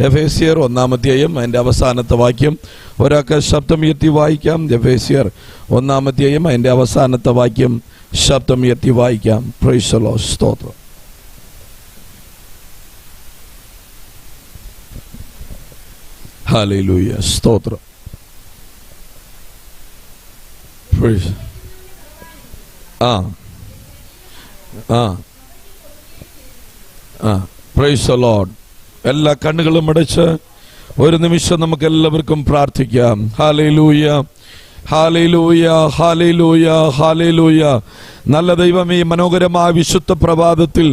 എഫേസ്യർ 1-ാം അധ്യായം അതിൻ്റെ അവസാനത്തെ വാക്യം ഒരാൾക്ക് ശബ്ദമുയർത്തി വായിക്കാം. എഫേസ്യർ 1-ാം അധ്യായം അതിൻ്റെ അവസാനത്തെ വാക്യം ശബ്ദമുയർത്തി വായിക്കാം. Praise the Lord. സ്തോത്രം. ഹല്ലേലൂയ. സ്തോത്രം. Praise praise the Lord. എല്ലാ കണ്ണുകളും അടച്ച് ഒരു നിമിഷം നമുക്ക് എല്ലാവർക്കും പ്രാർത്ഥിക്കാം. ഹല്ലേലൂയ, ഹല്ലേലൂയ, ഹല്ലേലൂയ, ഹല്ലേലൂയ. നല്ല ദൈവം, ഈ മനോഹരമായ വിശുദ്ധ പ്രഭാതത്തിൽ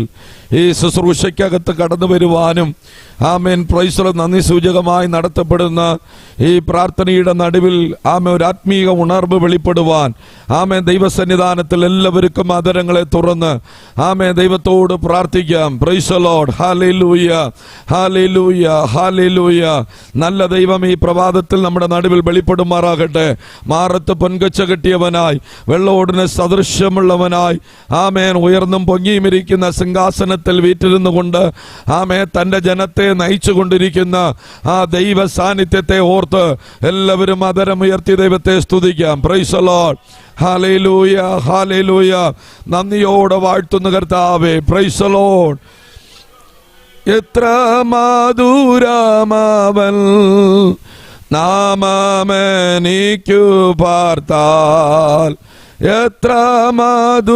ഈ ശുശ്രൂഷയ്ക്കകത്ത് കടന്നു വരുവാനും ആമേൻ പ്രൈസ് ദി ലോർഡ് നന്ദി സൂചകമായി നടത്തപ്പെടുന്ന ഈ പ്രാർത്ഥനയുടെ നടുവിൽ ഒരു ആത്മീക ഉണർവ് വെളിപ്പെടുവാൻ ദൈവസന്നിധാനത്തിൽ എല്ലാവർക്കും ആദരങ്ങളെ തുറന്ന് ദൈവത്തോട് പ്രാർത്ഥിക്കാം. Praise the Lord. ഹല്ലേലൂയ, ഹല്ലേലൂയ, ഹല്ലേലൂയ. നല്ല ദൈവം ഈ പ്രഭാതത്തിൽ നമ്മുടെ നടുവിൽ വെളിപ്പെടുമാറാകട്ടെ. മാറത്ത് പൊൻകച്ച കെട്ടിയവനായി വെള്ളോടിന് സദൃശ്യമുള്ളവനായി ഉയർന്നും പൊങ്ങിയുമിരിക്കുന്ന സിംഹാസനത്തിൽ വീറ്റിരുന്നു കൊണ്ട് തന്റെ ജനത്തെ നയിച്ചുകൊണ്ടിരിക്കുന്ന ആ ദൈവ സാന്നിധ്യത്തെ ഓർത്ത് എല്ലാവരും ആദരമുയർത്തി ദൈവത്തെ സ്തുതിക്കാം. Price the Lord. ഹല്ലേലൂയ, ഹല്ലേലൂയ. നന്ദിയോടെ വാഴ്ത്തുന്ന കർത്താവേ. Price the Lord. എത്ര മധുരമാവൻ നാമമെനിക്കു പാർത്താൽ, എത്ര മധുരമാവൻ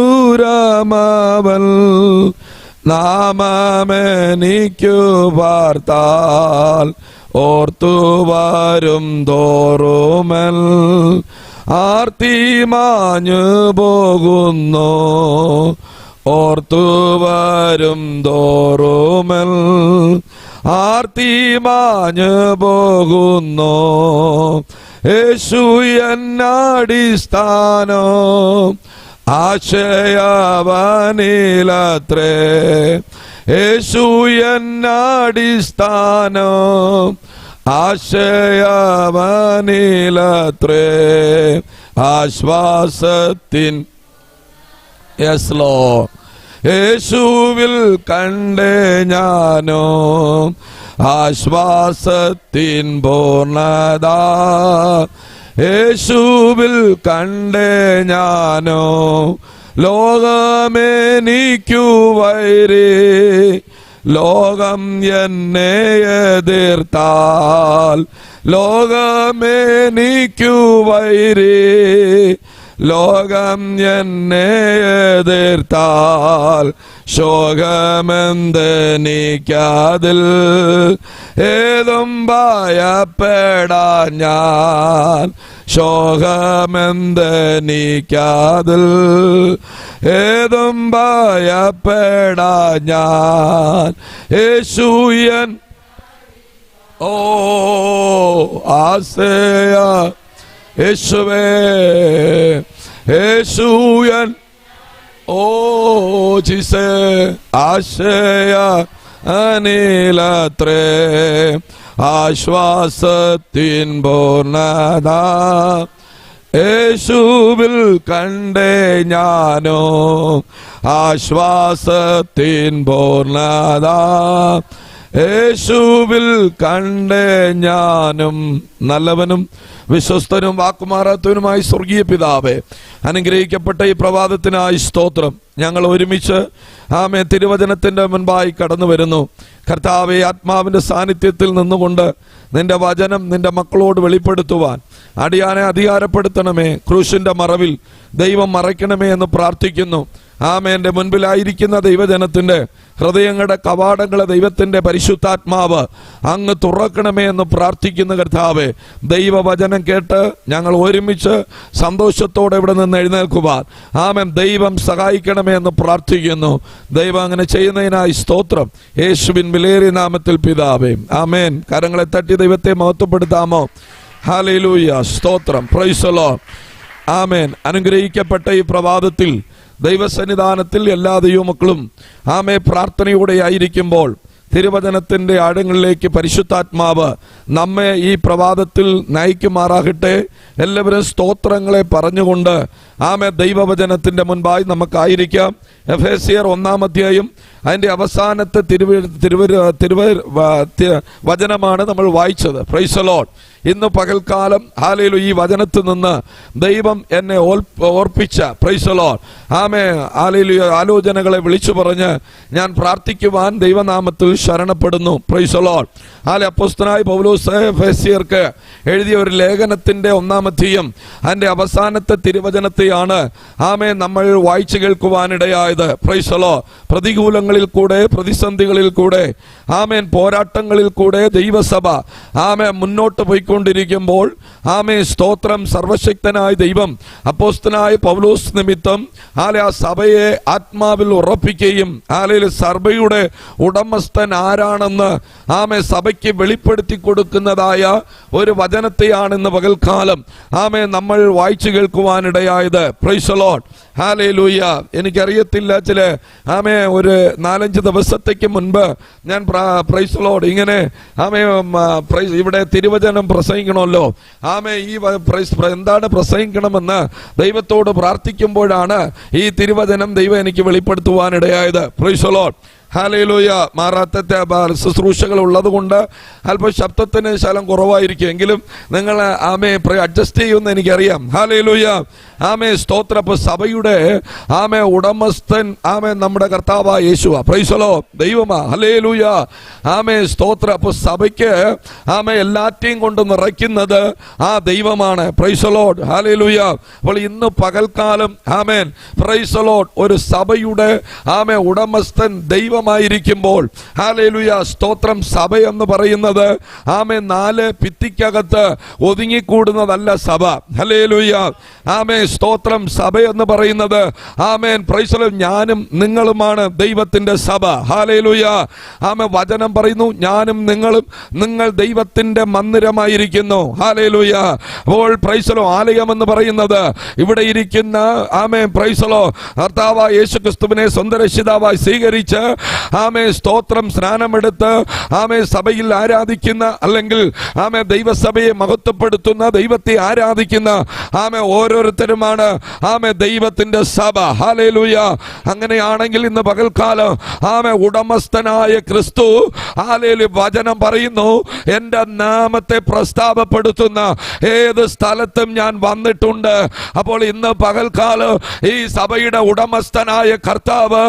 നാമമെനിക്കു പാർത്താൽ, ഓർത്തു വരും തോറുമൽ ആർത്തി മാഞ്ഞു പോകുന്നു, ഓർത്തു വരും തോറുമൽ ആർത്തി മാഞ്ഞു പോകുന്നു. യേശു എന്നടിസ്ഥാനോ ആശയവനിലത്രേ, യേശു എന്നടിസ്ഥാനോ ആശയവനിലത്രേ, ആശ്വാസത്തിൻ യെസ്ലോ യേശുവിൽ കണ്ടേ ഞാനോ ആശ്വാസത്തിൻ പൂർണ്ണത, യേശുവിൽ കണ്ടേ ഞാനോ. ലോകമെനിക്കു വൈരി, ലോകം എന്നെ എതിർത്താൽ, ലോകമെനിക്കു വൈരി, ലോകം എന്നെ എതിർത്താൽ, ശോകമെന്തെനിക്കതിൽ ഏതും ഭയപ്പെടാൻ ഞാൻ, ശോകമെന്തെനിക്കതിൽ ഏതും ഭയപ്പെടാൻ ഞാൻ. യേശുയൻ ഓ ആസയ യേശുവേ, യേശുയൻ ഓ ജിസേ ആശയ അനിലത്രേ, ആശ്വാസത്തിൻ പൂർണ്ണത യേശുവിൽ കണ്ടേ ഞാനോ, ആശ്വാസത്തിൻ പൂർണ്ണത യേശുവിൽ കണ്ടേ ഞാനും. നല്ലവനും വിശ്വസ്തനും വാക്കുമാറാത്തവനുമായി സ്വർഗീയ പിതാവേ, അനുഗ്രഹിക്കപ്പെട്ട ഈ പ്രഭാതത്തിനായി സ്തോത്രം. ഞങ്ങൾ ഒരുമിച്ച് തിരുവചനത്തിന്റെ മുൻപായി കടന്നു വരുന്നു. കർത്താവെ, ആത്മാവിന്റെ സാന്നിധ്യത്തിൽ നിന്നുകൊണ്ട് നിന്റെ വചനം നിന്റെ മക്കളോട് വെളിപ്പെടുത്തുവാൻ അടിയാനെ അധികാരപ്പെടുത്തണമേ. ക്രൂശിന്റെ മറവിൽ ദൈവം മറയ്ക്കണമേ എന്ന് പ്രാർത്ഥിക്കുന്നു. എൻ്റെ മുൻപിലായിരിക്കുന്ന ദൈവജനത്തിന്റെ ഹൃദയങ്ങളുടെ കവാടങ്ങളെ ദൈവത്തിന്റെ പരിശുദ്ധാത്മാവ് അങ്ങ് തുറക്കണമേ എന്ന് പ്രാർത്ഥിക്കുന്ന കർത്താവേ, ദൈവവചനം കേട്ട് ഞങ്ങൾ ഒരുമിച്ച് സന്തോഷത്തോടെ ഇവിടെ നിന്ന് എഴുന്നേൽക്കുവാൻ ദൈവം സഹായിക്കണമേ എന്ന് പ്രാർത്ഥിക്കുന്നു. ദൈവം അങ്ങനെ ചെയ്യുന്നതിനായി സ്തോത്രം. യേശുവിൻ വിലയേറിയ നാമത്തിൽ പിതാവേ, ആമേൻ. കരങ്ങളെ തട്ടി ദൈവത്തെ മഹത്വപ്പെടുത്താമോ? ഹല്ലേലൂയ, സ്തോത്രം. Praise the Lord. ആമേൻ. അനുഗ്രഹിക്കപ്പെട്ട ഈ പ്രഭാതത്തിൽ ദൈവസന്നിധാനത്തിൽ എല്ലാ ദൈവമക്കളും പ്രാർത്ഥനയോടെ ആയിരിക്കുമ്പോൾ തിരുവചനത്തിന്റെ ആഴങ്ങളിലേക്ക് പരിശുദ്ധാത്മാവ് നമ്മെ ഈ പ്രഭാതത്തിൽ നയിക്കുമാറാകട്ടെ. എല്ലാവരും സ്തോത്രങ്ങളെ പറഞ്ഞുകൊണ്ട് ദൈവവചനത്തിന്റെ മുൻപായി നമുക്കായിരിക്കാം. എഫേസ്യർ 1-ാം അധ്യായം അതിൻ്റെ അവസാനത്തെ വചനമാണ് നമ്മൾ വായിച്ചത്. Praise the Lord. ഇന്ന് പകൽക്കാലം ഹല്ലേലൂയ ഈ വചനത്തിൽ നിന്ന് ദൈവം എന്നെ ഓർപ്പിച്ച പ്രൈസ് ദി ലോർഡ് ആമേൻ ഹല്ലേലൂയ ആലോചനകളെ വിളിച്ചു പറഞ്ഞ് ഞാൻ പ്രാർത്ഥിക്കുവാൻ ദൈവനാമത്തിൽ ശരണപ്പെടുന്നു. Praise the Lord. അപ്പോസ്തലനായ പൗലോസ് എഫേസ്യർക്ക് എഴുതിയ ഒരു ലേഖനത്തിന്റെ 1-ാം അധ്യായം അതിന്റെ അവസാനത്തെ തിരുവചനത്തെയാണ് ആമേൻ നമ്മൾ വായിച്ചു കേൾക്കുവാനിടയായത്. Praise the Lord. പ്രതികൂലങ്ങളിൽ കൂടെ, പ്രതിസന്ധികളിൽ കൂടെ, ആമേൻ പോരാട്ടങ്ങളിൽ കൂടെ ദൈവസഭ ആമേൻ മുന്നോട്ട് പോയിക്കൊണ്ടിരിക്കുമ്പോൾ ആമേൻ സ്തോത്രം, സർവശക്തനായ ദൈവം അപ്പോസ്തലനായ പൗലോസ് നിമിത്തം ആ സഭയെ ആത്മാവിൽ ഉറപ്പിക്കുകയും സഭയുടെ ഉടമസ്ഥൻ ആരാണെന്ന് ആമേൻ സഭയ്ക്ക് വെളിപ്പെടുത്തി കൊടുക്കുന്നതായ ഒരു വചനത്തെയാണ് ഇന്ന് പകൽക്കാലം ആമേൻ നമ്മൾ വായിച്ചു കേൾക്കുവാനിടയായത്. Praise the Lord. ഹല്ലേലൂയ. എനിക്കറിയത്തില്ല, ചില ആമേ ഒരു 4-5 ദിവസത്തേക്ക് മുൻപ് ഞാൻ പ്രൈസ് ദി ലോർഡ് ഇങ്ങനെ ആമേ ഇവിടെ തിരുവചനം പ്രസംഗിക്കണമല്ലോ, ആമേ ഈ എന്താണ് പ്രസംഗിക്കണമെന്ന് ദൈവത്തോട് പ്രാർത്ഥിക്കുമ്പോഴാണ് ഈ തിരുവചനം ദൈവം എനിക്ക് വെളിപ്പെടുത്തുവാനിടയായത്. Praise the Lord. ഹല്ലേലൂയ. മാറാത്ത ശുശ്രൂഷകൾ ഉള്ളത് കൊണ്ട് അല്പം ശബ്ദത്തിന് ശലം കുറവായിരിക്കും, എങ്കിലും നിങ്ങൾ ആമേ അഡ്ജസ്റ്റ് ചെയ്യുമെന്ന് എനിക്കറിയാം. ഹല്ലേലൂയ. ആമേ സ്തോത്രം. അപ്പൊ സഭയുടെ ആമേ ഉടമസ്ഥൻ ആമേ നമ്മുടെ കർത്താവായ യേശുവാ. Praise the Lord. ദൈവമാ. ഹല്ലേലൂയ. ആമേ സ്തോത്രം. അപ്പൊ സഭയ്ക്ക് ആമേ എല്ലാറ്റെയും കൊണ്ട് നിറയ്ക്കുന്നത് ആ ദൈവമാണ്. Price the Lord. ഹല്ലേലൂയ. അപ്പോൾ ഇന്ന് പകൽക്കാലം ആമേൻ പ്രൈസ് ദി ലോർഡ് ഒരു സഭയുടെ ആമേ ഉടമസ്ഥൻ ദൈവമായിരിക്കുമ്പോൾ ഹല്ലേലൂയ സ്തോത്രം, സഭ എന്ന് പറയുന്നത് ആമേ 4 ഭിത്തിക്കകത്ത് ഒതുങ്ങിക്കൂടുന്നതല്ല സഭ. ഹല്ലേലൂയ. ആമേ സ്തോത്രം. സഭ എന്ന് പറയുന്നത് ആമേൻ പ്രൈസ് ദി ലോർഡ് ഞാനും നിങ്ങളുമാണ് ദൈവത്തിന്റെ സഭ. ഹല്ലേലൂയ. ആമേ വചനം പറയുന്നു ഞാനും നിങ്ങളും നിങ്ങൾ ദൈവത്തിന്റെ മന്ദിരമായിരിക്കുന്നു. ഹല്ലേലൂയ. അപ്പോൾ പ്രൈസ് ദി ലോർഡ് ആലയം എന്ന് പറയുന്നത് ഇവിടെ ഇരിക്കുന്ന ആമേ പ്രൈസ് ദി ലോർഡ് കർത്താവായ യേശുക്രിസ്തുവിനെ സ്വന്തം രക്ഷിതാവായി സ്വീകരിച്ച് ആമേ സ്തോത്രം സ്നാനമെടുത്ത് ആമേ സഭയിൽ ആരാധിക്കുന്ന, അല്ലെങ്കിൽ ആമേ ദൈവസഭയെ മഹത്വപ്പെടുത്തുന്ന, ദൈവത്തെ ആരാധിക്കുന്ന ആമേ ഓരോരുത്തരുമാണ് ആമേ ദൈവത്തിന്റെ സഭ. ഹല്ലേലൂയ. അങ്ങനെയാണെങ്കിൽ ഇന്ന് പകൽക്കാലം ആമേ ഉടമസ്ഥനായ ക്രിസ്തു ഹല്ലേലൂയ വചനം പറയുന്നു, എന്റെ നാമത്തെ പ്രസ്താവപ്പെടുത്തുന്ന ഏത് സ്ഥലത്തും ഞാൻ വന്നിട്ടുണ്ട്. അപ്പോൾ ഇന്ന് പകൽക്കാലം ഈ സഭയുടെ ഉടമസ്ഥനായ കർത്താവ്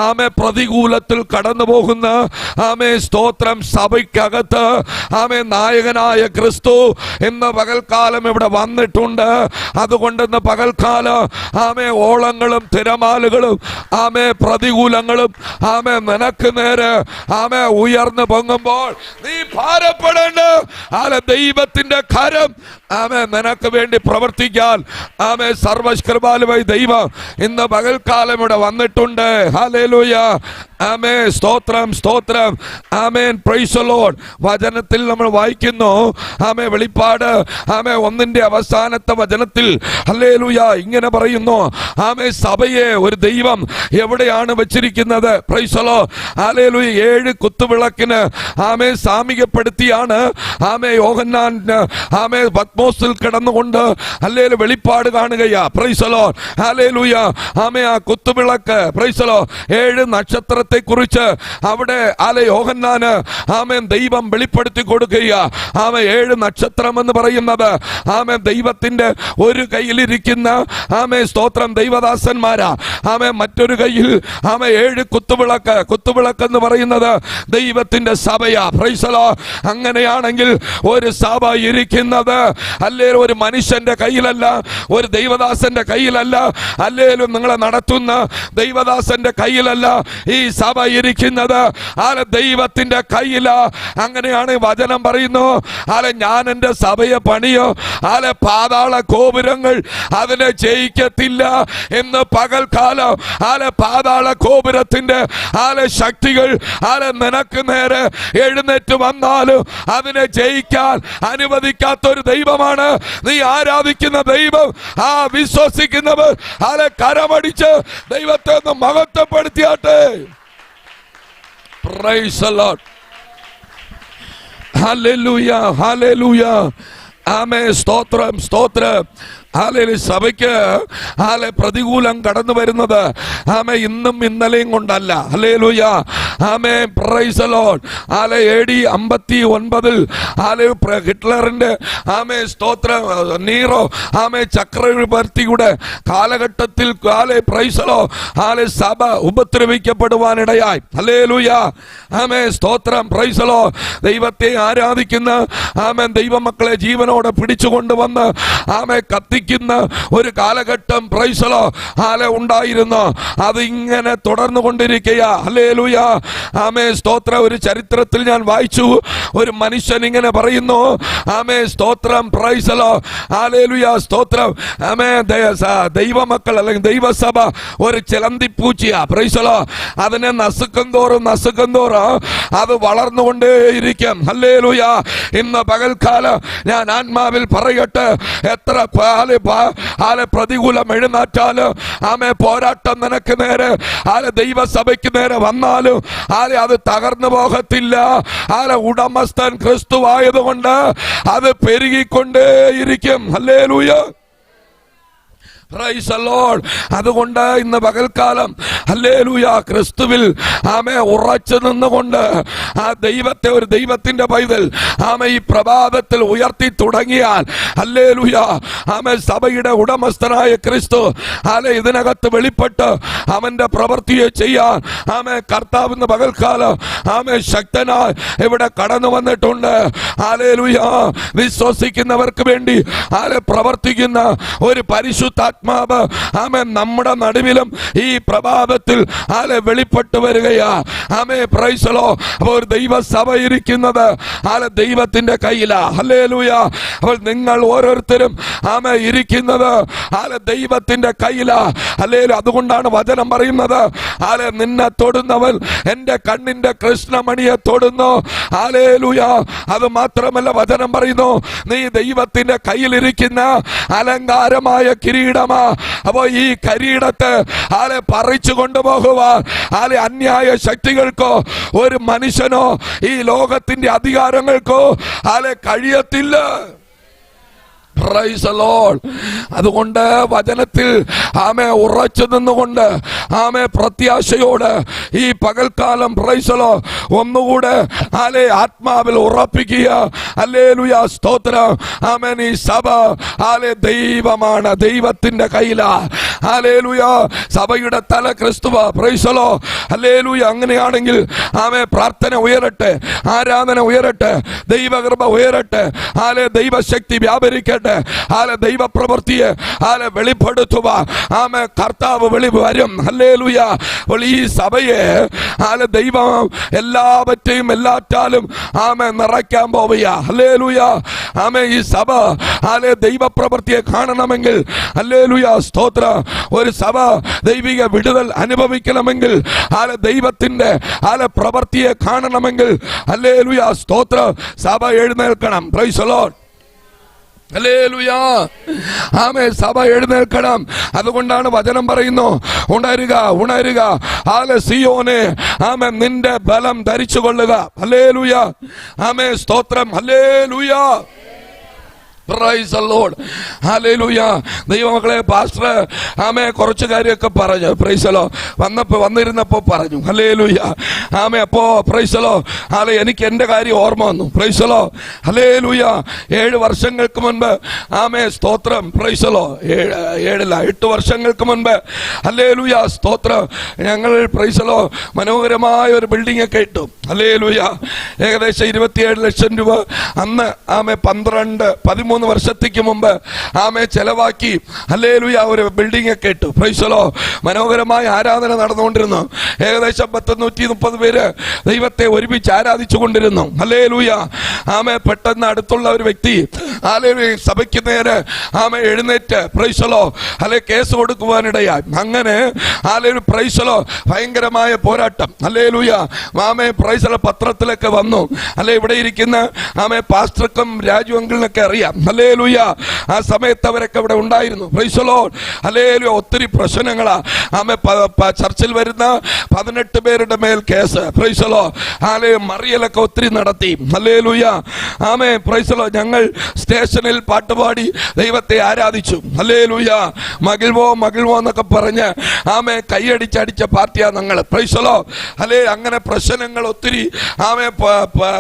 ആമേ പ്രതികൂലത്തിൽ കടന്നു പോകുന്ന ആമേ സ്തോത്രം സഭയ്ക്കകത്ത് ആമേ നായകനായ ക്രിസ്തു ഇന്ന് പകൽക്കാലം ഇവിടെ വന്നിട്ടുണ്ട്. അതുകൊണ്ട് ഇന്ന് പകൽക്കാലം ആമേ ഓളങ്ങളും തിരമാലുകളും ആമേ പ്രതികൂലങ്ങളും ആമേ നിനക്ക് നേരെ ആമേ ഉയർന്നു പൊങ്ങുമ്പോൾ നീ ഭാരപ്പെടേണ്ട. ദൈവത്തിന്റെ കരം ആമേ നിനക്ക് വേണ്ടി പ്രവർത്തിക്കാൻ ആമേ സർവകൃപാലുവായ ദൈവം ഇന്ന് പകൽക്കാലം ഇവിടെ വന്നിട്ടുണ്ട്. ഹല്ലേലൂയ. ആമേ സ്തോത്രം സ്തോത്രം. ആമേൻ പ്രൈസ് ദി ലോർഡ്. വചനത്തിൽ നമ്മൾ വായിക്കുന്നു ആമേ വെളിപ്പാട് ആമേ 1-ന്റെ അവസാനത്തെ വചനത്തിൽ ഹല്ലേലൂയ ഇങ്ങനെ പറയുന്നു, ആമേ സഭയെ ഒരു ദൈവം എവിടെയാണ് വെച്ചിരിക്കുന്നത്? Praise the Lord. ഹല്ലേലൂയ. 7 കുത്തുവിളക്കിന് ആമേ സാമികപ്പെടുത്തിയാണ് ആമേ യോഹന്നാൻ ആമേ പത്മോസിൽ കിടന്നുകൊണ്ട് ഹല്ലേലൂയ വെളിപ്പാട് കാണുകയാ. Praise the Lord. ഹല്ലേലൂയ. ആമേ ആ കുത്തുവിളക്ക് പ്രൈസ് ദി ലോർഡ് 7 നക്ഷത്രത്തെ കുറിച്ച് അവിടെ യോഹന്നാന് ആമേൻ ദൈവം വെളിപ്പെടുത്തി കൊടുക്കുക. ആമേ 7 നക്ഷത്രം എന്ന് പറയുന്നത് ആമേ ദൈവത്തിന്റെ ഒരു കയ്യിലിരിക്കുന്ന ആമേ സ്തോത്രം ദൈവദാസന്മാരാ. ആമേ മറ്റൊരു കയ്യിൽ ആമേ 7 കുത്തുവിളക്ക് എന്ന് പറയുന്നത് ദൈവത്തിന്റെ സഭയാ. Price the Lord. അങ്ങനെയാണെങ്കിൽ ഒരു സഭ ഇരിക്കുന്നത് അല്ലേലും ഒരു മനുഷ്യന്റെ കയ്യിലല്ല, ഒരു ദൈവദാസന്റെ കയ്യിലല്ല, അല്ലേലും നിങ്ങളെ നടത്തുന്ന ദൈവദാസന്റെ കയ്യിലല്ല. ഈ സഭ ഇരിക്കുന്നത് ദൈവത്തിന്റെ കയ്യില. അങ്ങനെയാണ് വചനം പറയുന്നു, ഞാൻ എന്റെ സഭയെ പണിയോ പാതാള ഗോപുരങ്ങൾ അതിനെ ജയിക്കത്തില്ല എന്ന്. പകൽക്കാലം പാതാള ഗോപുരത്തിന്റെ ശക്തികൾ നിനക്ക് നേരെ എഴുന്നേറ്റ് വന്നാലും അതിനെ ജയിക്കാൻ അനുവദിക്കാത്തൊരു ദൈവമാണ് നീ ആരാധിക്കുന്ന ദൈവം. വിശ്വസിക്കുന്നവർ കരമടിച്ച് ദൈവത്തെ ഒന്ന് മഹത്വപ്പെടുത്തിയാട്ടെ. Praise the Lord. Hallelujah. Hallelujah. ആമേ സ്തോത്രം സ്തോത്രം. സഭയ്ക്ക് പ്രതികൂലം കടന്നു വരുന്നത് ഇന്നും ഇന്നലെയും കൊണ്ടല്ല. Hallelujah. Praise the Lord. AD 59 ഹിറ്റ്ലറിന്റെ സ്തോത്രം നീറോ ചക്രവർത്തിയുടെ കാലഘട്ടത്തിൽ പ്രൈസ് ദി ലോർഡ് സഭ ഉപദ്രവിക്കപ്പെടുവാനിടയായി. ഹല്ലേലൂയ. സ്തോത്രം. Praise the Lord. ദൈവത്തെ ആരാധിക്കുന്ന ദൈവമക്കളെ ജീവനോടെ പിടിച്ചുകൊണ്ടുവന്ന് കത്തിക്കുന്ന ഒരു കാലഘട്ടം പ്രൈസ് ദി ലോർഡ് ഉണ്ടായിരുന്നു. അത് ഇങ്ങനെ തുടർന്നു കൊണ്ടിരിക്കുക. ഹല്ലേലൂയ. സ്തോത്രം. ഒരു ചരിത്രത്തിൽ ഞാൻ വായിച്ചു, ഒരു മനുഷ്യൻ ഇങ്ങനെ പറയുന്നു, സ്തോത്രം. Praise the Lord. ഹല്ലേലൂയ. സ്തോത്രം. ദൈവമക്കൾ അല്ലെങ്കിൽ ദൈവസഭ ഒരു ചിലന്തിപ്പൂച്ചയാ. Price the Lord. അതിനെ നസുക്കും തോറും അത് വളർന്നുകൊണ്ടേയിരിക്കും. ഹല്ലേലൂയ. ഇന്ന് പകൽക്കാലം ഞാൻ ആത്മാവിൽ പറയട്ടെ, എത്ര പ്രതികൂലം എഴുന്നേറ്റാലും പോരാട്ടം നിനക്ക് നേരെ ദൈവസഭയ്ക്ക് നേരെ വന്നാലും അത് തകർന്നു പോകത്തില്ല. ഉടമസ്ഥൻ ക്രിസ്തുവായതുകൊണ്ട് അത് പെരുകിക്കൊണ്ടേയിരിക്കും. ഹല്ലേലൂയ. Praise the Lord. അതുകൊണ്ട് ഇന്ന് പകൽക്കാലം ഹല്ലേലൂയ ക്രിസ്തുവിൽ ഉറച്ചു നിന്നുകൊണ്ട് ദൈവത്തെ, ഒരു ദൈവത്തിന്റെ പൈതൽ ഈ പ്രഭാതത്തിൽ ഉയർത്തി തുടങ്ങിയാൽ ഹല്ലേലൂയ സഭയുടെ ഉടമസ്ഥനായ ക്രിസ്തു ഇതിനകത്ത് വെളിപ്പെട്ട് അവന്റെ പ്രവൃത്തിയെ ചെയ്യാൻ കർത്താവ് ഇന്ന് പകൽക്കാലം ശക്തനായി ഇവിടെ കടന്നു വന്നിട്ടുണ്ട്. ഹല്ലേലൂയ. വിശ്വസിക്കുന്നവർക്ക് വേണ്ടി പ്രവർത്തിക്കുന്ന ഒരു പരിശുദ്ധ നമ്മുടെ നടുവിലും ഈ പ്രഭാതത്തിൽ വെളിപ്പെട്ടു വരികയാ. Price the Lord. അപ്പോൾ ദൈവസഭ ഇരിക്കുന്നത് ദൈവത്തിന്റെ കയ്യിലാ. ഹല്ലേലൂയ. അപ്പോൾ നിങ്ങൾ ഓരോരുത്തരും ഇരിക്കുന്നത് ദൈവത്തിന്റെ കയ്യിലാ. ഹല്ലേലൂയ. അതുകൊണ്ടാണ് വചനം പറയുന്നത്, നിന്നെ തൊടുന്നവൻ എന്റെ കണ്ണിന്റെ കൃഷ്ണമണിയെ തൊടുന്നു. ഹല്ലേലൂയ. അത് മാത്രമല്ല വചനം പറയുന്നു, നീ ദൈവത്തിന്റെ കയ്യിലിരിക്കുന്ന അലങ്കാരമായ കിരീടം. അപ്പോ ഈ കിരീടത്തെ പറിച്ചു കൊണ്ടുപോകുവാൻ അന്യായ ശക്തികൾക്കോ ഒരു മനുഷ്യനോ ഈ ലോകത്തിന്റെ അധികാരങ്ങൾക്കോ കഴിയത്തില്ല. Price the Lord. അതുകൊണ്ട് വചനത്തിൽ ഉറച്ചു നിന്നുകൊണ്ട് പ്രത്യാശയോട് ഈ പകൽക്കാലം പ്രൈസ് ദി ലോർഡ് ഒന്നുകൂടെ ആത്മാവിൽ ഉറപ്പിക്കുക. ഹല്ലേലൂയ. സ്തോത്രം. ഈ സഭ ദൈവമാണ്, ദൈവത്തിന്റെ കയ്യിലാ. ഹല്ലേലൂയ. സഭയുടെ തല ക്രിസ്തുവാ. Praise the Lord. ഹല്ലേലൂയ. അങ്ങനെയാണെങ്കിൽ പ്രാർത്ഥന ഉയരട്ടെ, ആരാധന ഉയരട്ടെ, ദൈവകൃപ ഉയരട്ടെ, ദൈവശക്തി വ്യാപരിക്കട്ടെ, ദൈവപ്രവൃത്തിയെ വെളിപ്പെടുത്തുവാൻ കർത്താവ് വരും. ഹല്ലേലൂയ. ഈ സഭയെ ദൈവം എല്ലാവറ്റെയും എല്ലാറ്റാലും നിറയ്ക്കാൻ പോവുക. ഹല്ലേലൂയ. ഈ സഭ ദൈവപ്രവൃത്തിയെ കാണണമെങ്കിൽ ഹല്ലേലൂയ. സ്തോത്രം. ഒരു സഭ ദൈവിക വിടുതൽ അനുഭവിക്കണമെങ്കിൽ ദൈവത്തിന്റെ പ്രവൃത്തിയെ കാണണമെങ്കിൽ ഹല്ലേലൂയ. സ്തോത്രം. സഭ എഴുന്നേൽക്കണം. Praise the Lord. ഹല്ലേലൂയ. സഭ എഴുന്നേൽക്കണം. അതുകൊണ്ടാണ് വചനം പറയുന്നു, ഉണരുക ഉണരുക സിയോനെ നിന്റെ ബലം ധരിച്ചു കൊള്ളുക. ഹല്ലേലൂയ. സ്തോത്രം. Hallelujah. Praise the Lord. Hallelujah. ദൈവമക്കളെ, പാസ്റ്റർ കുറച്ച് കാര്യമൊക്കെ പറഞ്ഞു. Praise the Lord. വന്നിരുന്നപ്പോ പറഞ്ഞു. ഹല്ലേലൂയ. അപ്പോ പ്രൈസ് ദി ലോർഡ് എനിക്ക് എന്റെ കാര്യം ഓർമ്മ വന്നു. Praise the Lord. ഹല്ലേലൂയ. 7 വർഷങ്ങൾക്ക് മുൻപ് സ്തോത്രം. Praise the Lord. 8 വർഷങ്ങൾക്ക് മുൻപ് ഹല്ലേലൂയ. സ്തോത്രം. ഞങ്ങൾ പ്രൈസ് ദി ലോർഡ് മനോഹരമായ ഒരു ബിൽഡിംഗ് ഒക്കെ ഇട്ടു. ഹല്ലേലൂയ. ഏകദേശം 27 ലക്ഷം രൂപ അന്ന് 13 വർഷത്തേക്ക് മുമ്പ് ചെലവാക്കി ഹല്ലേലൂയ ഒരു ബിൽഡിംഗ് ഒക്കെ ഇട്ടു. Price the Lord. മനോഹരമായ ആരാധന നടന്നുകൊണ്ടിരുന്നു. ഏകദേശം 130 പേര് ദൈവത്തെ ഒരുമിച്ച് ആരാധിച്ചു കൊണ്ടിരുന്നു. ഹല്ലേലൂയ. പെട്ടെന്ന് അടുത്തുള്ള ഒരു വ്യക്തി സഭയ്ക്ക് നേരെ എഴുന്നേറ്റ് പ്രൈസ് ദി ലോർഡ് കേസ് കൊടുക്കുവാനിടയായി. അങ്ങനെ പ്രൈസ് ദി ലോർഡ് ഭയങ്കരമായ പോരാട്ടം. ഹല്ലേലൂയ. പ്രൈസ് ദി ലോർഡ് പത്രത്തിലൊക്കെ വന്നു. ഇവിടെ ഇരിക്കുന്ന പാസ്റ്റർക്കും രാജു അങ്കിളിനൊക്കെ അറിയാം. ഹല്ലേലൂയ. ആ സമയത്ത് അവരൊക്കെ ഇവിടെ ഉണ്ടായിരുന്നു. Praise the Lord. ഹല്ലേലൂയ. ഒത്തിരി പ്രശ്നങ്ങളാ. ചർച്ചിൽ വരുന്ന 18 പേരുടെ മേൽ കേസ്. Praise the Lord. മറിയലൊക്കെ ഒത്തിരി നടത്തി. ഹല്ലേലൂയ. Praise the Lord. ഞങ്ങൾ സ്റ്റേഷനിൽ പാട്ടുപാടി ദൈവത്തെ ആരാധിച്ചു. ഹല്ലേലൂയ. മകിൽവോ മകിൽവോ എന്നൊക്കെ പറഞ്ഞ് ആമേ കൈയടിച്ചടിച്ച പാർട്ടിയാണ് ഞങ്ങൾ. Price the Lord. ഹല്ലേ. അങ്ങനെ പ്രശ്നങ്ങൾ ഒത്തിരി ആമേ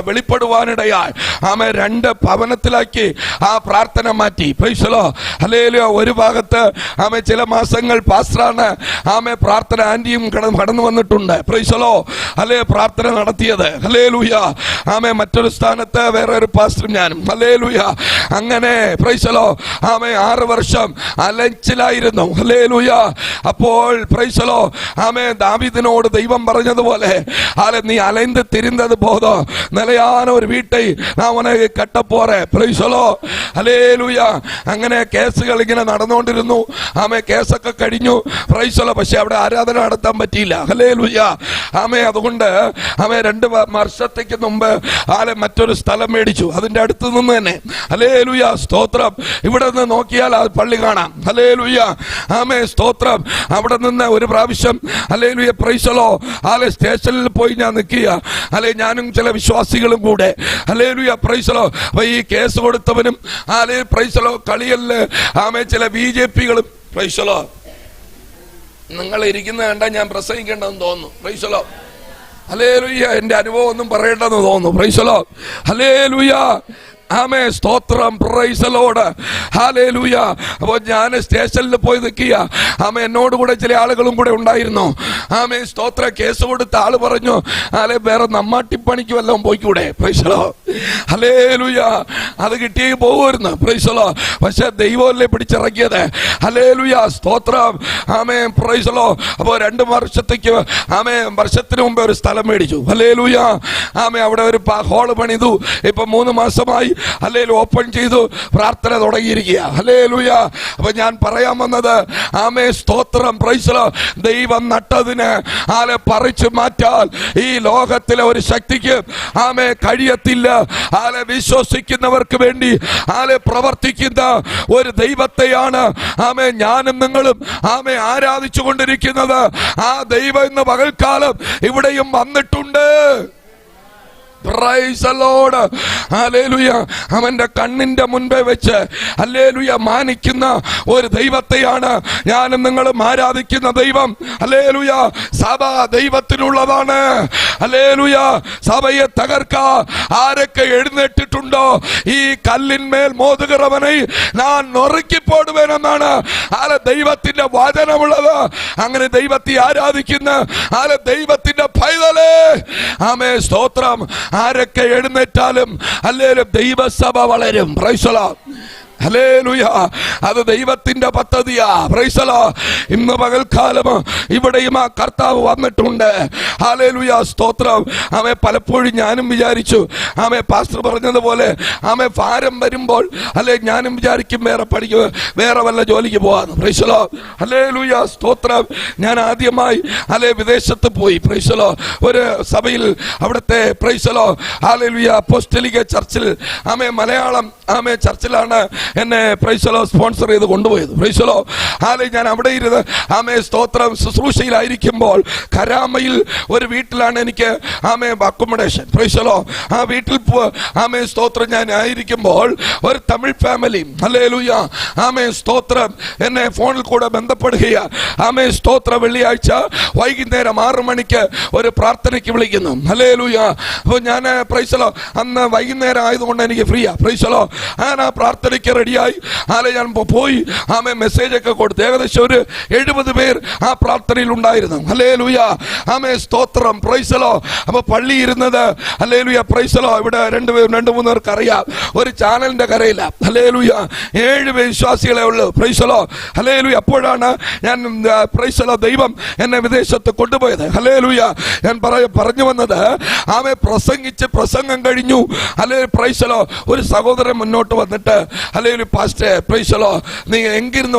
വെളിപ്പെടുവാനിടയായി ആമേ 2 ഭവനത്തിലാക്കി ആ പ്രാർത്ഥന മാറ്റി. Price the Lord. ഹല്ലേലൂയ. ഒരു ഭാഗത്ത് ആമേ ചില മാസങ്ങൾ പാസ്റ്ററാണ് ആമേ പ്രാർത്ഥന ആന്റിയും കടന്നു വന്നിട്ടുണ്ട്. Price the Lord. ഹല്ലേ. പ്രാർത്ഥന നടത്തിയത്. ഹല്ലേലൂയ. ആമേ മറ്റൊരു സ്ഥാനത്ത് വേറെ ഒരു പാസ്റ്ററും ഞാനും. ഹല്ലേലൂയ. അങ്ങനെ പ്രൈസ് ദി ലോർഡ് ആമേ 6 വർഷം അലച്ചിലായിരുന്നു. ഹല്ലേലൂയ. അപ്പോൾ പ്രൈസ് ദി ലോർഡ് ആമേ ദാവീദിനോട് ദൈവം പറഞ്ഞതുപോലെ നീ അലൈந்து തിരിந்தது போதும், നിലயான ഒരു വീട്ടை நான் உனக்கு கட்டப்போறேன். Praise the Lord. ഹല്ലേലൂയ. അങ്ങനെ കേസുകൾ ഇങ്ങനെ നടന്നുകൊണ്ടിരുന്നു. ആമേ കേസൊക്കെ കഴിഞ്ഞു. Praise the Lord. പക്ഷെ അവിടെ ആരാധന നടത്താൻ പറ്റിയില്ല. ഹല്ലേലൂയ. ആമേ അതുകൊണ്ട് ആമേ 2 വർഷത്തേക്ക് മുമ്പ് മറ്റൊരു സ്ഥലം മേടിച്ചു, അതിന്റെ അടുത്ത് നിന്ന് തന്നെ. ഹല്ലേലൂയ. സ്തോത്രം. ഇവിടെ നിന്ന് നോക്കിയാൽ ആ പള്ളി കാണാം. ഹല്ലേലൂയ. ആമേ സ്തോത്രം. അവിടെ നിന്ന് ഒരു പ്രാവശ്യം ഹല്ലേലൂയ പ്രൈസ് ദി ലോർഡ് സ്റ്റേഷനിൽ പോയി ഞാൻ നിൽക്കുക. അല്ലെ ഞാനും ചില വിശ്വാസികളും കൂടെ. Hallelujah praise the lord. അപ്പൊ ഈ കേസ് കൊടുത്തവനും പ്രൈസ് ദി ലോർഡ് കളിയല്ലേ ആമേ ചില BJP-കളും. Price the Lord. നിങ്ങൾ ഇരിക്കുന്ന കണ്ടാ ഞാൻ പ്രസംഗിക്കേണ്ടതെന്ന് തോന്നുന്നു. Praise the Lord. ഹല്ലേലൂയ. എന്റെ അനുഭവം ഒന്നും പറയേണ്ടെന്ന് തോന്നുന്നു. Praise the Lord. ഹല്ലേലൂയ. ആമേ സ്തോത്രം. Praise the Lord. ഹല്ലേലൂയ. അപ്പോൾ ഞാൻ സ്റ്റേഷനിൽ പോയി നിൽക്കുക. ആമേ എന്നോട് കൂടെ ചില ആളുകളും കൂടെ ഉണ്ടായിരുന്നു. ആമേ സ്തോത്ര. കേസ് കൊടുത്ത ആള് പറഞ്ഞു വേറെ നമ്മാട്ടിപ്പണിക്ക് വല്ലതും പോയിക്കൂടെ. Praise the Lord. ഹല്ലേലൂയ. അത് കിട്ടിയേ പോകുമായിരുന്നു. Praise the Lord. പക്ഷെ ദൈവമല്ലേ പിടിച്ചിറക്കിയത്. ഹല്ലേലൂയ. സ്തോത്രം. ആമേ പ്രൈസ് ദി ലോർഡ്. അപ്പോൾ 2 വർഷത്തേക്ക് ആമേ വർഷത്തിന് മുമ്പേ ഒരു സ്ഥലം മേടിച്ചു. ഹല്ലേലൂയ. ആമേ അവിടെ ഒരു ഹോള് പണിതു. ഇപ്പൊ 3 മാസമായി ഹല്ലേലൂയ ഓപ്പൺ ചെയ്തു പ്രാർത്ഥന തുടങ്ങിയിരിക്കുക. ഹല്ലേലൂയ. അപ്പൊ ഞാൻ പറയാൻ വന്നത് ആമേ സ്തോത്രം. Praise the Lord. ദൈവം നട്ടതിന് പറിച്ചു മാറ്റാൻ ഈ ലോകത്തിലെ ഒരു ശക്തിക്ക് ആമേ കഴിയത്തില്ല. വിശ്വസിക്കുന്നവർക്ക് വേണ്ടി പ്രവർത്തിക്കുന്ന ഒരു ദൈവത്തെയാണ് ആമേ ഞാനും നിങ്ങളും ആമേ ആരാധിച്ചു കൊണ്ടിരിക്കുന്നത്. ആ ദൈവം ഇന്ന് പകൽക്കാലം ഇവിടെയും വന്നിട്ടുണ്ട്. Price the Lord. ഹല്ലേലൂയ. അവന്റെ കണ്ണിന്റെ മുൻപേ വെച്ച് ഹല്ലേലൂയ മാനിക്കുന്ന ഒരു ദൈവത്തെയാണ് ഞാനും നിങ്ങളും ആരാധിക്കുന്ന ദൈവം. ഹല്ലേലൂയ. സഭ ദൈവത്തിനുള്ളതാണ്. ഹല്ലേലൂയ. സഭയെ തകർക്കാൻ ആരൊക്കെ എഴുന്നേറ്റിട്ടുണ്ടോ ഈ കല്ലിന്മേൽ മോതുகிறவனை ഞാൻ നൊറുക്കി പോടുവേനെന്നാണ് ദൈവത്തിന്റെ വചനമുള്ളത്. അങ്ങനെ ദൈവത്തെ ആരാധിക്കുന്ന ദൈവത്തിന്റെ പൈതലേ ആമേ സ്തോത്രം. ആരൊക്കെ എഴുന്നേറ്റാലും ഹല്ലേലൂയ ദൈവസഭ വളരും. Price the Lord. ഹല്ലേലൂയ. അത് ദൈവത്തിന്റെ പദ്ധതിയാ. Price the Lord. ഇന്ന് പകൽക്കാലം ഇവിടെയും ആ കർത്താവ് വന്നിട്ടുണ്ട്. ഹല്ലേലൂയ. സ്തോത്രം. ആമേ പലപ്പോഴും ഞാനും വിചാരിച്ചു ആമേ പാസ്റ്റർ പറഞ്ഞതുപോലെ ആമേ ഭാരം വരുമ്പോൾ അല്ലെ ഞാനും വിചാരിക്കും വേറെ വല്ല ജോലിക്ക് പോവാന്ന്. Price the Lord. ഹല്ലേലൂയ. സ്തോത്രം. ഞാൻ ആദ്യമായി വിദേശത്ത് പോയി. Price the Lord. ഒരു സഭയിൽ അവിടുത്തെ പ്രൈസ് ദി ലോർഡ് ഹല്ലേലൂയ അപ്പോസ്തലിക ചർച്ചിൽ ആമേ മലയാളം ആമേ ചർച്ചിലാണ് എന്നെ പ്രൈസ് ദി ലോർഡ് സ്പോൺസർ ചെയ്ത് കൊണ്ടുപോയത്. Price the Lord. ഞാൻ അവിടെ ഇരുന്ന് ആമേ സ്തോത്രം ശുശ്രൂഷയിലായിരിക്കുമ്പോൾ കരാമയിൽ ഒരു വീട്ടിലാണ് എനിക്ക് ആമേ അക്കോമഡേഷൻ. Price the Lord. ആ വീട്ടിൽ ആമേ സ്തോത്രം ഞാൻ ആയിരിക്കുമ്പോൾ ഒരു തമിഴ് ഫാമിലി ഹല്ലേലൂയ ആമേ സ്തോത്രം എന്നെ ഫോണിൽ കൂടെ ബന്ധപ്പെടുകയാ. ആമേ സ്തോത്ര. വെള്ളിയാഴ്ച വൈകുന്നേരം 6 മണിക്ക് ഒരു പ്രാർത്ഥനയ്ക്ക് വിളിക്കുന്നു. ഹല്ലേലൂയ. അപ്പോൾ ഞാൻ പ്രൈസ് ദി ലോർഡ് അന്ന് വൈകുന്നേരം ആയതുകൊണ്ട് എനിക്ക് ഫ്രീയാ. Praise the Lord. ഞാൻ ആ പ്രാർത്ഥനയ്ക്ക് റെഡിയായി ഞാൻ പോയി ആമേ മെസ്സേജ് ഒക്കെ കൊടുത്തു. ഏകദേശം ഒരു 70 പേർ ആ പ്രാർത്ഥനയിൽ ഉണ്ടായിരുന്നു. ഹല്ലേലൂയ ആമേ സ്തോത്രം. Praise the lord. അപ്പൊ പള്ളി ഇരുന്നത് ഹല്ലേലൂയ പ്രൈസ് ദി ലോർഡ്. ഇവിടെ 2-3 പേർക്ക് അറിയാം. ഒരു ചാനലിന്റെ കരയില്ല. ഹല്ലേലൂയ 7 വിശ്വാസികളെ ഉള്ളൂ. Price the Lord. ഹല്ലേലൂയ. അപ്പോഴാണ് ഞാൻ പ്രൈസ് ദി ലോർഡ് ദൈവം എന്നെ വിദേശത്ത് കൊണ്ടുപോയത്. ഹല്ലേലൂയ. ഞാൻ പറഞ്ഞു വന്നത് ആമേ പ്രസംഗിച്ച് പ്രസംഗം കഴിഞ്ഞു. Hallelujah praise the Lord. ഒരു സഹോദരൻ മുന്നോട്ട് വന്നിട്ട് அல்லேலூயா பாஸ்டர் பிரைஸலோ நீங்க எங்கிருந்து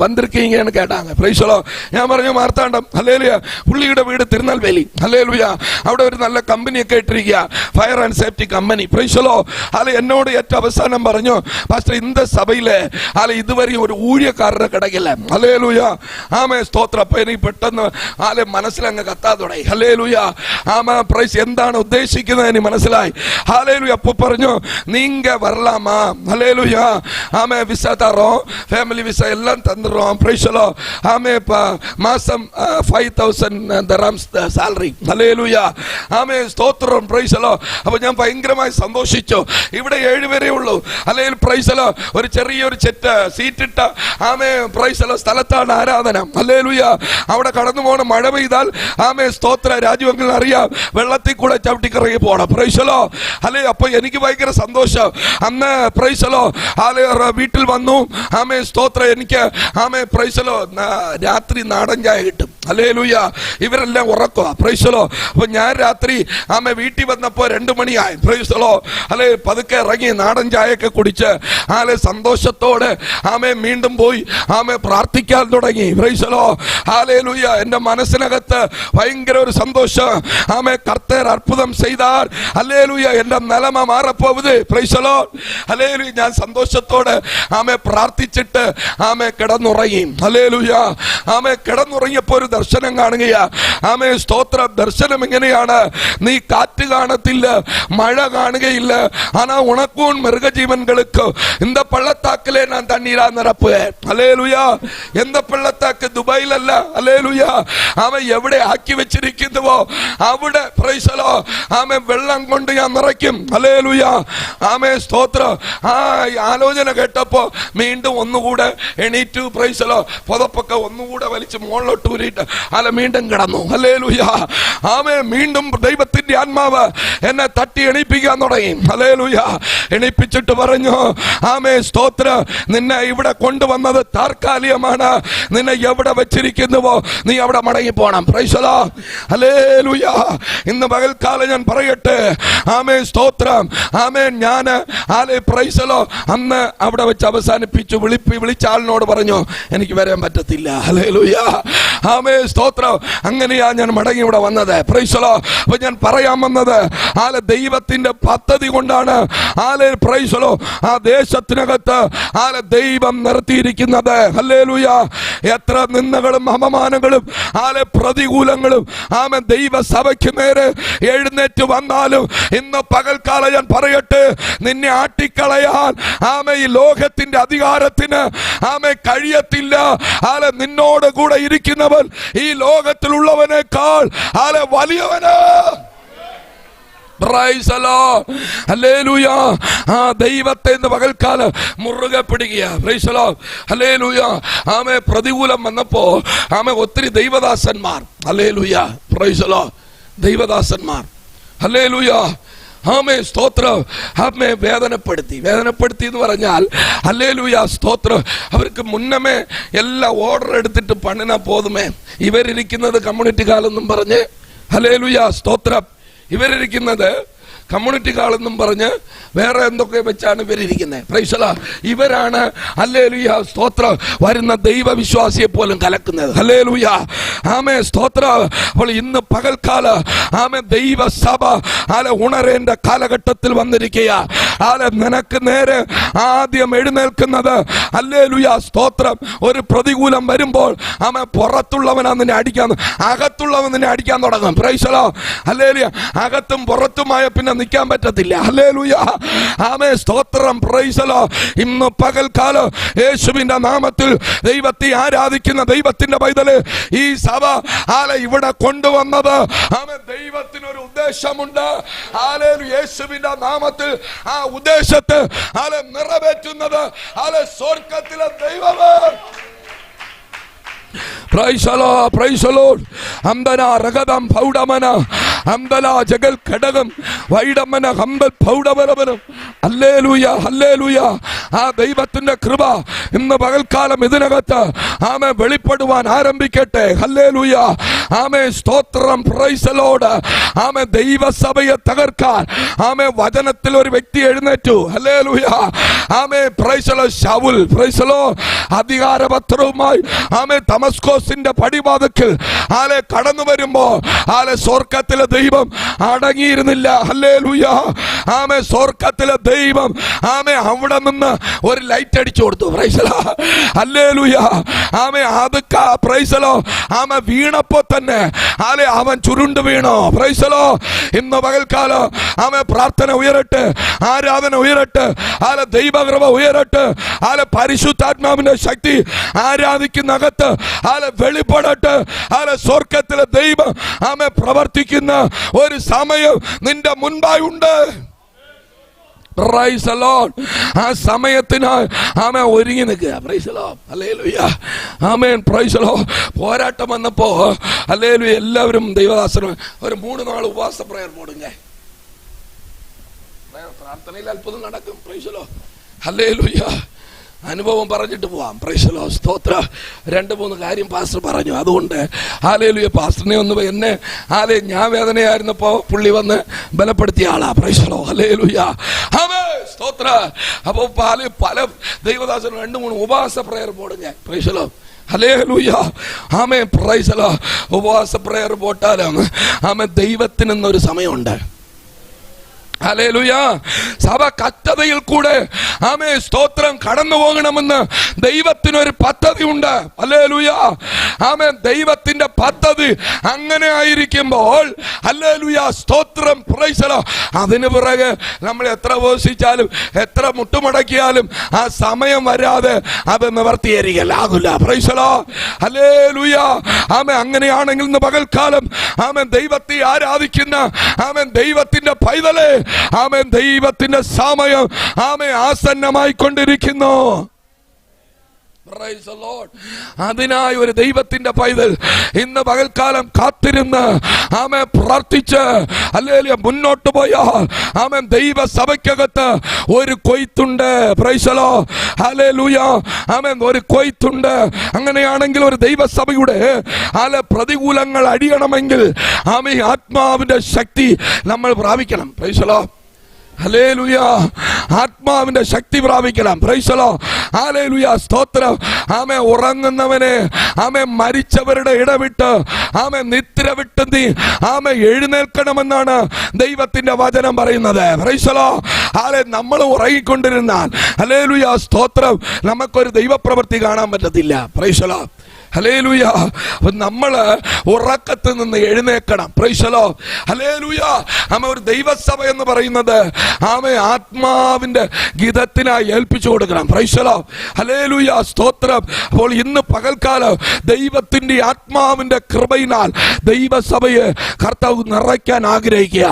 வந்திருக்கீங்கன்னு கேட்டாங்க. பிரைஸலோ ഞാൻ പറഞ്ഞു മാർത്താണ്ഡം. ഹല്ലേലൂയ. പുള്ളിയുടെ വീട് തിരുനെൽവേലി. ഹല്ലേലൂയ. അവിടെ ഒരു നല്ല കമ്പനിയൊക്കെ ഇട്ടിരിക്കുക, ഫയർ ആൻഡ് സേഫ്റ്റി കമ്പനി. പ്രൈസലോ. അല്ലെ എന്നോട് ഏറ്റവും അവസാനം പറഞ്ഞു, പാസ്റ്റർ இந்த സഭയിലെ അല്ലെ ഇതുവരെ ഒരു ഊഴിയക്കാരനെ കിടക്കില്ല. ഹല്ലേലൂയ. ആമേ സ്തോത്രം. അപ്പൊ എനിക്ക് പെട്ടെന്ന് അല്ലെ മനസ്സിലങ്ങ് കത്താൻ തുടങ്ങി. ഹല്ലേലൂയ. ആമേ പ്രൈസ് എന്താണ് ഉദ്ദേശിക്കുന്നത് എനിക്ക് മനസ്സിലായി. ഹല്ലേലൂയ. അപ്പൊ പറഞ്ഞു നീങ്ക വരലാമാ. ഹല്ലേലൂയ. ആമേ വിസ തറോം, ഫാമിലി വിസ എല്ലാം തന്നിറോം. പ്രൈസലോ. ആമേ മാസം 5,000 dirhams സാലറി. ഹല്ലേലൂയ. ആമേ സ്തോത്രം. പ്രൈസലോ. അപ്പൊ ഞാൻ ഭയങ്കരമായി സന്തോഷിച്ചു. ഇവിടെ 7 പേരേ ഉള്ളൂ. അല്ലെങ്കിൽ പ്രൈസലോ ഒരു ചെറിയൊരു സീറ്റിട്ട ആമേ പ്രൈസലോ സ്ഥലത്താണ് ആരാധന. ഹല്ലേലൂയ. അവിടെ കടന്നു പോകണം. മഴ പെയ്താൽ ആമേ സ്തോത്ര രാജ്യമെങ്കിലും അറിയാം, വെള്ളത്തിൽ കൂടെ ചവിട്ടിക്കറങ്ങി പോകണം. പ്രൈസലോ. അല്ലെ അപ്പൊ എനിക്ക് ഭയങ്കര സന്തോഷം. അന്ന് പ്രൈസലോ അല്ലെ വീട്ടിൽ വന്നു. ആമേ സ്തോത്ര എനിക്ക് ആമേ പ്രൈസലോ രാത്രി നാടൻ ചായ കിട്ടും. ഹല്ലേലൂയ. ഇവരെല്ലാം ഉറക്കുക. പ്രൈസലോ. അപ്പൊ ഞാൻ രാത്രി ആമേ വീട്ടിൽ വന്നപ്പോ 2 മണിയായി. പ്രൈസലോ. അല്ലെ പതുക്കെ ഇറങ്ങി നാടൻ ചായയൊക്കെ കുടിച്ച് ആലെ സന്തോഷത്തോടെ ആമേ വീണ്ടും പോയി ആമേ പ്രാർത്ഥിക്കാൻ തുടങ്ങി. പ്രൈസലോ. ഹല്ലേലൂയ. എന്റെ മനസ്സിനകത്ത് ഭയങ്കര ഒരു സന്തോഷം. ആമേ കർത്തർ അത്ഭുതം ചെയ്താൽ ഹല്ലേലൂയ എന്റെ നിലമ മാറപ്പോവുത്. പ്രൈസലോ. ഹല്ലേലൂയ. ഞാൻ സന്തോഷത്തോടെ ആമേ പ്രാർത്ഥിച്ചിട്ട് ആമേ കിടന്നുറങ്ങി. ഹല്ലേലൂയ. ആമേ കിടന്നുറങ്ങിയപ്പോ ഒരു ദർശനം കാണുകയാ. ആമേ സ്തോത്രം. ദർശനം എങ്ങനെയാണ്? നീ കാറ്റ് കാണത്തില്ല, മഴ കാണുകയില്ല, ஆனா உனக்கும் மிருகஜீவன்களுக்கு இந்த பள்ளத்தாக்கிலே நான் தண்ணீரா நிரப்புவேன். ஹல்லேலூயா. எந்த பள்ளத்தாக்கு துபாயில் அல்ல. ஹல்லேலூயா. அவன் எവിടെ ஆக்கி വെച്ചിരിക്കുന്നുവോ അവിടെ പ്രൈസലോ ആമേ വെള്ളം കൊണ്ട് ഞാൻ നിറയ്ക്കും. ഹല്ലേലൂയ. ആമേ സ്തോത്രം. ആ ആലോചന കേട്ടപ്പോ വീണ്ടും ഒന്നുകൂടെ എണീറ്റു. പ്രൈസലോ. പുതപ്പൊക്കെ ഒന്നുകൂടെ വലിച്ച് മുകളിലോട്ട് ഊരിയിട്ട് അല്ല വീണ്ടും കിടന്നു. ഹല്ലേലൂയ. ആമേ വീണ്ടും ദൈവത്തിന്റെ ആത്മാവ് എന്നെ തട്ടി എണീപ്പിക്കാൻ തുടങ്ങി. ഹല്ലേലൂയ. എണീപ്പിച്ചിട്ട് പറഞ്ഞു, ആമേ സ്തോത്ര നിന്നെ ഇവിടെ കൊണ്ടുവന്നത് താൽക്കാലികമാണ്. നിന്നെ എവിടെ വെച്ചിരിക്കുന്നുവോ നീ അവിടെ മടങ്ങി പോണം. പ്രൈസലോ. ഹല്ലേലൂയ. ഇന്ന് പകൽക്കാലം ഞാൻ പറയട്ടെ, ആമേ സ്തോത്രം. ആമേ ഞാൻ ആലേ പ്രൈസലോ അന്ന് അവിടെ വെച്ച് അവസാനിപ്പിച്ചു. വിളിച്ച ആളിനോട് പറഞ്ഞു എനിക്ക് വരാൻ പറ്റത്തില്ല. ഹല്ലേലൂയ. ആമേ സ്തോത്രം. അങ്ങനെയാ ഞാൻ മടങ്ങി ഇവിടെ വന്നത്. പ്രൈസലോ. അപ്പൊ ഞാൻ പറയാൻ വന്നത് ആലെ ദൈവത്തിന്റെ പദ്ധതി കൊണ്ടാണ് ആലെ പ്രൈസലോ ആ ദേശത്തിനകത്ത് ആലെ ദൈവം നിർത്തിയിരിക്കുന്നത്. ഹല്ലേലൂയ. എത്ര നിന്ദകളും അപമാനങ്ങളും ആലെ പ്രതികൂലങ്ങളും ആമേ ദൈവസഭയ്ക്ക് നേരെ എഴുന്നേറ്റ് വന്നാലും ഇന്ന് പകൽക്കാലം ഞാൻ പറയട്ടെ, നിന്നെ ആട്ടിക്കളയാൻ ആമേ ഈ ലോകത്തിന്റെ അധികാരത്തിന് ആമേ കഴിയത്തില്ല. ആലെ നിന്നോട് കൂടെ ഇരിക്കുന്നവൻ ഈ ലോകത്തിലുള്ളവനേക്കാൾ ആലെ വലിയവന്. ഹല്ലേലൂയ. ആ ദൈവത്തെ ഇന്ന് പകൽക്കാലം മുറുകെ പിടിക്കുക. പ്രൈസ്. ഹല്ലേലൂയ. ആമേ പ്രതികൂലം വന്നപ്പോ ആമേ ഒത്തിരി ദൈവദാസന്മാർ. ഹല്ലേലൂയ. പ്രൈസ്. ദൈവദാസന്മാർ. ഹല്ലേലൂയ. ആമേ സ്തോത്രം. ആമേ വേദനപ്പെടുത്തി എന്ന് പറഞ്ഞാൽ ഹല്ലേലൂയ സ്തോത്രം. അവർക്ക് മുന്നമേ എല്ലാ ഓർഡർ എടുത്തിട്ട് പണിനാ പോതുമേ. ഇവരിരിക്കുന്നത് കമ്മ്യൂണിറ്റി കാലെന്നും പറഞ്ഞ് ഹല്ലേലൂയ സ്തോത്രം. ഇവരിരിക്കുന്നത് കമ്മ്യൂണിറ്റി കാളെന്നും പറഞ്ഞ് വേറെ എന്തൊക്കെ വെച്ചാണ് ഇവരിയ്ക്കുന്നത്. പ്രൈസ്. ഇവരാണ് ഹല്ലേലൂയ സ്തോത്രം വരുന്ന ദൈവവിശ്വാസിയെ പോലും കലക്കുന്നത്. ഹല്ലേലൂയ. ആമേ സ്തോത്രം. അപ്പോൾ ഇന്ന് പകൽക്കാല ആമേ ദൈവസഭ ആലെ ഉണരേണ്ട കാലഘട്ടത്തിൽ വന്നിരിക്കുക. ആലെ നിനക്ക് നേരെ ആദ്യം എഴുന്നേൽക്കുന്നത് ഹല്ലേലൂയ സ്തോത്രം. ഒരു പ്രതികൂലം വരുമ്പോൾ ആമേ പുറത്തുള്ളവനാ നിന്നെ അടിക്കാൻ, അകത്തുള്ളവൻ നിന്നെ അടിക്കാൻ തുടങ്ങും. പ്രൈസ്. ഹല്ലേലൂയ. അകത്തും പുറത്തുമായ പിന്നെ നിൽക്കാൻ പറ്റത്തില്ല. ഹല്ലേലൂയ. ആമേ സ്തോത്രം. പ്രൈസ്. ഇന്ന് പകൽക്കാലം യേശുവിന്റെ നാമത്തിൽ ദൈവത്തെ ആരാധിക്കുന്ന ദൈവത്തിന്റെ പൈതല് ഈ സഭ ആലെ ഇവിടെ കൊണ്ടുവന്നത് ആമേ ദൈവത്തിനൊരു ഉദ്ദേശമുണ്ട്. ഹല്ലേലൂയ. യേശുവിന്റെ നാമത്തിൽ ആ ഉദ്ദേശത്തെ ആലെ നിറവേറ്റുന്നത് ആലെ സ്വർഗ്ഗത്തിലെ ദൈവമേ. അംബന രഗതം പൗഡമന അംബല ജഗൽ ഘടകം വൈഡമന ഹംബൽ പൗഡമരമനം. ഹല്ലേലൂയ. ഹല്ലേലൂയ. ആ ദൈവത്തിന്റെ കൃപ ഇന്ന് പകൽക്കാലം ഇതിനകത്ത് ആമേൻ വെളിപ്പെടുവാൻ ആരംഭിക്കട്ടെ. ഹല്ലേലൂയ, ആമേൻ, സ്തോത്രം, പ്രൈസ് ദി ലോർഡ്. ആമേൻ, ദൈവസഭയെ തകർക്കാൻ ആമേൻ വചനത്തിൽ ഒരു വ്യക്തി എഴുന്നേറ്റു. ഹല്ലേലൂയ, ആമേൻ, praise the Lord. Saul, praise the Lord, അധികാരപത്രവുമായി ആമേൻ ദമസ്കോസിന്റെ പടിവാതിൽക്കൽ കടന്നു വരുമ്പോ സ്വർഗ്ഗത്തിലെ ദൈവം അടങ്ങിയിരുന്നില്ല. ഹല്ലേലൂയ, ആമേൻ, സ്വർഗ്ഗത്തിലെ ദൈവം ആമേൻ അവിടെ നിന്ന് ഒരു ലൈറ്റ് അടിച്ചു കൊടുത്തു. പ്രൈസ് ദി ലോർഡ്, ഹല്ലേലൂയ, ആമേൻ. അത് പ്രൈസ് ദി ലോർഡ്, ആമേൻ, വീണപ്പോ തന്നെ അവൻ ചുരുണ്ടു വീണു. Price the Lord. ഇന്ന് പകൽക്കാലം ആമേൻ പ്രാർത്ഥന ഉയരട്ടെ, ആരാധന ഉയരട്ടെ, ദൈവകൃപ ഉയരട്ടെ, പരിശുദ്ധാത്മാവിന്റെ ശക്തി ആരാധിക്കുന്നകത്ത് വെളിപ്പെടട്ടെ. സ്വർഗ്ഗത്തിലെ ദൈവം ആമേൻ പ്രവർത്തിക്കുന്ന ഒരു സമയം നിന്റെ മുൻപായി ഉണ്ട്. Praise the Lord. ആ സമയത്തിനായി ആമേൻ ഒരുങ്ങി നിൽക്കുക. പ്രൈസ് ദി ലോർഡ്, ഹല്ലേലൂയ, ആമേൻ, പ്രൈസ് ദി ലോർഡ്. പോരാട്ടം വന്നപ്പോ ഹല്ലേലൂയ എല്ലാവരും ദൈവദാസനും ഒരു 3 നാൾ ഉപവാസ പ്രയർ പോടുങ്ങ. പ്രാർത്ഥനയിൽ അത്ഭുതം നടക്കും. Price the Lord, hallelujah. അനുഭവം പറഞ്ഞിട്ട് പോവാം. പ്രൈസ് ദി ലോർഡ്, സ്തോത്രം. 2-3 കാര്യം പാസ്റ്റർ പറഞ്ഞു. അതുകൊണ്ട് ഹല്ലേലൂയ, പാസ്റ്ററിനെ ഒന്ന് എന്നെ ഞാൻ വേദനയായിരുന്നപ്പോ പുള്ളി വന്ന് ബലപ്പെടുത്തിയ ആളാ. പ്രൈസ് ദി ലോർഡ്, ഹല്ലേലൂയ, ആമേൻ, സ്തോത്രം. അപ്പൊ പല ദൈവദാസനും 2-3 ഉപവാസ പ്രയർ പോടുങ്ങ. പ്രൈസ് ദി ലോർഡ്, ഹല്ലേലൂയ, ആമേൻ, പ്രൈസ് ദി ലോർഡ്. ഉപവാസ പ്രയർ പോട്ടാലും ആമേൻ ദൈവത്തിനെന്നൊരു സമയമുണ്ട്. ഹല്ലേലൂയ. സഭ കഷ്ടതയിൽ കൂടെ ആമേൻ സ്തോത്രം കടന്നു പോകണമെന്ന് ദൈവത്തിനൊരു പദ്ധതി ഉണ്ട്. ഹല്ലേലൂയ, ആമേൻ. ദൈവത്തിന്റെ പദ്ധതി അങ്ങനെ ആയിരിക്കുമ്പോൾ ഹല്ലേലൂയ, സ്തോത്രം, പ്രൈസ് ദി ലോർഡ്, അതിന് പിറകെ നമ്മൾ എത്ര ഉപവസിച്ചാലും എത്ര മുട്ടുമടക്കിയാലും ആ സമയം വരാതെ അത് നിവർത്തിയാകില്ല. പ്രൈസ് ദി ലോർഡ്, ഹല്ലേലൂയ, ആമേൻ. അങ്ങനെയാണെങ്കിൽ ഇന്ന് പകൽക്കാലം ആമേൻ ദൈവത്തെ ആരാധിക്കുന്ന ആമേൻ ദൈവത്തിന്റെ പൈതലേ, ആമേൻ, ദൈവത്തിന്റെ സമയം ആമേൻ ആസന്നമായി കൊണ്ടിരിക്കുന്നു. Price the Lord. അതിനായി ഒരു ദൈവത്തിന്റെ പൈതൽ ഇന്ന് പകൽക്കാലം കാത്തിരുന്ന് ആമേൻ പ്രാർത്ഥിച്ച് ഹല്ലേലൂയ മുന്നോട്ട് പോയാൽ ആമേൻ ദൈവസഭയ്ക്കകത്ത് ഒരു കൊയ്ത്തുണ്ട്. പ്രൈസ് ദി ലോർഡ്, ഹല്ലേലൂയ, ആമേൻ, ഒരു കൊയ്ത്തുണ്ട്. അങ്ങനെയാണെങ്കിൽ ഒരു ദൈവസഭയുടെ പ്രതികൂലങ്ങൾ അടിയണമെങ്കിൽ ആമേൻ ആത്മാവിന്റെ ശക്തി നമ്മൾ പ്രാപിക്കണം. പ്രൈസ് ദി ലോർഡ്, ഹല്ലേലൂയ, ആത്മാവിന്റെ ശക്തി പ്രാപിക്കണം. പ്രൈസ് ദി ലോർഡ്, ഹല്ലേലൂയ, സ്തോത്രം. ആമേൻ, ഉറങ്ങുന്നവനെ ആമേൻ മരിച്ചവരുടെ ഇടവിട്ട് ആമേൻ നിദ്ര വിട്ട് നീ ആമേൻ എഴുന്നേൽക്കണമെന്നാണ് ദൈവത്തിന്റെ വചനം പറയുന്നത്. പ്രൈസ് ദി ലോർഡ്, ഹല്ലേലൂയ. നമ്മൾ ഉറങ്ങിക്കൊണ്ടിരുന്നാൽ ഹല്ലേലൂയ, സ്തോത്രം, നമുക്കൊരു ദൈവപ്രവൃത്തി കാണാൻ പറ്റത്തില്ല. പ്രൈസ് ദി ലോർഡ്, ഹല്ലേലൂയ. നമ്മള് ഉറക്കത്തിൽ നിന്ന് എഴുന്നേക്കണം. പ്രൈസ് ദി ലോർഡ്, ഹല്ലേലൂയ. ആമേൻ, ഒരു ദൈവസഭ എന്ന് പറയുന്നത് ആമേൻ ആത്മാവിന്റെ ഗീതത്തിനായി ഏൽപ്പിച്ചു കൊടുക്കണം. പ്രൈസ് ദി ലോർഡ്, ഹല്ലേലൂയ, സ്തോത്രം. അപ്പോൾ ഇന്ന് പകൽക്കാലം ദൈവത്തിന്റെ ആത്മാവിന്റെ കൃപയിനാൽ ദൈവസഭയെ കർത്താവ് നിറയ്ക്കാൻ ആഗ്രഹിക്കുക.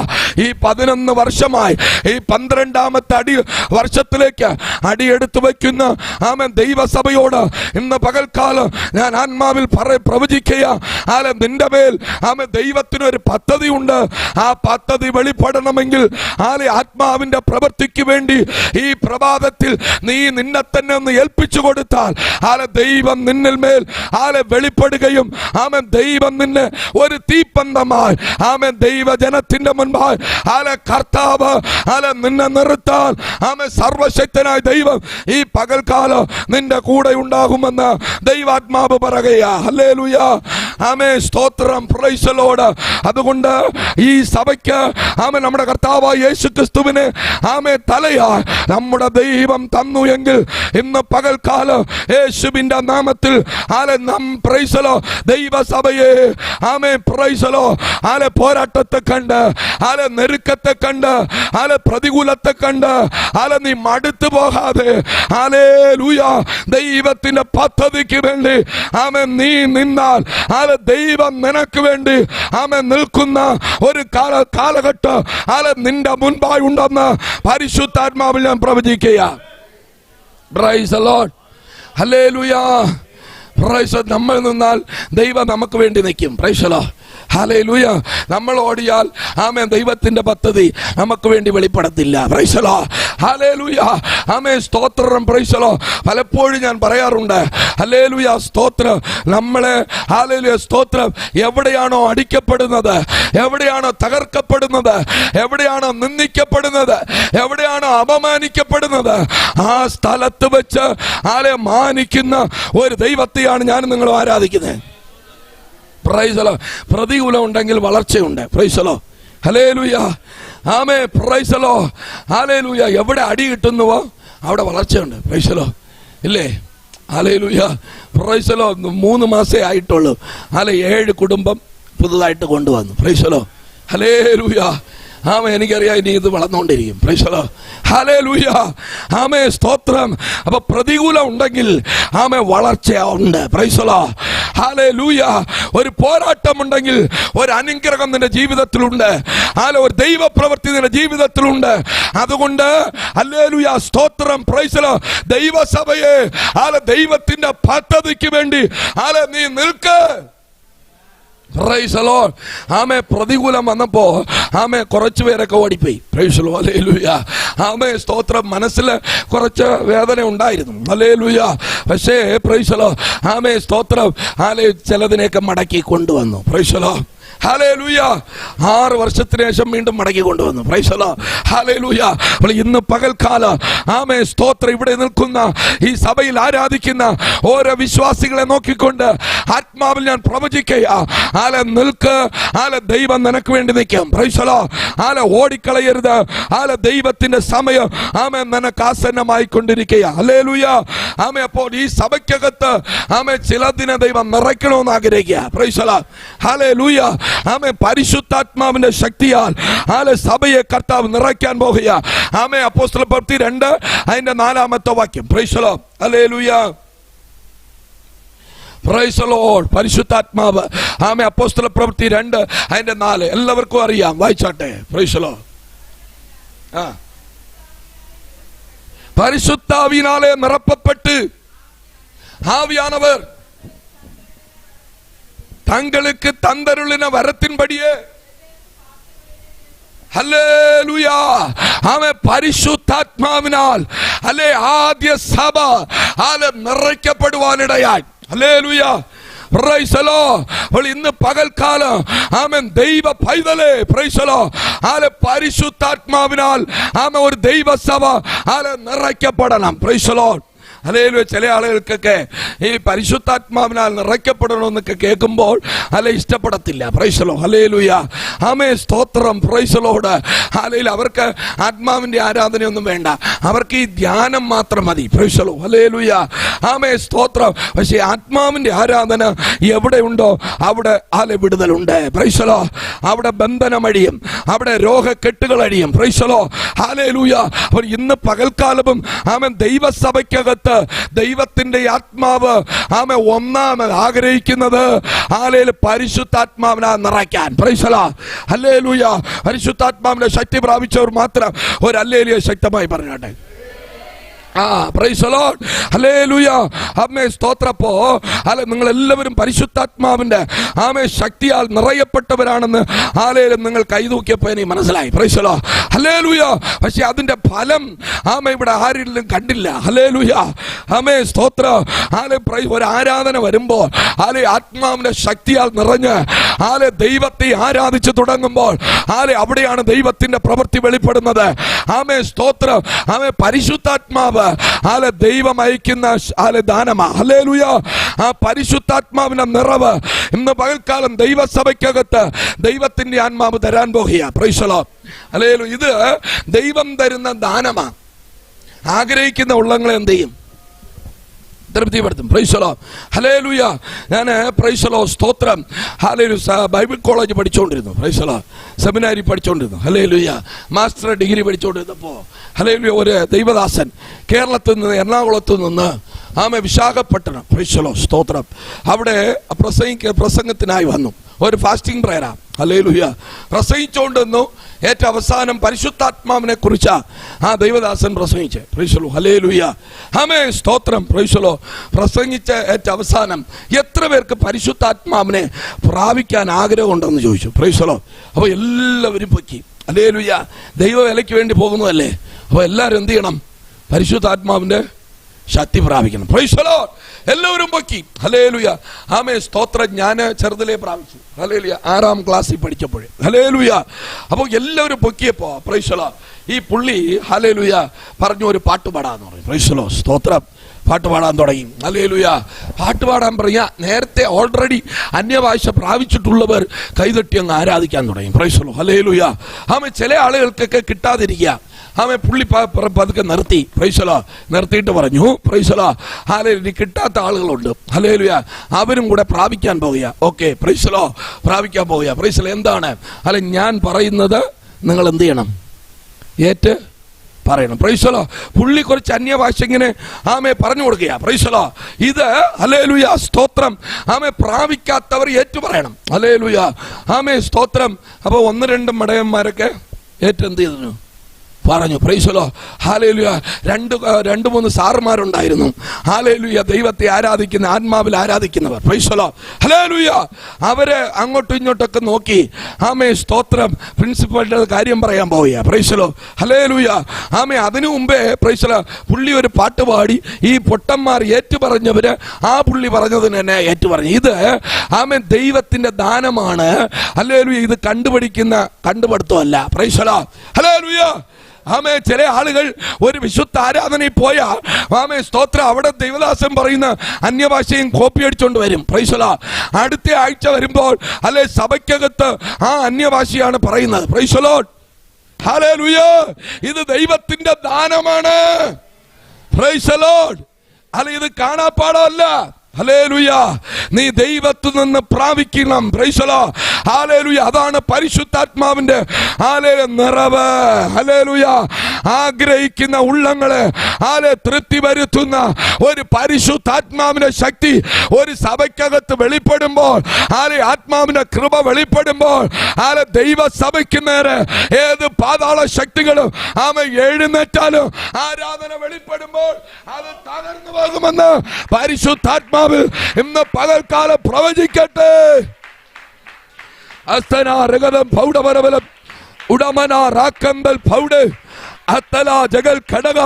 ഈ 11 വർഷമായി ഈ 12ാമത്തെ വർഷത്തിലേക്ക് അടിയെടുത്തു വയ്ക്കുന്ന ആമേൻ ദൈവസഭയോട് ഇന്ന് പകൽക്കാലം ഞാൻ ആത്മാവിൽ പ്രവചിക്കുക. നിന്റെ മേൽ ആമേൻ ദൈവത്തിനൊരു പദ്ധതി ഉണ്ട്. ആ പദ്ധതി വെളിപ്പെടണമെങ്കിൽ ആത്മാവിന്റെ പ്രവൃത്തിക്ക് വേണ്ടി ഈ പ്രഭാതത്തിൽ നീ നിന്നെ തന്നെ ഒന്ന് ഏൽപ്പിച്ചു കൊടുത്താൽ ദൈവം നിന്നിൽ മേൽ വെളിപ്പെടുകയും ആമേൻ ദൈവം നിന്നെ ഒരു തീപ്പന്തമായി ആമേൻ ദൈവജനത്തിന്റെ മുൻപായി കർത്താവ് നിന്നെ നിർത്താൻ ആമേൻ സർവശക്തനായ ദൈവം ഈ പകൽക്കാലം നിന്റെ കൂടെ ഉണ്ടാകുമെന്ന് ദൈവാത്മാവ് പറയുകയാ. ഹല്ലേലൂയ, ആമേൻ, സ്തോത്രം, പ്രൈസ് ദി ലോർഡ്. അതുകൊണ്ട് ഈ സഭയ്ക്ക് ആമേൻ നമ്മുടെ കർത്താവായ യേശുക്രിസ്തുവിനെ ആമേൻ തലയായി നമ്മുടെ ദൈവം തന്നു എങ്കിൽ ഇന്ന് പകൽക്കാലം യേശുവിന്റെ നാമത്തിൽ പ്രൈസ് ദി ലോർഡ് ദൈവസഭയെ ആമേൻ പ്രൈസ് ദി ലോർഡ് പോരാട്ടത്തെ കണ്ട് നെരുക്കത്തെ കണ്ട് പ്രതികൂലത്തെ കണ്ട് നീ മടുത്തു പോകാതെ ഹല്ലേലൂയ ദൈവത്തിന്റെ പദ്ധതിക്ക് വേണ്ടി ആമേൻ നീ നിന്നാൽ ദൈവം നിനക്ക് വേണ്ടി ആമേൻ നിൽക്കുന്ന ഒരു കാലഘട്ടം നിന്റെ മുൻപായി ഉണ്ടെന്ന് പരിശുദ്ധാത്മാവിൽ ഞാൻ പ്രവചിക്കുക. പ്രൈസ് ദി ലോർഡ്, ഹല്ലേലൂയ. നമ്മൾ നിന്നാൽ ദൈവം നമുക്ക് വേണ്ടി നിൽക്കും. പ്രൈസ് ദി ലോർഡ്, ഹല്ലേലൂയ. നമ്മൾ ഓടിയാൽ ആമേൻ ദൈവത്തിന്റെ പദ്ധതി നമുക്ക് വേണ്ടി വെളിപ്പെടത്തില്ല. Praise the Lord. ഹല്ലേലൂയ. ആമേൻ സ്തോത്രം. Praise the Lord. പലപ്പോഴും ഞാൻ പറയാറുണ്ട് ഹല്ലേലൂയ സ്തോത്രം. നമ്മളെ ഹല്ലേലൂയ സ്തോത്രം എവിടെയാണോ അടിക്കപ്പെടുന്നത്, എവിടെയാണോ തകർക്കപ്പെടുന്നത്, എവിടെയാണോ നിന്ദിക്കപ്പെടുന്നത്, എവിടെയാണോ അപമാനിക്കപ്പെടുന്നത്, ആ സ്ഥലത്ത് വെച്ച് ആളെ മാനിക്കുന്ന ഒരു ദൈവത്തെയാണ് ഞാൻ നിങ്ങൾ ആരാധിക്കുന്നത്. Price the Lord. പ്രതികൂലം ഉണ്ടെങ്കിൽ വളർച്ചയുണ്ട്. Praise the Lord. ഹല്ലേലൂയ. ആമേൻ. Praise the Lord. ഹല്ലേലൂയ. എവിടെ അടി കിട്ടുന്നുവോ അവിടെ വളർച്ചയുണ്ട്. Praise the Lord. ഇല്ലേ? ഹല്ലേലൂയ. Praise the Lord. 3 മാസേ ആയിട്ടുള്ളൂ. 7 കുടുംബം പുതുതായിട്ട് കൊണ്ടുവന്നു. Praise the Lord. ഹല്ലേലൂയ. ആമേൻ. എനിക്കറിയാം ഇനി ഇത് വളർന്നുകൊണ്ടിരിക്കും. Praise the Lord. ഹല്ലേലൂയ. ആമേൻ സ്തോത്രം. അപ്പൊ പ്രതികൂലം ഉണ്ടെങ്കിൽ ആമേൻ വളർച്ചയുണ്ട്. Praise the Lord. ഹല്ലേലൂയ. ഒരു പോരാട്ടമുണ്ടെങ്കിൽ ഒരു അനുഗ്രഹം നിന്റെ ജീവിതത്തിലുണ്ട്. ഒരു ദൈവപ്രവൃത്തി നിന്റെ ജീവിതത്തിലുണ്ട്. അതുകൊണ്ട് ഹല്ലേലൂയ സ്തോത്രം. Praise the Lord. ദൈവസഭയെ ദൈവത്തിന്റെ പദ്ധതിക്ക് വേണ്ടി നീ നിൽക്ക്. Praise the Lord. ആമേൻ. പ്രതികൂലം വന്നപ്പോ ആമേൻ കുറച്ചു പേരൊക്കെ ഓടിപ്പോയി. Praise the Lord. ഹല്ലേലൂയ. ആമേൻ സ്തോത്രം. മനസ്സിൽ കുറച്ച് വേദന ഉണ്ടായിരുന്നു. ഹല്ലേലൂയ. പക്ഷേ പ്രൈസ് ദി ലോർഡ്. ആമേൻ സ്തോത്രം. ചിലതിനെയൊക്കെ മടക്കി കൊണ്ടുവന്നു. Praise the Lord. ഹല്ലേലൂയ. 6 വർഷത്തിന് ശേഷം വീണ്ടും മടക്കി കൊണ്ടുവന്നു. Praise the Lord. ഹല്ലേലൂയ. അപ്പോൾ ഇന്ന് പകൽക്കാലം ആമേൻ സ്തോത്രം ഇവിടെ നിൽക്കുന്ന ഈ സഭയിൽ ആരാധിക്കുന്ന ഓരോ വിശ്വാസികളെ നോക്കിക്കൊണ്ട് ആത്മാവിൽ ഞാൻ പ്രവചിക്കുക. നിൽക്ക്. ദൈവം നിനക്ക് വേണ്ടി നിൽക്കും. Praise the Lord. ഓടിക്കളയരുത്. ദൈവത്തിന്റെ സമയം ആമേൻ നിനക്ക് ആസന്നമായി കൊണ്ടിരിക്കുക. ഹല്ലേലൂയ. ആമേൻ. അപ്പോൾ ഈ സഭയ്ക്കകത്ത് ആമേൻ ചിലതിനെ ദൈവം നിറയ്ക്കണമെന്ന് ആഗ്രഹിക്കുക. Praise the Lord. ഹല്ലേലൂയ. ആമേൻ. പരിശുദ്ധാത്മാവിന്റെ ശക്തിയാൽ സഭയെ കർത്താവ് നിറയ്ക്കാൻ പോകുക. ആമേൻ. അപ്പോസ്തലപ്രവൃത്തി 2 അതിന്റെ 4-ാമത്തെ വാക്യം. Praise the Lord. Hallelujah. Praise the Lord. പരിശുദ്ധാത്മാവ്. ആമേൻ. അപ്പോസ്തലപ്രവൃത്തി 2 അതിന്റെ 4 എല്ലാവർക്കും അറിയാം. വായിച്ചാട്ടെ. Praise the Lord. പരിശുദ്ധാവിനാലെ നിറപ്പപ്പെട്ട് ஆவியானவர் தங்களுக்கு தந்தருளின வரத்தின்படியே ഹല്ലേലൂയ. ആമേൻ. പരിശുദ്ധാത്മാവിനാൽ ആദ്യ സഭ നിറയ്ക്കപ്പെടുവാനിടയായി. ഹല്ലേലൂയ. Praise the Lord. ഇന്ന് പകൽക്കാലം ആമേൻ ദൈവ പൈതലേ പ്രൈസ് ദി ലോർഡ് പരിശുദ്ധാത്മാവിനാൽ ആമേൻ ഒരു ദൈവസഭ നിറയ്ക്കപ്പെടണം. Praise the Lord. ഹല്ലേലൂയ. ചില ആളുകൾക്കൊക്കെ ഈ പരിശുദ്ധാത്മാവിനാൽ നിറയ്ക്കപ്പെടണമെന്നൊക്കെ കേൾക്കുമ്പോൾ ഇഷ്ടപ്പെടത്തില്ല. Praise the Lord. ഹല്ലേലൂയ. ആമേൻ സ്തോത്രം. Praise the Lord. ഹല്ലേലൂയ. അവർക്ക് ആത്മാവിന്റെ ആരാധനയൊന്നും വേണ്ട. അവർക്ക് ഈ ധ്യാനം മാത്രം മതി. Praise the Lord. ഹല്ലേലൂയ. ആമേൻ സ്തോത്രം. പക്ഷേ ആത്മാവിന്റെ ആരാധന എവിടെയുണ്ടോ അവിടെ വിടുതലുണ്ട്. Price the Lord. അവിടെ ബന്ധനമഴിയും, അവിടെ രോഗക്കെട്ടുകൾ അഴിയും. Praise the Lord. ഹല്ലേലൂയ. അപ്പോൾ ഇന്ന് പകൽക്കാലവും ആമേൻ ദൈവസഭയ്ക്കകത്ത് ദൈവത്തിന്റെ ആത്മാവ് ആമേൻ ഒന്നാമത് ആഗ്രഹിക്കുന്നത് പരിശുദ്ധാത്മാവിനെ നിറയ്ക്കാൻ. Price the Lord. ഹല്ലേലൂയ. പരിശുദ്ധാത്മാവിന്റെ ശക്തി പ്രാപിച്ചവർ മാത്രം ഒരു ഹല്ലേലൂയ ശക്തമായി പറഞ്ഞാട്ടെ. Price the Lord. ഹല്ലേലൂയ. ആമേൻ സ്തോത്രപ്പോ നിങ്ങൾ എല്ലാവരും പരിശുദ്ധാത്മാവിന്റെ ആമേൻ ശക്തിയാൽ നിറയപ്പെട്ടവരാണെന്ന് നിങ്ങൾ കൈതൂക്കിയപ്പോ എനിക്ക് മനസ്സിലായി. Price the Lord. ഹല്ലേലൂയ. പക്ഷെ അതിന്റെ ഫലം ആമേൻ ഇവിടെ ആരിലും കണ്ടില്ല. ഹല്ലേലൂയ. ആമേൻ സ്തോത്രം. ഒരു ആരാധന വരുമ്പോൾ ആത്മാവിന്റെ ശക്തിയാൽ നിറഞ്ഞ് ദൈവത്തെ ആരാധിച്ചു തുടങ്ങുമ്പോൾ അവിടെയാണ് ദൈവത്തിന്റെ പ്രവൃത്തി വെളിപ്പെടുന്നത്. ആമേൻ സ്തോത്രം. ആമേൻ പരിശുദ്ധാത്മാവ് ദൈവം അയക്കുന്ന ദാനമാ. ഹല്ലേലൂയ. പരിശുദ്ധാത്മാവിന്റെ നിറവ് ഇന്ന് പകൽക്കാലം ദൈവസഭയ്ക്കകത്ത് ദൈവത്തിന്റെ ആത്മാവ് തരാൻ പോകുക. Praise the Lord. ഹല്ലേലൂയ. ഇത് ദൈവം തരുന്ന ദാനമാ. ആഗ്രഹിക്കുന്ന ഉള്ളങ്ങളെ എന്ത് ചെയ്യും? തൃപ്തിപ്പെടുത്തും. Praise the Lord. ഹല്ലേലൂയ. ഞാൻ പ്രൈസ് ദി ലോർഡ് സ്തോത്രം. ഹല്ലേലൂയ. ബൈബിൾ കോളേജ് പഠിച്ചുകൊണ്ടിരുന്നു. Praise the Lord. സെമിനാരി പഠിച്ചുകൊണ്ടിരുന്നു. ഹല്ലേലൂയ. മാസ്റ്റർ ഡിഗ്രി പഠിച്ചുകൊണ്ടിരുന്നപ്പോ ഹല്ലേലൂയ ഒരു ദൈവദാസൻ കേരളത്തിൽ നിന്ന് എറണാകുളത്ത് നിന്ന് വിശാഖപട്ടണം പ്രൈസ് ദി ലോർഡ് സ്തോത്രം അവിടെ പ്രസംഗത്തിനായി വന്നു. ഒരു ഫാസ്റ്റിംഗ് പ്രയറാ. ഹല്ലേലൂയ. പ്രസംഗിച്ചുകൊണ്ടിരുന്നു. ഏറ്റവും അവസാനം പരിശുദ്ധാത്മാവിനെ കുറിച്ചാ ആ ദൈവദാസൻ പ്രസംഗിച്ച്. Price the Lord. ഹല്ലേലൂയ. ആമേൻ. സ്തോത്രം. Praise the Lord. പ്രസംഗിച്ച ഏറ്റവും അവസാനം എത്ര പേർക്ക് പരിശുദ്ധാത്മാവിനെ പ്രാപിക്കാൻ ആഗ്രഹമുണ്ടെന്ന് ചോദിച്ചു. Price the Lord. അപ്പോൾ എല്ലാവരും പൊക്കി. ഹല്ലേലൂയ. ദൈവ വിലയ്ക്ക് വേണ്ടി പോകുന്നതല്ലേ. അപ്പോൾ എല്ലാവരും എന്ത് ചെയ്യണം? പരിശുദ്ധാത്മാവിന്റെ ശക്തി പ്രാപിക്കണം. Praise the Lord. എല്ലാവരും പൊക്കി. ഹല്ലേലൂയ. ആമേൻ. സ്തോത്രം. ഞാൻ ചെറുതിലേ പ്രാപിച്ചു. ഹല്ലേലൂയ. 6ാം ക്ലാസ്സിൽ പഠിച്ചപ്പോഴേ. ഹല്ലേലൂയ. അപ്പോൾ എല്ലാവരും പൊക്കിയപ്പോ പ്രൈസ് ദി ലോർഡ് ഈ പുള്ളി ഹല്ലേലൂയ പറഞ്ഞു ഒരു പാട്ട് പാടാന്ന് പറഞ്ഞു. Praise the Lord. സ്തോത്രം. പാട്ട് പാടാൻ തുടങ്ങി. ഹല്ലേലൂയ. പാട്ട് പാടാൻ പറയാ. നേരത്തെ ഓൾറെഡി അന്യഭാഷ പ്രാപിച്ചിട്ടുള്ളവർ കൈതട്ടി അങ്ങ് ആരാധിക്കാൻ തുടങ്ങി. Price the Lord. ഹല്ലേലൂയ. ആമേൻ. ചില ആളുകൾക്കൊക്കെ കിട്ടാതിരിക്കുക. ആമേൻ. പുള്ളി പതുക്കെ നിർത്തി. Price the Lord. നിർത്തിയിട്ട് പറഞ്ഞു പ്രൈസ് ദി ലോർഡ് ഹല്ലേലൂയ. ഇനി കിട്ടാത്ത ആളുകളുണ്ട്. ഹല്ലേലൂയ. അവരും കൂടെ പ്രാപിക്കാൻ പോകുക. ഓക്കെ. Price the Lord. പ്രാപിക്കാൻ പോകുക. Praise the Lord. എന്താണ് അല്ലെ ഞാൻ പറയുന്നത് നിങ്ങൾ എന്ത് ചെയ്യണം? ഏറ്റ് പറയണം. Price the Lord. പുള്ളി കുറച്ച് അന്യഭാഷ ഇങ്ങനെ ആമേ പറഞ്ഞു കൊടുക്കുക. Price the Lord. ഇത് ഹല്ലേലൂയ. സ്തോത്രം. ആമേ പ്രാപിക്കാത്തവർ ഏറ്റു പറയണം. ഹല്ലേലൂയ. ആമേ. സ്തോത്രം. അപ്പോൾ 1-2 മടയന്മാരൊക്കെ ഏറ്റെന്ത് ചെയ്തു പറഞ്ഞു. Praise the Lord. ഹല്ലേലൂയ. 2-3 സാറുമാരുണ്ടായിരുന്നു. ഹല്ലേലൂയ. ദൈവത്തെ ആരാധിക്കുന്ന ആത്മാവിൽ ആരാധിക്കുന്നവർ. Praise the Lord. ഹല്ലേലൂയ. അവരെ അങ്ങോട്ടും ഇങ്ങോട്ടൊക്കെ നോക്കി ആമേ. സ്തോത്രം. പ്രിൻസിപ്പലിന്റെ കാര്യം പറയാൻ പോവുക. Price the Lord. ഹല്ലേലൂയ. ആമേ. അതിനു മുമ്പേ പ്രൈസ് ദി ലോർഡ് പുള്ളി ഒരു പാട്ട് പാടി ഈ പൊട്ടന്മാർ ഏറ്റു പറഞ്ഞവര് ആ പുള്ളി പറഞ്ഞതിന് തന്നെ ഏറ്റു പറഞ്ഞു. ഇത് ആമേ ദൈവത്തിന്റെ ദാനമാണ്. ഹല്ലേലൂയ. ഇത് കണ്ടുപിടുത്തമല്ല. Praise the Lord. ഹല്ലേലൂയ. ആമേ. ചില ആളുകൾ ഒരു വിശുദ്ധ ആരാധനയിൽ പോയാ ആമേ. സ്തോത്രം. അവിടെ ദൈവദാസൻ പറയുന്ന അന്യഭാഷയും കോപ്പി അടിച്ചോണ്ട് വരും. Praise the Lord. അടുത്ത ആഴ്ച വരുമ്പോൾ അല്ലെ സഭയ്ക്കകത്ത് ആ അന്യഭാഷയാണ് പറയുന്നത്. Praise the Lord. ഹല്ലേലൂയ. ഇത് ദൈവത്തിന്റെ ദാനമാണ്. Praise the Lord. അല്ല ഇത് കാണാപ്പാടമല്ല. ഹല്ലേലൂയ. നീ ദൈവത്തിൽ നിന്ന് പ്രാപിക്കണം. Praise the Lord. ഹല്ലേലൂയ. അതാണ് പരിശുദ്ധാത്മാവിന്റെ ഹല്ലേലൂയ നിറവ്. ഹല്ലേലൂയ. ആഗ്രഹിക്കുന്ന ഉള്ളങ്ങളെ തൃപ്തി വരുത്തുന്ന ഒരു പരിശുദ്ധാത്മാവിന്റെ ശക്തി ഒരു സഭയ്ക്കകത്ത് വെളിപ്പെടുമ്പോൾ ആത്മാവിന്റെ കൃപ വെളിപ്പെടുമ്പോൾ ദൈവസഭയ്ക്ക് നേരെ ഏത് പാതാള ശക്തികളും എഴുന്നേറ്റാലും ആരാധന വെളിപ്പെടുമ്പോൾ അത് തകർന്നു പോകുമെന്ന് പരിശുദ്ധാത്മാവ് ഇന്ന് പകൽക്കാലം പ്രവചിക്കട്ടെ. ഉടമന റാക്കമ്പൽ പൗഡ് അത്തല ജഗൽ ഘടക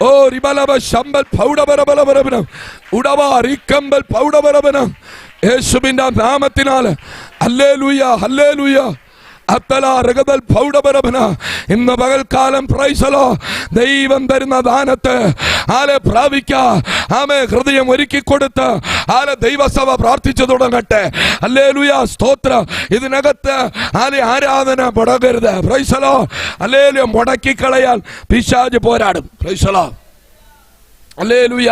ഓ റിബലബ ശമ്പൽ പൗഡബരബലബരബന ഉടവ റിക്കമ്പൽ പൗഡബരബന യേശുവിന്റെ നാമത്തിനാൽ ഹല്ലേലൂയ. ഹല്ലേലൂയ. ഇന്ന് പകൽക്കാലം പ്രൈസ് ദി ലോർഡ് ദൈവം തരുന്ന ദാനത്തെ പ്രാപിക്കാമേ. ഹൃദയം ഒരുക്കി കൊടുത്ത് ദൈവസഭ പ്രാർത്ഥിച്ചു തുടങ്ങട്ടെ. ഹല്ലേലൂയ. സ്തോത്രം. ഇതിനകത്ത് ആരാധന മുടങ്ങരുത്. Praise the Lord. ഹല്ലേലൂയ. മുടക്കിക്കളയാൻ പിശാച് പോരാടും. Praise the Lord. ഹല്ലേലൂയ.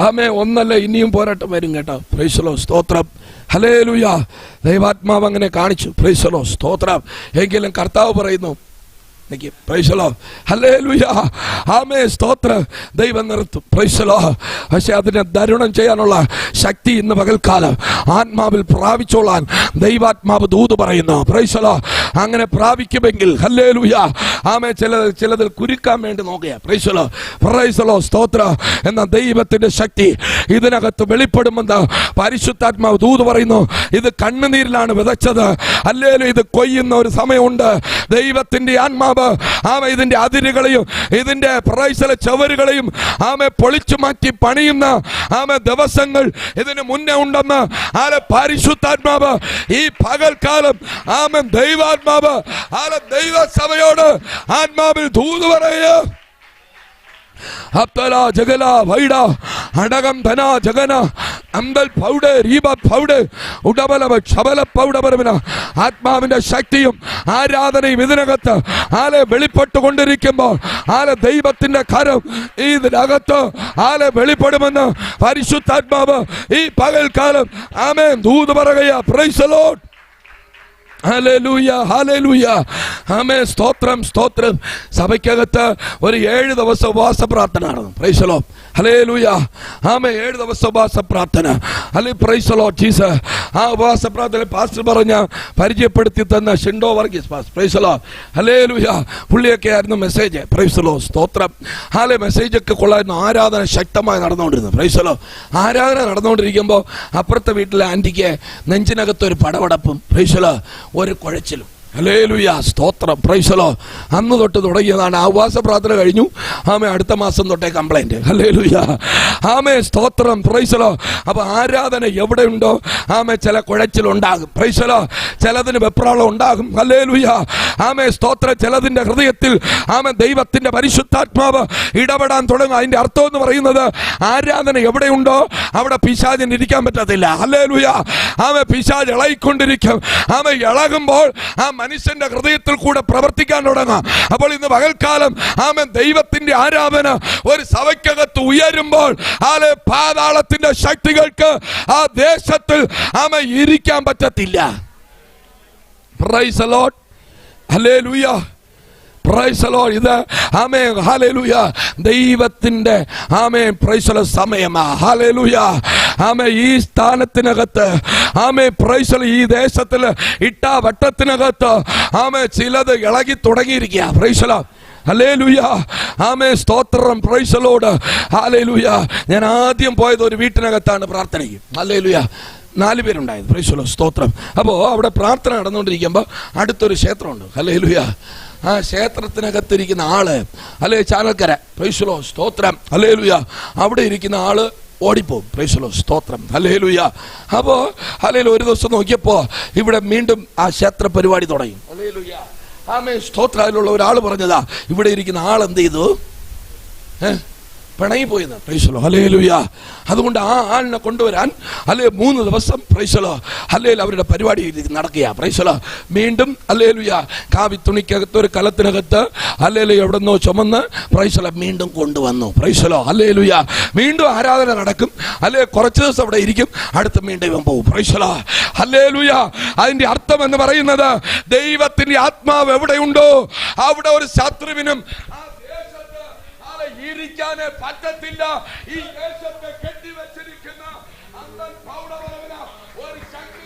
ആമേ. ഒന്നല്ല ഇനിയും പോരാട്ടം വരും കേട്ടോ. Praise the Lord. സ്തോത്രം. ഹല്ലേലൂയ. ദൈവാത്മാവ് അങ്ങനെ കാണിച്ചു. Praise the Lord. സ്തോത്രം. എങ്കിലും കർത്താവ് പറയുന്നു പ്രൈസ് ദി ലോർഡ്. ഹല്ലേലൂയ. ആമേൻ. സ്തോത്രം. ദൈവം നിർത്തും. Praise the Lord. പക്ഷെ അതിനെ തരുണം ചെയ്യാനുള്ള ശക്തി ഇന്ന് പകൽക്കാലം ആത്മാവിൽ പ്രാപിച്ചോളാൻ ദൈവാത്മാവ് ദൂത് പറയുന്നു. Praise the Lord. അങ്ങനെ പ്രാപിക്കുമെങ്കിൽ ഹല്ലേലൂയ. ആമേൻ. ചിലതിൽ കുരുക്കാൻ വേണ്ടി നോക്കുക. Price the Lord. Praise the Lord. സ്തോത്രം. എന്ന ദൈവത്തിന്റെ ശക്തി ഇതിനകത്ത് വെളിപ്പെടുമെന്ന് പരിശുദ്ധാത്മാവ് ദൂത് പറയുന്നു. ഇത് കണ്ണുനീരിലാണ് വിതച്ചത്. ഹല്ലേലൂയ. ഇത് കൊയ്യുന്ന ഒരു സമയമുണ്ട്. ദൈവത്തിന്റെ ആത്മാവ് ഇതിന്റെ അതിരുകളെയും ഇതിന്റെ പ്രൈസല ചവറുകളെയും പൊളിച്ചു മാറ്റി പണിയുന്ന ദിവസങ്ങൾ ഇതിന് മുന്നേ ഉണ്ടെന്ന് പരിശുദ്ധാത്മാവ് ഈ പകൽക്കാലം ദൈവാത്മാവ് ദൈവസഭയോട് ആത്മാവിൽ ദൂത് പറയുക. ജഗല വൈഡ അടകം ധന ജഗന അമ്പൽ പൗഡ് രീപ പൗഡ് ഉടബല ക്ഷബല പൗഡപരമന ആത്മാവിന്റെ ശക്തിയും ആരാധനയും ഇതിനകത്ത് വെളിപ്പെട്ടുകൊണ്ടിരിക്കുമ്പോൾ ദൈവത്തിന്റെ കരം ഇതിനകത്ത് വെളിപ്പെടുമെന്ന് പരിശുദ്ധാത്മാവ് ഈ പകൽക്കാലം ആമേൻ ദൂത് പറയുക. Praise the Lord. ഹല്ലേലൂയ, ഹല്ലേലൂയ. ആമേൻ. സ്തോത്രം, സ്തോത്രം. സഭയ്ക്കകത്ത് ഒരു 7 ദിവസം ഉപവാസ പ്രാർത്ഥന നടന്നു. Praise the Lord. ഹല്ലേലൂയ. ആമേൻ. 7 ദിവസം ഉപവാസ പ്രാർത്ഥന. ഹല്ലേലൂയ. Praise the Lord Jesus. ആ ഉപവാസ പ്രാർത്ഥന പാസ്റ്റർ പറഞ്ഞ പരിചയപ്പെടുത്തി തന്ന Shindo Varghese pastor. Praise the Lord. ഹല്ലേലൂയ. പുള്ളിയൊക്കെ ആയിരുന്നു മെസ്സേജ്. Praise the Lord. സ്തോത്രം. ഹല്ലേലൂയ. മെസ്സേജൊക്കെ കൊള്ളായിരുന്നു. ആരാധന ശക്തമായി നടന്നുകൊണ്ടിരുന്നു. Price the Lord. ആരാധന നടന്നുകൊണ്ടിരിക്കുമ്പോൾ അപ്പുറത്തെ വീട്ടിലെ ആന്റിക്ക് നെഞ്ചിനകത്തൊരു പടവടപ്പും പ്രൈസ് ദി ലോർഡ് ഒരു കുഴച്ചിലും. ഹല്ലേലൂയ. സ്തോത്രം. Praise the Lord. അന്ന് തൊട്ട് തുടങ്ങിയതാണ്. ആ ഉപവാസ പ്രാർത്ഥന കഴിഞ്ഞു. ആമേ. അടുത്ത മാസം തൊട്ടേ കംപ്ലൈന്റ്. ഹല്ലേലൂയ. ആമേ. സ്തോത്രം. Praise the lord. അപ്പൊ ആരാധന എവിടെ ഉണ്ടോ ആമേ ചില കുഴച്ചിലുണ്ടാകും. Price the Lord. ചിലതിന് വെപ്രാളം ഉണ്ടാകും. ഹല്ലേലൂയ. ആമേ. സ്തോത്രം. ചിലതിന്റെ ഹൃദയത്തിൽ ആമേ ദൈവത്തിന്റെ പരിശുദ്ധാത്മാവ് ഇടപെടാൻ തുടങ്ങും. അതിന്റെ അർത്ഥം എന്ന് പറയുന്നത് ആരാധന എവിടെയുണ്ടോ അവിടെ പിശാചിന് ഇരിക്കാൻ പറ്റത്തില്ല. ഹല്ലേലൂയ. ആമേ. പിശാച് ഇളകിക്കൊണ്ടിരിക്കും. ആമേ. ഇളകുമ്പോൾ ആ മനുഷ്യന്റെ ഹൃദയത്തിൽ കൂടെ പ്രവർത്തിക്കാൻ തുടങ്ങാം. അപ്പോൾ ഇന്ന് പകൽക്കാലം ആമേൻ ദൈവത്തിന്റെ ആരാധന ഒരു സഭയ്ക്കകത്ത് ഉയരുമ്പോൾ ആലെ പാതാളത്തിന്റെ ശക്തികൾക്ക് ആ ദേശത്തിൽ ആമേൻ ഇരിക്കാൻ പറ്റത്തില്ല. Praise the Lord. Hallelujah. Praise the Lord. ഇത് ആമേൻ. ഹല്ലേലൂയ. ദൈവത്തിന്റെ ആമേൻ പ്രൈസ് ദി ലോർഡ് സമയമാ. ഹല്ലേലൂയ. ആമേൻ. ഈ സ്ഥാനത്തിനകത്ത് ആമേൻ പ്രൈസ് ദി ലോർഡ് ഈ ദേശത്തിൽ ഇട്ട വട്ടത്തിനകത്ത് ആമേൻ ചിലത് ഇളകി തുടങ്ങിയിരിക്കുക. Praise the Lord. ഹല്ലേലൂയ. ആമേൻ. സ്തോത്രം. Praise the Lord. ഹല്ലേലൂയ. ഞാൻ ആദ്യം പോയത് ഒരു വീട്ടിനകത്താണ് പ്രാർത്ഥനയ്ക്ക്. ഹല്ലേലൂയ. 4 പേരുണ്ടായത്. Praise the Lord. സ്തോത്രം. അപ്പോൾ അവിടെ പ്രാർത്ഥന നടന്നുകൊണ്ടിരിക്കുമ്പോൾ അടുത്തൊരു ക്ഷേത്രമുണ്ട്. ഹല്ലേലൂയ. ആ ക്ഷേത്രത്തിനകത്തിരിക്കുന്ന ആള് അല്ലേ ചാനൽക്കര. Praise the Lord. സ്തോത്രം. ഹല്ലേലൂയ. അവിടെ ഇരിക്കുന്ന ആള് ഓടിപ്പോവും. Praise the Lord. സ്തോത്രം. ഹല്ലേലൂയ. അപ്പോ ഹല്ലേലൂയ. ഒരു ദിവസം നോക്കിയപ്പോ ഇവിടെ വീണ്ടും ആ ക്ഷേത്ര പരിപാടി തുടങ്ങി. ഹല്ലേലൂയ. ആമേൻ. സ്തോത്രം. അതിലുള്ള ഒരാൾ പറഞ്ഞതാ ഇവിടെ ഇരിക്കുന്ന ആൾ എന്ത് ചെയ്തു? പിണങ്ങിപ്പോയിന്ന്. Praise the Lord. ഹല്ലേലൂയ. അതുകൊണ്ട് ആ ആളിനെ കൊണ്ടുവരാൻ അല്ലേ 3 ദിവസം പ്രൈസ് ദി ലോർഡ് ഹല്ലേലൂയ അവരുടെ പരിപാടി നടക്കുക. Price the Lord. വീണ്ടും ഹല്ലേലൂയ കാവി തുണിക്കകത്ത് ഒരു കലത്തിനകത്ത് ഹല്ലേലൂയ എവിടെന്നോ ചുമന്ന് പ്രൈസ് ദി ലോർഡ് വീണ്ടും കൊണ്ടുവന്നു. Praise the Lord. ഹല്ലേലൂയ. വീണ്ടും ആരാധന നടക്കും. അല്ലേ കുറച്ച് ദിവസം അവിടെ ഇരിക്കും. അടുത്ത വീണ്ടും ഇവൻ പോകും. Price the Lord. ഹല്ലേലൂയ. അതിന്റെ അർത്ഥം എന്ന് പറയുന്നത് ദൈവത്തിന്റെ ആത്മാവ് എവിടെയുണ്ടോ അവിടെ ഒരു ശത്രുവിനും ഇരിക്കാനേ പറ്റത്തില്ല. ഈ ദേശത്തെ കെട്ടിവെച്ചിരിക്കുന്ന ഒരു ശക്തി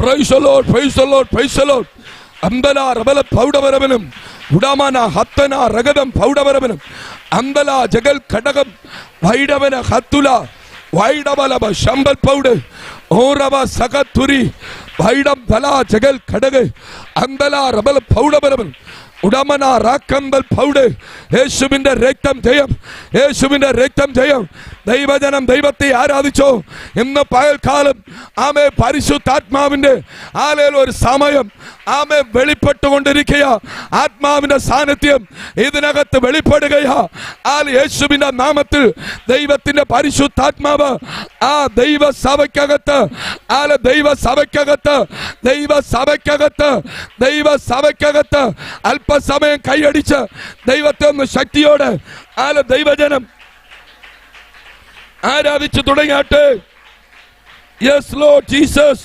praise the Lord. Praise the Lord. Praise the Lord. അമ്പല റബല പൗഡവരവനും ഉടാമന ഹത്തന രഗതം പൗഡവരവനും അമ്പല ജഗൽ ഘടകം വൈഡവന ഹത്തുല വൈഡബലബ ശമ്പൽ പൗഡ് ഓറവ സകതുരി വൈഡം ബല ജഗൽ ഘടക അമ്പല റബല പൗഡവരവൻ ഉടമന റാക്കമ്പൽ പൗഡ്. യേശുവിന്റെ രക്തം ജയം. യേശുവിന്റെ രക്തം ജയം. ദൈവജനം ദൈവത്തെ ആരാധിച്ചോ. ഇന്ന് പകൽക്കാലം ആമേ പരിശുദ്ധാത്മാവിന്റെ ആലയിൽ ഒരു സമയം ആമേ വെളിപ്പെട്ടുകൊണ്ടിരിക്കുക. ആത്മാവിന്റെ സാന്നിധ്യം ഇതിനകത്ത് വെളിപ്പെടുകയാ. യേശുവിന്റെ നാമത്തിൽ ദൈവത്തിന്റെ പരിശുദ്ധാത്മാവ് ആ ദൈവസഭയ്ക്കകത്ത് ദൈവസഭയ്ക്കകത്ത് അല്പസമയം കൈയടിച്ച് ദൈവത്തെ ഒന്ന് ശക്തിയോടെ ദൈവജനം ആരാധിച്ചു തുടങ്ങിയാട്ടെ. Yes Lord Jesus.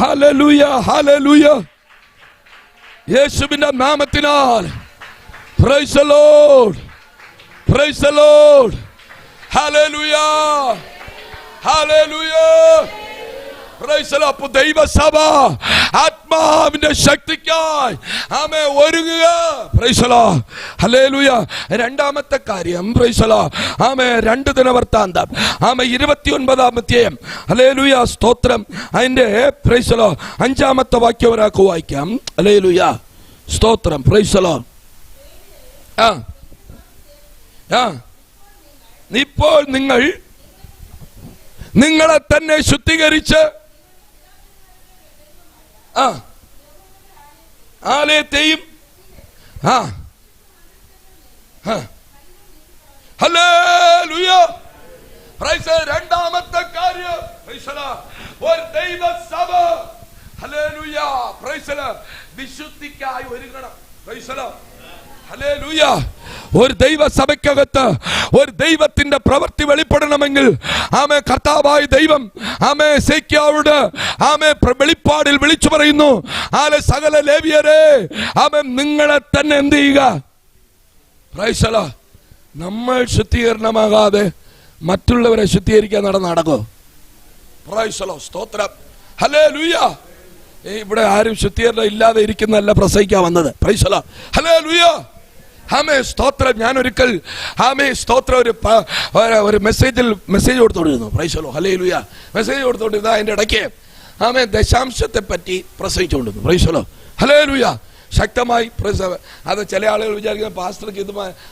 ഹല്ലേലൂയ. ഹല്ലേലൂയ. യേശുവിന്റെ നാമത്തിനാൽ praise the Lord. Praise the Lord. ഹല്ലേലൂയ. ഹല്ലേലൂയ. Praise the Lord. അപ്പോൾ ദൈവസഭ ആത്മാവിന്റെ ശക്തിക്കായി ആമേ ഒരുങ്ങുക. Praise the Lord. ഹല്ലേലൂയ. രണ്ടാമത്തെ കാര്യം പ്രൈസ് ദി ലോർഡ് ആമേ 2 ദിനവൃത്താന്തം ആമേ 29-ാം അധ്യായം. ഹല്ലേലൂയ. സ്തോത്രം. അതിന്റെ പ്രൈസ് ദി ലോർഡ് 5-ാമത്തെ വാക്യം ഒരാൾക്ക് വായിക്കാം. ഹല്ലേലൂയ. സ്തോത്രം. Praise the Lord. ഇപ്പോൾ നിങ്ങൾ നിങ്ങളെ തന്നെ ശുദ്ധീകരിച്ച് ആലയത്തെയും ഹല്ലേലൂയ. പ്രൈസ്. രണ്ടാമത്തെ കാര്യം പ്രൈസ് ഒരു ദൈവസഭ ഹല്ലേലൂയ പ്രൈസ് വിശുദ്ധിക്കായി ഒരുങ്ങണം. പ്രൈസ് ഹല്ലേലൂയ. ഒരു ദൈവസഭയ്ക്കകത്ത് ഒരു ദൈവത്തിന്റെ പ്രവൃത്തി വെളിപ്പെടണമെങ്കിൽ ആമേ കർത്താവായ ദൈവം ആമേ എസേക്കിയാവോട് ആമേ വെളിപ്പാടിൽ വിളിച്ചു പറയുന്നു, ആലെ സകല ലേവ്യരെ ആമേ നിങ്ങളെ തന്നെ എന്ത് ചെയ്യുക? Praise the lord. നമ്മൾ ശുദ്ധീകരണമാകാതെ മറ്റുള്ളവരെ ശുദ്ധീകരിക്കാൻ നടക്കോ? Praise the Lord. സ്തോത്രം. ഹല്ലേലൂയ. ഇവിടെ ആരും ശുദ്ധീകരണം ഇല്ലാതെ ഇരിക്കുന്നതല്ല പ്രസംഗിക്കാൻ വന്നത്. Praise the Lord. ഹല്ലേലൂയ. ആമേ സ്തോത്രം. ഞാൻ ഒരിക്കൽ ആമേ സ്തോത്രം ഒരു മെസ്സേജ് കൊടുത്തോണ്ടിരുന്നു. Praise the Lord. ഹല്ലേലൂയ. മെസ്സേജ് കൊടുത്തോണ്ടിരുന്ന അതിന്റെ ഇടയ്ക്ക് ആമേ ദശാംശത്തെ പറ്റി പ്രസംഗിച്ചുകൊണ്ടിരുന്നു. Praise the Lord. ഹല്ലേലൂയ. ശക്തമായി അത് ചില ആളുകൾ വിചാരിക്കുന്നത്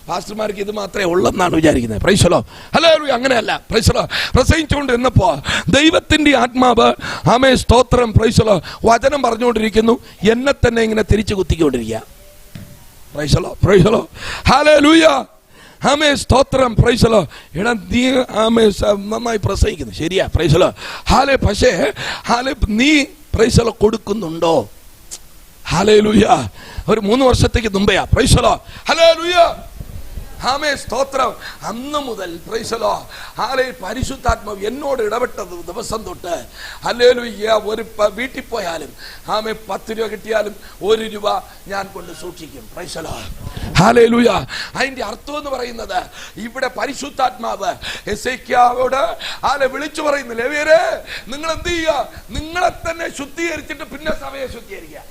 പാസ്റ്റർമാർക്ക് ഇത് മാത്രമേ ഉള്ളെന്നാണ് വിചാരിക്കുന്നത്. Praise the Lord. ഹല്ലേലൂയ. അങ്ങനെയല്ല. Praise the lord. പ്രസംഗിച്ചുകൊണ്ടിരുന്നപ്പോ ദൈവത്തിന്റെ ആത്മാവ് ആമേ സ്തോത്രം പ്രൈസ് ദി ലോർഡ് വചനം പറഞ്ഞുകൊണ്ടിരിക്കുന്നു. എന്നെ തന്നെ ഇങ്ങനെ തിരിച്ചു കുത്തിക്കൊണ്ടിരിക്കുക. Praise the Lord. Praise the Lord. Hallelujah. ആമേ സ്തോത്രം. Praise the lord. എടാ നീ ആമേ നന്നായി പ്രസംഗിക്കുന്നു, ശരിയാ. Praise the lord. ഹാലേ പക്ഷേ ഹാലേ നീ പ്രൈസ് ദി ലോർഡ് കൊടുക്കുന്നുണ്ടോ? ഹല്ലേലൂയ. ഒരു 3 വർഷത്തേക്ക് മുമ്പെയാ. Praise the Lord. ഹല്ലേലൂയ. ആമേ സ്തോത്രം. അന്ന് മുതൽ പ്രൈസ് ദി ലോർഡ് ഹാലേ പരിശുദ്ധാത്മാവ് എന്നോട് ഇടപെട്ട ദിവസം തൊട്ട് ഹല്ലേലൂയ ഒരു വീട്ടിൽ പോയാലും ആമേ 10 രൂപ കിട്ടിയാലും 1 രൂപ ഞാൻ കൊണ്ട് സൂക്ഷിക്കും. Price the Lord. ഹല്ലേലൂയ. അതിന്റെ അർത്ഥം എന്ന് പറയുന്നത് ഇവിടെ പരിശുദ്ധാത്മാവ് എസേക്കിയാവോട് ഹാലേ വിളിച്ചു പറയുന്നു, ലേവ്യരെ നിങ്ങൾ എന്ത് ചെയ്യുക? നിങ്ങളെ തന്നെ ശുദ്ധീകരിച്ചിട്ട് പിന്നെ സഭയെ ശുദ്ധീകരിക്കുക.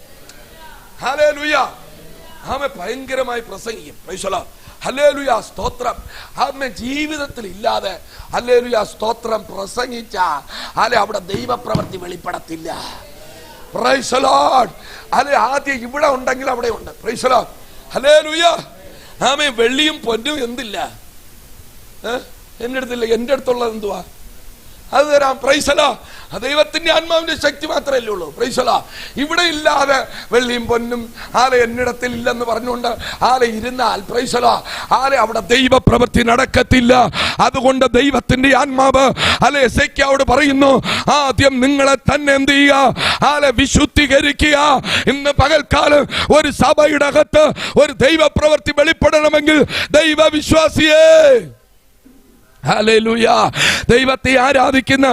ഹല്ലേലൂയ. ആമേ ഭയങ്കരമായി പ്രസംഗിക്കും. Price the Lord. ഹല്ലേലൂയ. സ്തോത്രം. ആമേ ജീവിതത്തിൽ ഇല്ലാതെ ഹല്ലേലൂയ സ്തോത്രം പ്രസംഗിച്ച അല്ലെ അവിടെ ദൈവപ്രവൃത്തി വെളിപ്പെടത്തില്ല. Praise the Lord. അല്ലെ ആദ്യം ഇവിടെ ഉണ്ടെങ്കിൽ അവിടെ ഉണ്ട്. Praise the Lord. ഹല്ലേലൂയ. ആമേ വെള്ളിയും പൊന്നും എന്തില്ല എന്റെ അടുത്തില്ല. എന്റെ അടുത്തുള്ളത് എന്തുവാ? അത് തരാം. Price the lord. ദൈവത്തിന്റെ ആത്മാവിന്റെ ശക്തി മാത്രമല്ലേ ഉള്ളൂ. Price the Lord. ഇവിടെ ഇല്ലാതെ വെള്ളിയും പൊന്നും ആലെ എന്നിടത്തിൽ ഇല്ലെന്ന് പറഞ്ഞുകൊണ്ട് ആലെ ഇരുന്നാൽ പ്രൈസ് ദി ലോർഡ് ആലെ അവിടെ ദൈവപ്രവൃത്തി നടക്കത്തില്ല. അതുകൊണ്ട് ദൈവത്തിന്റെ ആത്മാവ് ആലെ എസേക്കിയാവോട് പറയുന്നു, ആദ്യം നിങ്ങളെ തന്നെ എന്ത് ചെയ്യുക? ആലെ വിശുദ്ധീകരിക്കുക. ഇന്ന് പകൽക്കാലം ഒരു സഭയുടെ അകത്ത് ഒരു ദൈവപ്രവൃത്തി വെളിപ്പെടണമെങ്കിൽ ദൈവവിശ്വാസിയേ ഹല്ലേലൂയ ദൈവത്തെ ആരാധിക്കുന്ന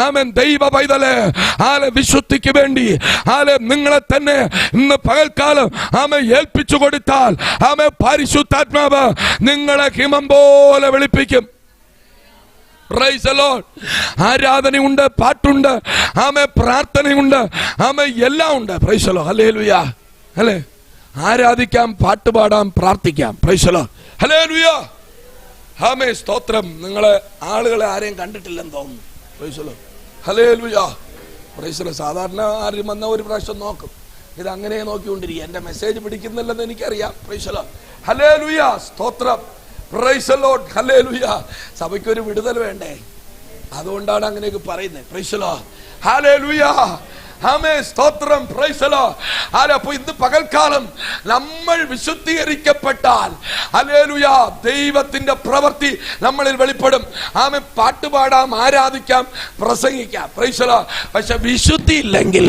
ആമേൻ ദൈവ പൈതലേ ആലെ വിശുദ്ധിക്ക് വേണ്ടി ആലെ നിങ്ങളെ തന്നെ ഇന്ന് പകൽക്കാലം ആമേ ഏൽപ്പിച്ചു കൊടുത്താൽ ആമേ പരിശുദ്ധാത്മാവ് നിങ്ങളെ ഹിമം പോലെ വെളിപ്പിക്കും. Praise the lord. ആരാധനയുണ്ട്, പാട്ടുണ്ട്, ആമേ പ്രാർത്ഥനയുണ്ട്, ആമേ എല്ലാം ഉണ്ട്. Praise the Lord. ഹല്ലേലൂയ. അല്ലേ? ആരാധിക്കാം, പാട്ടുപാടാം, പ്രാർത്ഥിക്കാം. Praise the Lord. ഹല്ലേലൂയ. ആമേ സ്തോത്രം. നിങ്ങളെ ആളുകളെ ആരെയും കണ്ടിട്ടില്ലെന്ന് തോന്നുന്നു. Praise the Lord. Hallelujah. Praise the lord. സാധാരണ ആരും വന്ന ഒരു പ്രാവശ്യം നോക്കും. ഇത് അങ്ങനെ നോക്കിക്കൊണ്ടിരിക്കുക. എന്റെ മെസ്സേജ് പിടിക്കുന്നില്ലെന്ന് എനിക്കറിയാം. Price the Lord. ഹല്ലേലൂയ. സ്തോത്രം. Praise the Lord. ഹല്ലേലൂയ. സഭയ്ക്ക് ഒരു വിടുതൽ വേണ്ടേ? അതുകൊണ്ടാണ് അങ്ങനെയൊക്കെ പറയുന്നത്. Praise the Lord. ഹല്ലേലൂയ. ആമേ സ്തോത്രം. Praise the Lord. അപ്പോൾ ഇന്ന് പകൽക്കാലം നമ്മൾ വിശുദ്ധീകരിക്കപ്പെട്ടാൽ ഹല്ലേലൂയ ദൈവത്തിന്റെ പ്രവൃത്തി നമ്മളിൽ വെളിപ്പെടും. ആമേ പാട്ടുപാടാം, ആരാധിക്കാം, പ്രസംഗിക്കാം. Price the Lord. പക്ഷെ വിശുദ്ധി ഇല്ലെങ്കിൽ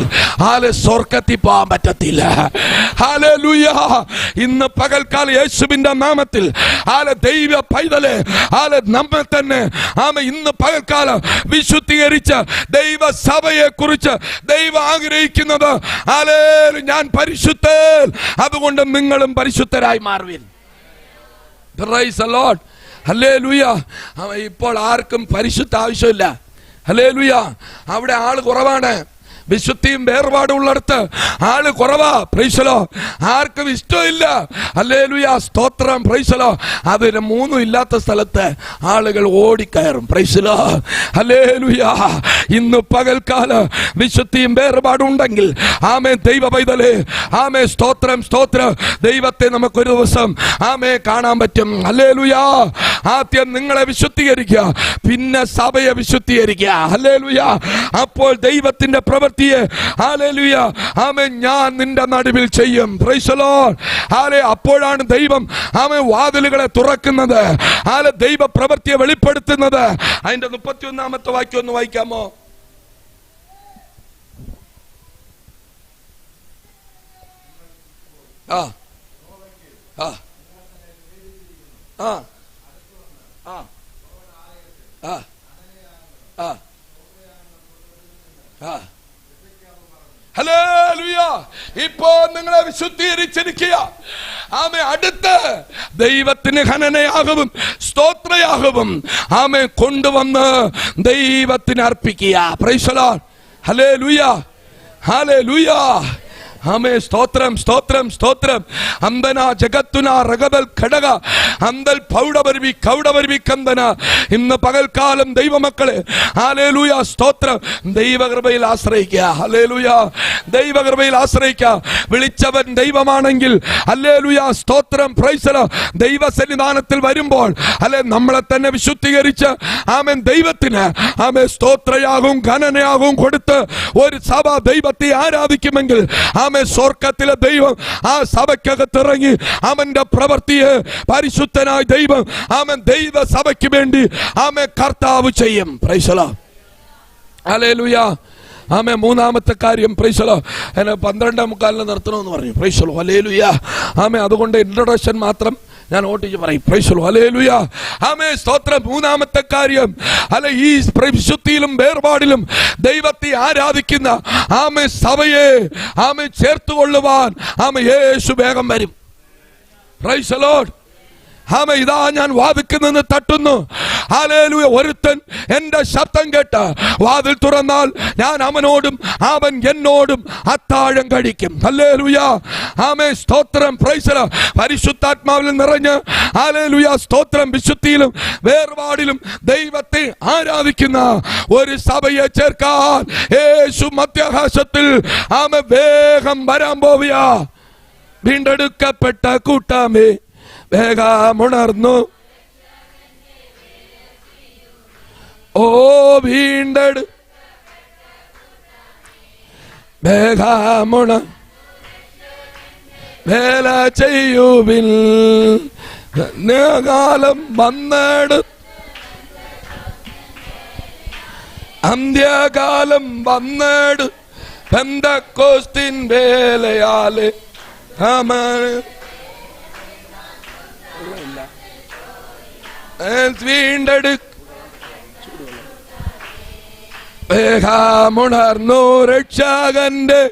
ആലെ സ്വർഗ്ഗത്തിൽ പോകാൻ പറ്റത്തില്ല. ഹല്ലേലൂയ. ഇന്ന് പകൽക്കാലം യേശുവിന്റെ നാമത്തിൽ ആലെ ദൈവ പൈതലേ ആലെ നമ്മെ തന്നെ ആമേ ഇന്ന് പകൽക്കാലം വിശുദ്ധീകരിച്ച് ദൈവ സഭയെ കുറിച്ച് ദൈവ ആഗ്രഹിക്കുന്നത് ഹല്ലേലൂയ ഞാൻ പരിശുദ്ധൻ, അതുകൊണ്ട് നിങ്ങളും പരിശുദ്ധരായി മാറുവിൻ. Praise the Lord. ഹല്ലേലൂയ. ഇപ്പോൾ ആർക്കും പരിശുദ്ധ ആവശ്യമില്ല. ഹല്ലേലൂയ. അവിടെ ആള് കുറവാണ്. വിശുദ്ധിയും വേർപാടും ഉള്ളിടത്ത് ആള് കുറവാ. Praise the lord. ആർക്കും ഇഷ്ടമില്ല. ഹല്ലേലൂയ. സ്തോത്രം. Praise the lord. അതിന് 3 ഇല്ലാത്ത സ്ഥലത്ത് ആളുകൾ ഓടിക്കയറും. Praise the Lord. ഹല്ലേലൂയ. ഇന്ന് പകൽക്കാലം വിശുദ്ധിയും വേർപാടും ഉണ്ടെങ്കിൽ ആമേ ദൈവ പൈതലേ ആമേ സ്തോത്രം സ്തോത്രം ദൈവത്തെ നമുക്കൊരു ദിവസം ആമേ കാണാൻ പറ്റും. ഹല്ലേലൂയ. ആദ്യം നിങ്ങളെ വിശുദ്ധീകരിക്കുക, പിന്നെ സഭയെ വിശുദ്ധീകരിക്കുക. ഹല്ലേലൂയ. അപ്പോൾ ദൈവത്തിന്റെ പ്രവൃത്തി ഹല്ലേലൂയ ആമേൻ ഞാൻ നിന്റെ നടുവിൽ ചെയ്യും. Price the Lord. ഹല്ലേലൂയ. അപ്പോഴാണ് ദൈവം ആമേൻ വാതിലുകളെ തുറക്കുന്നത്, ഹല്ലേലൂയ ദൈവ പ്രവൃത്തിയെ വെളിപ്പെടുത്തുന്നത്. അതിന്റെ 31-ാമത്തെ വാക്യം ഒന്ന് വായിക്കാമോ? ആ ആ ആ ആ ആ ഹല്ലേലൂയ. ഇപ്പോ നിങ്ങളെ വിശുദ്ധീകരിച്ചിരിക്കുക. ആമേ അടുത്ത് ദൈവത്തിന് ഖനനയാகவும் സ്തോത്രയാகவும் ആമേ കൊണ്ടുവന്ന് ദൈവത്തിന് അർപ്പിക്കുക. Praise the Lord. ഹല്ലേലൂയ ഹല്ലേലൂയ. ആമേ സ്തോത്രം സ്തോത്രം സ്തോത്രം. അന്തന ജഗത്തുന റഗബൽ ഘടക അന്തൽ പൗഡപരിവി കൗഡപരിവി കന്തന. ഇന്ന് പകൽക്കാലം ദൈവമക്കളെ ഹല്ലേലൂയ സ്തോത്രം ദൈവകൃപയിൽ ആശ്രയിക്കുക. ഹല്ലേലൂയ ദൈവകൃപയിൽ ആശ്രയിക്കുക. വിളിച്ചവൻ ദൈവമാണെങ്കിൽ ഹല്ലേലൂയ സ്തോത്രം പ്രൈസ് ദി ലോർഡ്. ദൈവസന്നിധാനത്തിൽ വരുമ്പോൾ അല്ലെ നമ്മളെ തന്നെ വിശുദ്ധീകരിച്ച് ആമേൻ ദൈവത്തിന് ആമേ സ്തോത്രയാകും ഘനനയാകും കൊടുത്ത് ഒരു സഭ ദൈവത്തെ ആരാധിക്കുമെങ്കിൽ ആമേ സ്വർഗ്ഗത്തിലെ ദൈവം ആ സഭയ്ക്കകത്തിറങ്ങി അവന്റെ പ്രവൃത്തിയെ പരിശുദ്ധനായ ദൈവം ആമേൻ ദൈവ സഭയ്ക്ക് വേണ്ടി ആമേ കർത്താവ് ചെയ്യും. Price the Lord. ഹല്ലേലൂയ. ആമേ മൂന്നാമത്തെ കാര്യം പ്രൈസ് ദി ലോർഡ്. എന്നെ 12:45 നിർത്തണമെന്ന് പറഞ്ഞു. Praise the Lord. ഹല്ലേലൂയ. ആമേ അതുകൊണ്ട് ഇൻട്രൊഡക്ഷൻ മാത്രം ഞാൻ ഓട്ടിച്ച് പറയും. Praise the Lord. ഹല്ലേലൂയ. ആമേ സ്തോത്രം. മൂന്നാമത്തെ കാര്യം അല്ല ഈ വിശുദ്ധിയിലും വേർപാടിലും ദൈവത്തെ ആരാധിക്കുന്ന ആമേ സഭയെ ആമേ ചേർത്തുകൊള്ളുവാൻ ആമേ യേശു വേഗം വരും. Praise the Lord. ആമേ ഇതാ ഞാൻ വാതിൽക്കൽ തട്ടുന്നു. ഹല്ലേലൂയ. ഒരുത്തൻ എന്റെ ശബ്ദം കേട്ട് വാതിൽ തുറന്നാൽ ഞാൻ അവനോടും അവൻ എന്നോടും അത്താഴം കഴിക്കും. ഹല്ലേലൂയ. ആമേ സ്തോത്രം. Praise the Lord. പരിശുദ്ധാത്മാവിൽ നിറഞ്ഞ് ഹല്ലേലൂയ സ്തോത്രം വിശുദ്ധിയിലും വേർപാടിലും ദൈവത്തെ ആരാധിക്കുന്ന ഒരു സഭയെ ചേർക്കാൻ യേശു മധ്യാകാശത്തിൽ ആമേ വേഗം വരാൻ പോവുക. വീണ്ടെടുക്കപ്പെട്ട കൂട്ടമേ വേഗമുണർന്നു. ഓ വീണ്ടെടു വേഗമുണ വേല ചെയ്യുവിൻ. കാലം വന്നെടു അന്ത്യകാലം വന്നെടു പെന്തക്കോസ്തിൻ വേലയാലെ വീണ്ടെടു വേഗമുണർന്നു രക്ഷകന്റെ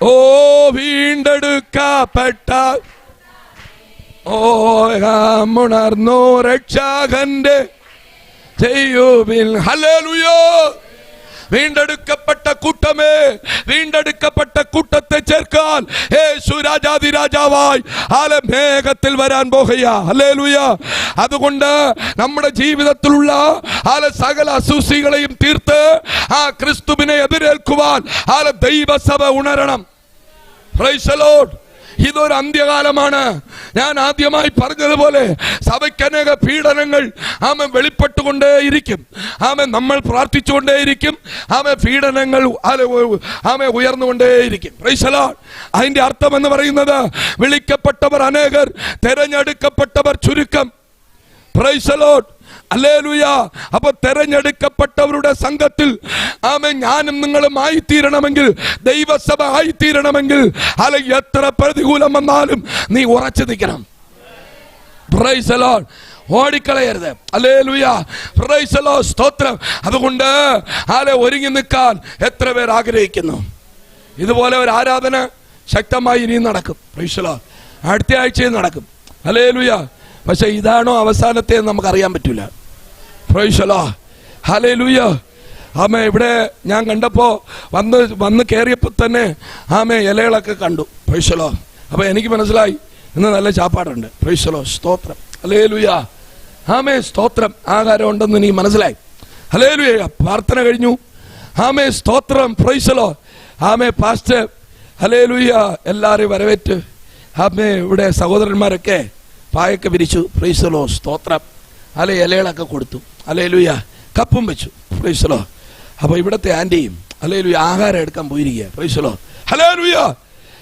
ഓ വീണ്ടെടുക്കപ്പെട്ട ഓ വേഗമുണർന്നു രക്ഷകന്റെ ചെയ്യുവിൻ. ഹല്ലേലൂയ. വീണ്ടെടുക്കപ്പെട്ട കൂട്ടമേ വീണ്ടെടുക്കപ്പെട്ട കൂട്ടത്തെ ചേർക്കാൻ യേശു രാജാതിരാജാവായി മേഘത്തിൽ വരാൻ പോകുക. ഹല്ലേലൂയ. അതുകൊണ്ട് നമ്മുടെ ജീവിതത്തിലുള്ള സകല അസൂസികളെയും തീർത്ത് ആ ക്രിസ്തുവിനെ എതിരേൽക്കുവാൻ ദൈവസഭ ഉണരണം. Price the Lord. ഇതൊരു അന്ത്യകാലമാണ്. ഞാൻ ആദ്യമായി പറഞ്ഞതുപോലെ സഭയ്ക്ക് അനേക പീഡനങ്ങൾ ആമേ വെളിപ്പെട്ടുകൊണ്ടേയിരിക്കും. ആമേ നമ്മൾ പ്രാർത്ഥിച്ചുകൊണ്ടേയിരിക്കും. ആമേ പീഡനങ്ങൾ ആമേ ഉയർന്നുകൊണ്ടേയിരിക്കും. Price the Lord. അതിന്റെ അർത്ഥം എന്ന് പറയുന്നത് വിളിക്കപ്പെട്ടവർ അനേകർ, തെരഞ്ഞെടുക്കപ്പെട്ടവർ ചുരുക്കം. Price the Lord. ഹല്ലേലൂയ. അപ്പൊ തെരഞ്ഞെടുക്കപ്പെട്ടവരുടെ സംഘത്തിൽ ആമേ ഞാനും നിങ്ങളും ആയിത്തീരണമെങ്കിൽ, ദൈവസഭ ആയിത്തീരണമെങ്കിൽ എത്ര പ്രതികൂലം വന്നാലും നീ ഉറച്ചു നിൽക്കണം. Praise the Lord. ഓടിക്കളയരുത്. ഹല്ലേലൂയ. Praise the Lord. സ്തോത്രം. അതുകൊണ്ട് ഒരുങ്ങി നിൽക്കാൻ എത്ര പേർ ആഗ്രഹിക്കുന്നു. ഇതുപോലെ ഒരു ആരാധന ശക്തമായി ഇനിയും നടക്കും. Price the Lord. അടുത്ത ആഴ്ചയും നടക്കും. ഹല്ലേലൂയ. പക്ഷെ ഇതാണോ അവസാനത്തെ നമുക്കറിയാൻ പറ്റൂല. Price the Lord. ഹല്ലേലൂയ. ആമേ ഇവിടെ ഞാൻ കണ്ടപ്പോ വന്ന് കയറിയപ്പോൾ തന്നെ ആമേ ഇലകളൊക്കെ കണ്ടു. Praise the lord. അപ്പൊ എനിക്ക് മനസ്സിലായി ഇന്ന് നല്ല ചാപ്പാടുണ്ട്. Praise the Lord. സ്തോത്രം. ഹല്ലേലൂയ. ആമേ സ്തോത്രം. ആഹാരം ഉണ്ടെന്ന് എനിക്ക് മനസ്സിലായി. ഹല്ലേലൂയ. പ്രാർത്ഥന കഴിഞ്ഞു. ആമേ സ്തോത്രം. Praise the Lord. ആമേ പാസ്റ്റർ ഹല്ലേലൂയ എല്ലാവരെയും വരവേറ്റ് ആമേ ഇവിടെ സഹോദരന്മാരൊക്കെ പായൊക്കെ വിരിച്ചു. Price the Lord. സ്തോത്രം. ഇലകളൊക്കെ കൊടുത്തു. ഹല്ലേലൂയ. കപ്പും വെച്ചു. Price the lord. അപ്പൊ ഇവിടത്തെ ആന്റിയും ഹല്ലേലൂയ ആഹാരം എടുക്കാൻ പോയിരിക്കുക. Price the Lord. ഹല്ലേലൂയ.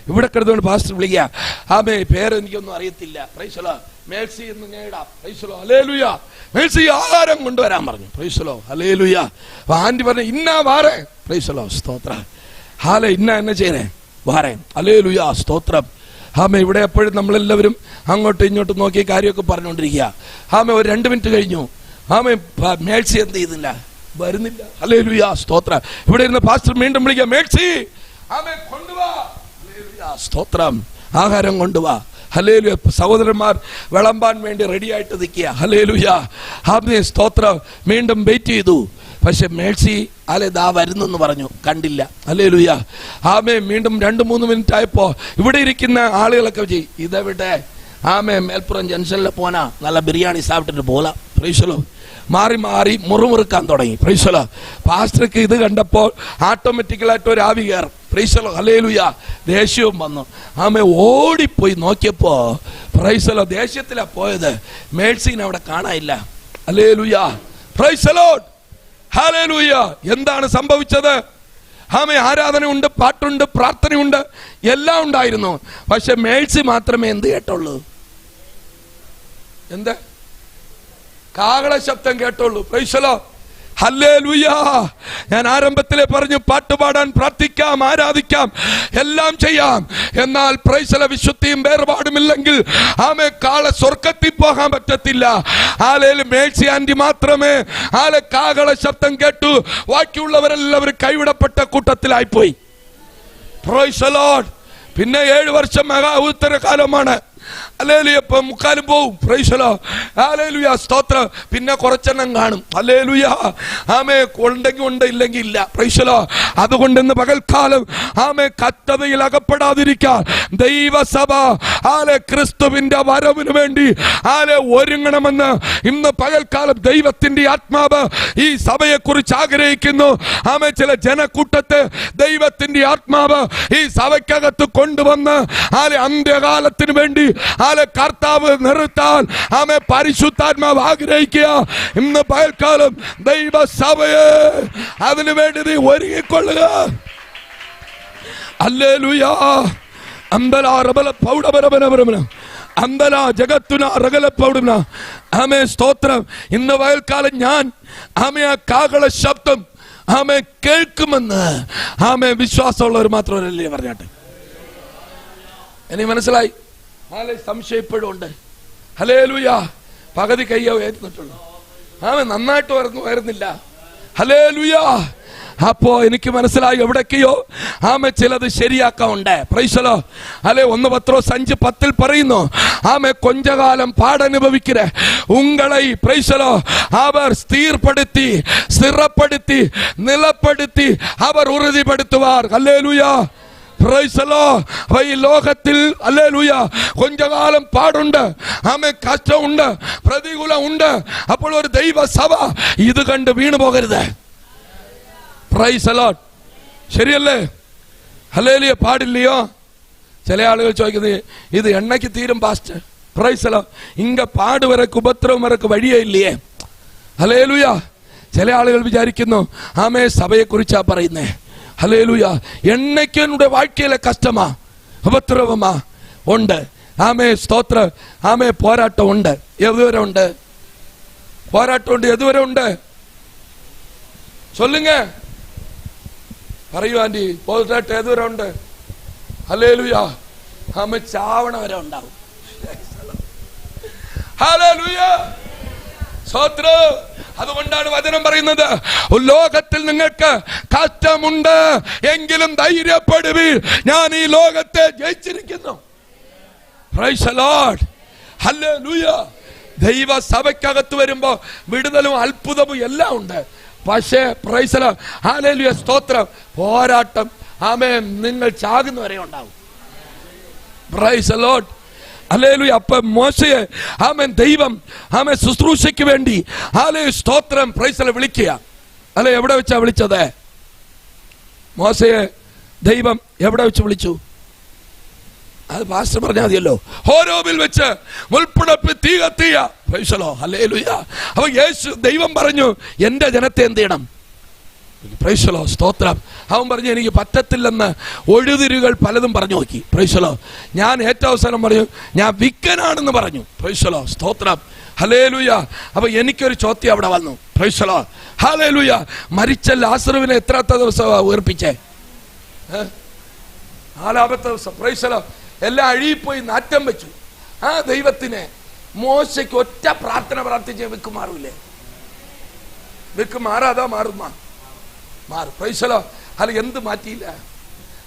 ഇവിടെ കിടന്നുകൊണ്ട് പാസ്റ്റർ വിളിക്കുക. ആമേ പേര് എനിക്കൊന്നും അറിയത്തില്ല. Price the Lord. മേഴ്സി എന്ന് നേടാം. Price the Lord. Hallelujah. Mercy ആഹാരം കൊണ്ടുവരാൻ പറഞ്ഞു. Praise the Lord. ഹല്ലേലൂയ. അപ്പൊ ആന്റി പറഞ്ഞു ഇന്നാ വാറേ. Price the Lord. സ്തോത്രം. ഇന്ന എന്നെ ചെയ്യണേ വാറേ. ഹല്ലേലൂയ. സ്തോത്രം. ആമേ ഇവിടെ എപ്പോഴും നമ്മളെല്ലാവരും അങ്ങോട്ടും ഇങ്ങോട്ടും നോക്കി കാര്യമൊക്കെ പറഞ്ഞുകൊണ്ടിരിക്കുക. ആമേ ഒരു 2 മിനിറ്റ് കഴിഞ്ഞു, ആമേ മേഴ്സി എന്ത് ചെയ്യുന്നില്ല, വരുന്നില്ല. ഹല്ലേലൂയ, സ്തോത്രം. ഇവിടെ ഇരുന്ന് പാസ്റ്റർ വീണ്ടും വിളിക്കുക, മേഴ്സി ആമേ കൊണ്ടുവാ. ഹല്ലേലൂയ, സ്തോത്രം. ആഹാരം കൊണ്ടുവാ. ഹല്ലേലൂയ. സഹോദരന്മാർ വിളമ്പാൻ വേണ്ടി റെഡി ആയിട്ട് നിൽക്കുക. ഹല്ലേലൂയ, ആമേ സ്തോത്രം. വീണ്ടും വെയിറ്റ് ചെയ്തു, പക്ഷെ മേഴ്സി ദാ വരുന്നെന്ന് പറഞ്ഞു, കണ്ടില്ല. ഹല്ലേലൂയ, ആമേ. വീണ്ടും 2-3 മിനിറ്റ് ആയപ്പോ ഇവിടെ ഇരിക്കുന്ന ആളുകളൊക്കെ ഇതെവിടെ, ആമേ മേൽപ്പുറം ജംഗ്ഷനിൽ പോനാ നല്ല ബിരിയാണി സാപ്പിട്ടിട്ട് പോലാം. Praise the lord. മാറി മാറി മുറുമുറുക്കാൻ തുടങ്ങി. Price the Lord. പാസ്റ്റർക്ക് ഇത് കണ്ടപ്പോൾ ഓട്ടോമാറ്റിക്കലായിട്ട് ഒരു ആവി കയറും. Price the Lord. ഹല്ലേലൂയ. ദേഷ്യവും വന്നു. ആമേ ഓടിപ്പോയി നോക്കിയപ്പോ പ്രൈസ് ദി ലോർഡ് ദേഷ്യത്തിലാ പോയത്, മേഴ്സീനെ അവിടെ കാണാനില്ല. Hallelujah, praise the Lord. Hallelujah. എന്താണ് സംഭവിച്ചത്? ആമേ ആരാധനയുണ്ട്, പാട്ടുണ്ട്, പ്രാർത്ഥനയുണ്ട്, എല്ലാം ഉണ്ടായിരുന്നു. പക്ഷെ മേഴ്സി മാത്രമേ എന്ത് കേട്ടുള്ളൂ? എന്ത്? കാഹള ശബ്ദം കേട്ടുള്ളൂ. Praise the Lord. ഹല്ലേലൂയ. ഞാൻ ആരംഭത്തിലെ പറഞ്ഞു, പാട്ടുപാടാൻ, പ്രാർത്ഥിക്കാം, ആരാധിക്കാം, എല്ലാം ചെയ്യാം. എന്നാൽ പ്രൈസ് ദി ലോർഡ് വിശുദ്ധിയും വേർപാടുമില്ലെങ്കിൽ ആമേ കാള സ്വർഗ്ഗത്തിൽ പോകാൻ പറ്റത്തില്ല. ഹല്ലേലൂയ. മേഴ്സി ആന്റി മാത്രമേ കാഹള ശബ്ദം കേട്ടു. ബാക്കിയുള്ളവരെല്ലാവരും കൈവിടപ്പെട്ട കൂട്ടത്തിലായിപ്പോയി. Praise the lord. പിന്നെ 7 വർഷം മഹാ ഉത്തരകാലമാണ്. ഹല്ലേലൂയ. ഇപ്പം മുക്കാലും പോവും. Price the Lord. ഹല്ലേലൂയ, സ്തോത്രം. പിന്നെ കുറച്ചെണ്ണം കാണും. ഹല്ലേലൂയ. ആമേ ഉണ്ടെങ്കിൽ ഉണ്ട്, ഇല്ലെങ്കിൽ ഇല്ല. Price the Lord. അതുകൊണ്ട് ഇന്ന് പകൽക്കാലം ആമേ കഷ്ടതയിൽ അകപ്പെടാതിരിക്കാൻ ദൈവസഭ ക്രിസ്തുവിന്റെ വരവിന് വേണ്ടി ഒരുങ്ങണമെന്ന് ഇന്ന് പകൽക്കാലം ദൈവത്തിന്റെ ആത്മാവ് ഈ സഭയെ കുറിച്ച് ആഗ്രഹിക്കുന്നു. ആമേ ചില ജനക്കൂട്ടത്തെ ദൈവത്തിന്റെ ആത്മാവ് ഈ സഭയ്ക്കകത്ത് കൊണ്ടുവന്ന് അന്ത്യകാലത്തിന് വേണ്ടി കർത്താവ് നിർത്താൻ ആമേ പരിശുദ്ധാത്മാവ് ആഗ്രഹിക്കുക. ഇന്ന് പകൽക്കാലം ദൈവസഭയെ അതിനു വേണ്ടി നീ ഒരുങ്ങിക്കൊള്ളുക. ഹല്ലേലൂയ. അമ്പല റബല പൗഡബരബരബരബര അമ്പല ജഗത്തുന റഗല പൗഡന. ആമേ സ്തോത്രം. ഇന്ന് പകൽക്കാലം ഞാൻ ആമേ ആ കാഹള ശബ്ദം ആമേ കേൾക്കുമെന്ന് ആമേ വിശ്വാസമുള്ളവർ മാത്രമല്ലേ പറഞ്ഞാട്ടെ. എനിക്ക് മനസ്സിലായി. സംശയം ഉണ്ട്. ഹല്ലേലൂയ. പകുതി കയ്യോ ഏറ്റുന്നുള്ളൂ. ആമേ നന്നായിട്ട് വരുന്നില്ല. ഹല്ലേലൂയ. അപ്പോ എനിക്ക് മനസ്സിലായി എവിടേക്കെയോ ആമേ ചിലത് ശരിയാക്കാറുണ്ട്. Price the Lord. അല്ലെ 1 പത്രോസ് 5:10 പറയുന്നു, ആമേ കൊഞ്ചകാലം പാടനുഭവിக்கிற ഉங்களை പ്രൈസ് ദി ലോർഡ് അവർ സ്ഥിരപ്പെടുത്തി നിലപ്പെടുത്തി അവർ ഉறுதிப்படுத்துவார். ഹല്ലേലൂയ. Praise the Lord. ഈ ലോകത്തിൽ ഹല്ലേലൂയ കൊഞ്ചകാലം പാടുണ്ട്, ആമേ കഷ്ടമുണ്ട്, പ്രതികൂലമുണ്ട്. അപ്പോൾ ഒരു ദൈവസഭ ഇത് കണ്ട് വീണു പോകരുത്. Price the Lord. ശരിയല്ലേ? ഹല്ലേലൂയ. പാടില്ലയോ? ചില ആളുകൾ ചോദിക്കുന്നത്, ഇത് എണ്ണയ്ക്ക് തീരും പാസ്റ്റർ. Praise the Lord. ഇങ്ങ പാടുവരക്ക് ഉപദ്രവം വരക്ക് വഴിയേ ഇല്ലയേ. ഹല്ലേലൂയ. ചില ആളുകൾ വിചാരിക്കുന്നു ആമേ സഭയെ കുറിച്ചാ പറയുന്നേ. ഹല്ലേലൂയ. എണ്ണയ്ക്കനുടെ വാഴ്ക്കയിലെ കഷ്ടമാ, ഉപദ്രവമാ ഉണ്ട്. ആമേ സ്തോത്രം. ആമേ പോരാട്ടം ഉണ്ട്. എതുവരെ ഉണ്ട്? പോരാട്ടം ഉണ്ട്. എതുവരെ ഉണ്ട്? ചൊല്ലുങ്ങ, പറയൂ ആന്റി. പോരാട്ടം എതുവരെ ഉണ്ട്? ഹല്ലേലൂയ. ആമേ ചാവണ വരെ ഉണ്ടാവും. ഹല്ലേലൂയ. സ്തോത്രം. അതുകൊണ്ടാണ് വചനം പറയുന്നത്, ലോകത്തിൽ നിങ്ങൾക്ക് കഷ്ടമുണ്ട്, എങ്കിലും ധൈര്യപ്പെടുവീൻ, ഞാൻ ഈ ലോകത്തെ ജയിച്ചിരിക്കുന്നു. Praise the Lord. ഹല്ലേലൂയ. ദൈവ സഭയ്ക്കകത്ത് വരുമ്പോ വിടുതലും അത്ഭുതവും എല്ലാം ഉണ്ട്. പക്ഷേ പ്രൈസ് ദി ലോർഡ്. ഹല്ലേലൂയ, സ്തോത്രം. പോരാട്ടം ആമേൻ നിങ്ങൾ ചാകുന്നവരെ ഉണ്ടാവും. Price the Lord. ഹല്ലേലൂയ. അപ്പം മോശയെ ആമേൻ ദൈവം ആമേൻ ശുശ്രൂഷയ്ക്ക് വേണ്ടി ഹല്ലേലൂയ സ്തോത്രം പ്രൈസ് ദി ലോർഡ് വിളിക്കുക. അല്ലെ എവിടെ വെച്ചാ വിളിച്ചത്? മോശയെ ദൈവം എവിടെ വെച്ച് വിളിച്ചു? അത് പാസ്റ്റർ പറഞ്ഞാൽ മതിയല്ലോ. ഹോരോബിൽ വെച്ച് മുൾപ്പടപ്പ് തീ കത്തിയ. Praise the Lord. ഹല്ലേലൂയ. അപ്പൊ യേശു ദൈവം പറഞ്ഞു, എന്റെ ജനത്തെ എന്ത് ചെയ്യണം? Praise the Lord. സ്തോത്രം. അവൻ പറഞ്ഞു, എനിക്ക് പറ്റത്തില്ലെന്ന് ഒഴുതിരുകൾ പലതും പറഞ്ഞു നോക്കി. Praise the Lord. ഞാൻ ഏറ്റവും അവസാനം പറഞ്ഞു, ഞാൻ വിക്കനാണെന്ന് പറഞ്ഞു. Praise the Lord. സ്തോത്രം. ഹല്ലേലൂയ. അപ്പൊ എനിക്കൊരു ചോദ്യം അവിടെ വന്നു. Praise the Lord. ഹല്ലേലൂയ. മരിച്ച ലാസറുവിനെ എത്രാമത്തെ ദിവസം ഉയർപ്പിച്ചേ? 4ാമത്തെ ദിവസം. Praise the lord. എല്ലാം അഴിയിപ്പോയി നാറ്റം വെച്ചു. ആ ദൈവത്തിന് മോശയ്ക്ക് ഒറ്റ പ്രാർത്ഥന പ്രാർത്ഥിച്ച വിക്ക് മാറൂലേ? വിക്ക് മാറാതാ മാറും. Price the Lord. അല്ല, എന്ത് മാറ്റിയില്ല?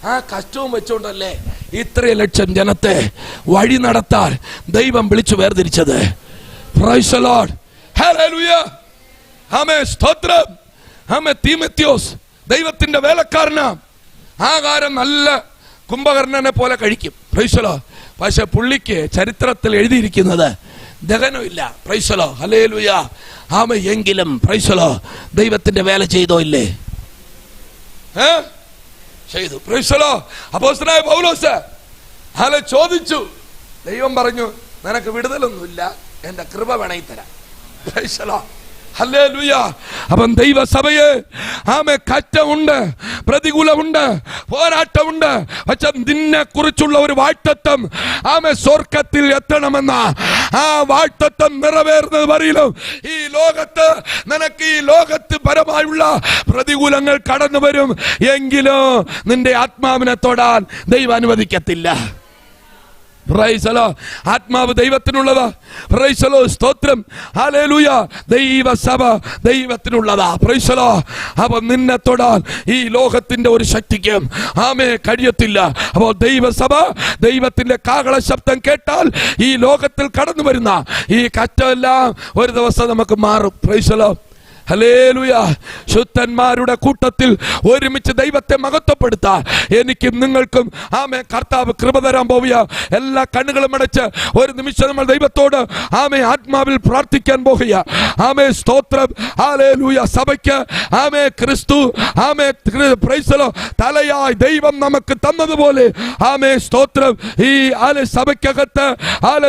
ആ കഷ്ടവും വെച്ചോണ്ടല്ലേ ഇത്രയും ലക്ഷം ജനത്തെ വഴി നടത്താൻ ദൈവം വിളിച്ചു വേർതിരിച്ചത്. Praise the Lord. ഹല്ലേലൂയ. ആമേൻ. സ്തോത്രം. ആമേൻ. തീമോഥെയോസ് ദൈവത്തിന്റെ വേലക്കാരനാ. ആഹാരം നല്ല കുംഭകർണനെ പോലെ കഴിക്കും. Praise the Lord. പക്ഷെ പുള്ളിക്ക് ചരിത്രത്തിൽ എഴുതിയിരിക്കുന്നത് ദഹനമില്ല. Praise the Lord. ഹല്ലേലൂയ. ആമേൻ. എങ്കിലും പ്രൈസ് ദി ലോർഡ് ദൈവത്തിന്റെ വേല ചെയ്തോ ഇല്ലേ? ചെയ്തു. Praise the Lord. അപ്പോസ്തലനായ പൗലോസ് ചോദിച്ചു. ദൈവം പറഞ്ഞു, നിനക്ക് വിടുതലൊന്നുമില്ല, എന്റെ കൃപ വേണമെങ്കിൽ തരാം. Price the Lord. ഹല്ലേലൂയ. അപ്പം ദൈവസഭയെ ആമേ കറ്റമുണ്ട്, പ്രതികൂലമുണ്ട്, പോരാട്ടമുണ്ട്. പക്ഷെ നിന്നെ കുറിച്ചുള്ള ഒരു വാഗ്ദത്തം ആമേ സ്വർഗത്തിൽ എത്തണമെന്ന ആ വാഗ്ദത്തം നിറവേറുന്നത് വരെയും ഈ ലോകത്ത് നിനക്ക് ഈ ലോകത്ത് പരമായുള്ള പ്രതികൂലങ്ങൾ കടന്നു വരും. എങ്കിലും നിന്റെ ആത്മാവിനെ തൊടാൻ ദൈവം അനുവദിക്കത്തില്ല. Price the lord. ആത്മാവ് ദൈവത്തിനുള്ളതാ. Praise the Lord. സ്തോത്രം. ഹല്ലേലൂയ. ദൈവസഭ ദൈവത്തിനുള്ളതാ. Praise the Lord. അപ്പോൾ നിന്നെ തൊടാൻ ഈ ലോകത്തിന്റെ ഒരു ശക്തിക്കും ആമേ കഴിയത്തില്ല. അപ്പോൾ ദൈവസഭ ദൈവത്തിന്റെ കാഹള ശബ്ദം കേട്ടാൽ ഈ ലോകത്തിൽ കടന്നു വരുന്ന ഈ കറ്റെല്ലാം ഒരു ദിവസം നമുക്ക് മാറും. Price the Lord. ഹല്ലേലൂയ. ശുദ്ധന്മാരുടെ കൂട്ടത്തിൽ ഒരുമിച്ച് ദൈവത്തെ മഹത്വപ്പെടുത്താൻ എനിക്കും നിങ്ങൾക്കും ആമേ കർത്താവ് കൃപ തരാൻ പോവുക. എല്ലാ കണ്ണുകളും അടച്ച് ഒരു നിമിഷം നമ്മൾ ദൈവത്തോട് ആമേ ആത്മാവിൽ പ്രാർത്ഥിക്കാൻ പോവുക. ആമേ സ്തോത്രം. ഹല്ലേലൂയ. സഭയ്ക്ക് ആമേ ക്രിസ്തു ആമേ പ്രൈസ് ദി ലോർഡ് തലയായി ദൈവം നമുക്ക് തന്നതുപോലെ ആമേ സ്തോത്രം ഈ സഭയ്ക്കകത്ത്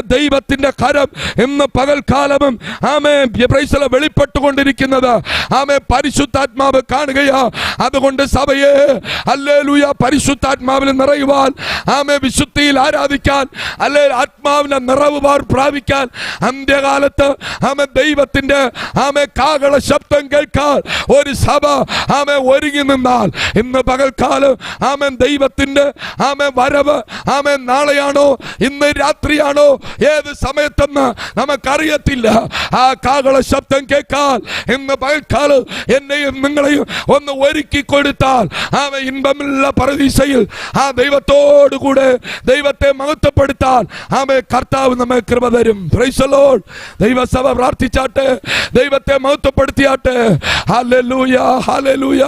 ദൈവത്തിന്റെ കരം ഇന്ന് പകൽക്കാലവും ആമേ പ്രൈസ് ദി ലോർഡ് വെളിപ്പെട്ടുകൊണ്ടിരിക്കുന്നത് ആമേ പരിശുദ്ധാത്മാവ് കാണുകയാ. അതുകൊണ്ട് സഭയെ ഹല്ലേലൂയ പരിശുദ്ധാത്മാവിൽ നിറയുവാൻ, ആമേ വിശുദ്ധിയിൽ ആരാധിക്കാൻ, അല്ലേ ആത്മാവിന്റെ നിറവ് പ്രാപിക്കാൻ, അന്ത്യകാലത്ത് ആമേ ദൈവത്തിന്റെ ആമേ കാഹള ശബ്ദം കേൾക്കാൻ ഒരു സഭ ആമേ ഒരുങ്ങി നിന്നാൽ ഇന്ന് പകൽക്കാലം ആമേ ദൈവത്തിന്റെ ആമേ വരവ് ആമേ നാളെയാണോ ഇന്ന് രാത്രിയാണോ ഏത് സമയത്തെന്ന് നമുക്കറിയത്തില്ല. ആ കാഹള ശബ്ദം കേൾക്കാൻ ഇന്ന് പകൽക്കാലം എന്നെയും നിങ്ങളെയും ഒന്ന് ഒരുക്കി കൊടുത്താൽ ആമേ ഇൻപമുള്ള പരദീസയിൽ ആ ദൈവത്തോടുകൂടെ ദൈവത്തെ മഹത്വപ്പെടുത്താൻ ആമേ കർത്താവ് നമ്മെ കൃപ തരും. Price the Lord. ദൈവസഭ പ്രാർത്ഥിച്ചാട്ടെ, ദൈവത്തെ മഹത്വപ്പെടുത്തിയാട്ടെ. ഹല്ലേലൂയ. ഹല്ലേലൂയ.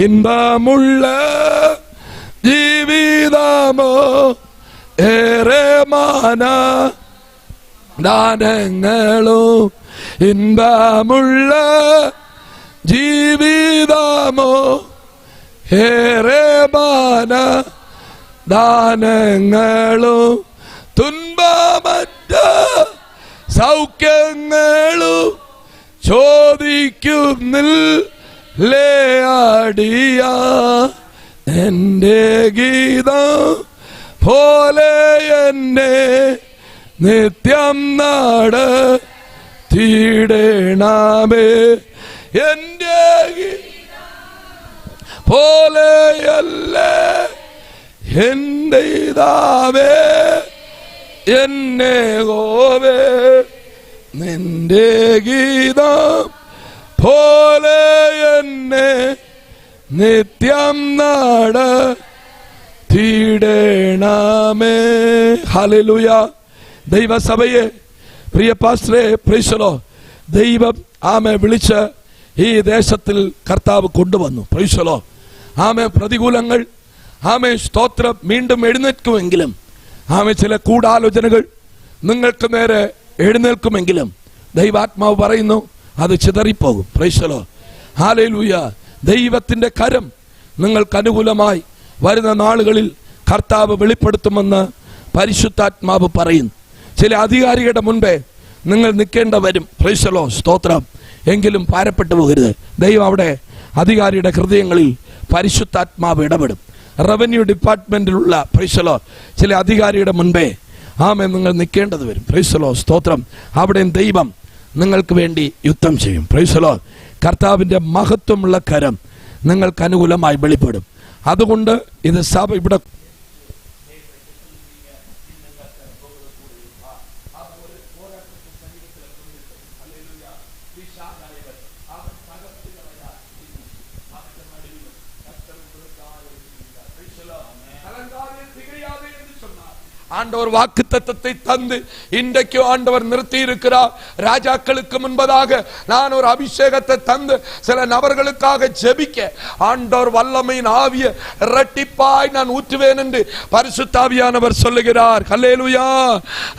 ഇൻപമുള്ള ജീവിതമോ ഏറെ മാന ദാനങ്ങളും ഇൻപമുള്ള ജീവിതമോ ഏറെ മാന ദാനങ്ങളും തുൻപമറ്റ സൗഖ്യങ്ങളും ചോദിക്കുന്നില്ലേ അടിയ എന്റെ ഗീതം പോലെ എന്നെ നിത്യം നടത്തിയിടണമേ. എന്റെ പോലെയല്ലേ എന്റെ ഇതാവേ എന്നെ ഗോവേ നിന്റെ ഗീതം പോലെ എന്നെ നിത്യം നടത്തിയിടണമേ. ഹല്ലേലൂയ. ദൈവസഭയെ പ്രിയ പാസ്റ്ററെ പ്രൈസ് ദി ലോർഡ്. ദൈവം ആമേ വിളിച്ച് ഈ ദേശത്തിൽ കർത്താവ് കൊണ്ടുവന്നു. Praise the Lord. ആമേ പ്രതികൂലങ്ങൾ ആമേ സ്തോത്രം വീണ്ടും എഴുന്നേൽക്കുമെങ്കിലും ആമേ ചില ഗൂഢാലോചനകൾ നിങ്ങൾക്ക് നേരെ എഴുന്നേൽക്കുമെങ്കിലും ദൈവാത്മാവ് പറയുന്നു അത് ചിതറിപ്പോകും. Praise the Lord. ഹല്ലേലൂയ. ദൈവത്തിന്റെ കരം നിങ്ങൾക്ക് അനുകൂലമായി വരുന്ന നാളുകളിൽ കർത്താവ് വെളിപ്പെടുത്തുമെന്ന് പരിശുദ്ധാത്മാവ് പറയുന്നു. ചില അധികാരികളുടെ മുൻപേ നിങ്ങൾ നിൽക്കേണ്ട വരും. Praise the Lord. സ്തോത്രം. എങ്കിലും ഭാരപ്പെട്ടു പോകരുത്. ദൈവം അവിടെ അധികാരിയുടെ ഹൃദയങ്ങളിൽ പരിശുദ്ധാത്മാവ് ഇടപെടും. റവന്യൂ ഡിപ്പാർട്ട്മെന്റിലുള്ള പ്രൈസ് ദി ലോർഡ് ചില അധികാരിയുടെ മുൻപേ ആമേ നിങ്ങൾ നിൽക്കേണ്ടത് വരും. Praise the Lord. സ്തോത്രം. അവിടെ ദൈവം നിങ്ങൾക്ക് വേണ്ടി യുദ്ധം ചെയ്യും. Price the Lord. കർത്താവിന്റെ മഹത്വമുള്ള കരം നിങ്ങൾക്ക് അനുകൂലമായി വെളിപ്പെടും. അതുകൊണ്ട് ഇത് സഭ ഇവിടെ ஆண்டவர் வாக்கு தத்தத்தை தந்து இன்றைக்கு ஆண்டவர் நிறுத்தி இருக்கிறார். ராஜாக்களுக்கு முன்பதாக நான் ஒரு அபிஷேகத்தை தந்து சில நபர்களுக்காக ஜெபிக்க ஆண்டவர் வல்லமையின் ஆவிய இரட்டிப்பாய் நான் ஊற்றுவேன் என்று பரிசுத்த ஆவியானவர் சொல்லுகிறார். ஹல்லேலூயா,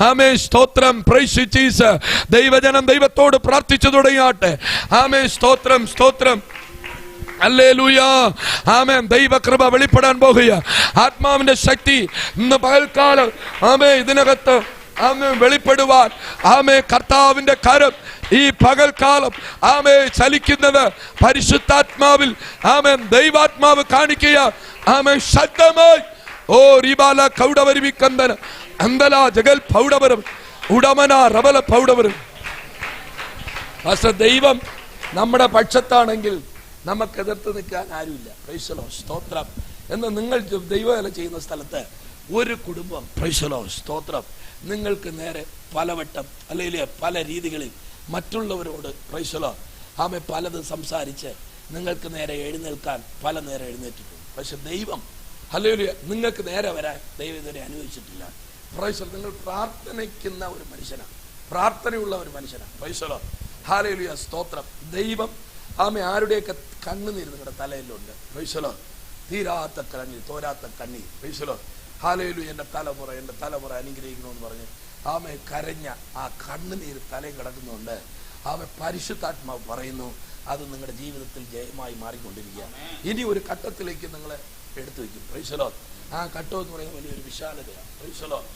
ஆமென், ஸ்தோத்திரம், பிரைஸ் யூ ஜீசஸ். தெய்வஜனம் தெய்வத்தோடு பிரார்த்திச்சதுடையாட்ட, ஆமென், ஸ்தோத்திரம், ஸ்தோத்திரம், ഹല്ലേലൂയ, ആമേൻ. ദൈവകൃപ വെളിപ്പെടാൻ പോകുക. ആത്മാവിന്റെ ശക്തി ഇന്ന് പകൽക്കാലം ആമേൻ ഇതിനകത്ത് ആമേൻ വെളിപ്പെടുവാൻ ആമേൻ കർത്താവിന്റെ കരം ഈ പകൽക്കാലം ആമേൻ ചലിക്കുന്നത് പരിശുദ്ധാത്മാവിൽ ആമേൻ ദൈവാത്മാവ് കാണിക്കുക. ആമേൻ ശക്തമായി ഓ റിബാല കൗഡവരിവിക്കന്തന അന്തല ജഗൽ പൗഡവരം ഉടമന റബല പൗഡവരം. ദൈവം നമ്മുടെ പക്ഷത്താണെങ്കിൽ നമുക്ക് എതിർത്ത് നിൽക്കാൻ ആരുമില്ല. പ്രൈസ് ദി ലോർഡ്, സ്തോത്രം. എന്ന് നിങ്ങൾ ദൈവവേല ചെയ്യുന്ന സ്ഥലത്ത് ഒരു കുടുംബം, പ്രൈസ് ദി ലോർഡ്, സ്തോത്രം, നിങ്ങൾക്ക് നേരെ പലവട്ടം അല്ലെങ്കിൽ പല രീതികളിൽ മറ്റുള്ളവരോട്, പ്രൈസ് ദി ലോർഡ്, ആമേൻ, പലതും സംസാരിച്ച് നിങ്ങൾക്ക് നേരെ എഴുന്നേൽക്കാൻ പല നേരം എഴുന്നേറ്റിട്ടുണ്ട്. പക്ഷെ ദൈവം ഹല്ലേലൂയ നിങ്ങൾക്ക് നേരെ വരാൻ ദൈവം ഇതുവരെ അനുവദിച്ചിട്ടില്ല. പ്രൈസ് ദി ലോർഡ്, നിങ്ങൾ പ്രാർത്ഥിക്കുന്ന ഒരു മനുഷ്യനാണ്, പ്രാർത്ഥനയുള്ള ഒരു മനുഷ്യനാണ്. പ്രൈസ് ദി ലോർഡ്, ഹല്ലേലൂയ, സ്തോത്രം. ദൈവം ആമേ ആരുടെയൊക്കെ കണ്ണുനീര് നിങ്ങളുടെ തലയിലുണ്ട്. പ്രൈസ് ദി ലോർഡ്, തീരാത്ത കണ്ണീർ, തോരാത്ത കണ്ണീർ. Price the Lord, hallelujah. എൻ്റെ തലമുറ അനുഗ്രഹിക്കണമെന്ന് പറഞ്ഞ് ആമേ കരഞ്ഞ ആ കണ്ണുനീര് തലയിൽ കിടക്കുന്നുണ്ട്. ആമേ പരിശുദ്ധാത്മാവ് പറയുന്നു അത് നിങ്ങളുടെ ജീവിതത്തിൽ ജയമായി മാറിക്കൊണ്ടിരിക്കുക. ഇനി ഒരു ഘട്ടത്തിലേക്ക് നിങ്ങളെ എടുത്തു വയ്ക്കും. Price the Lord. ആ ഘട്ടം എന്ന് പറയുന്നത് വലിയൊരു വിശാലതയാണ്. Price the Lord.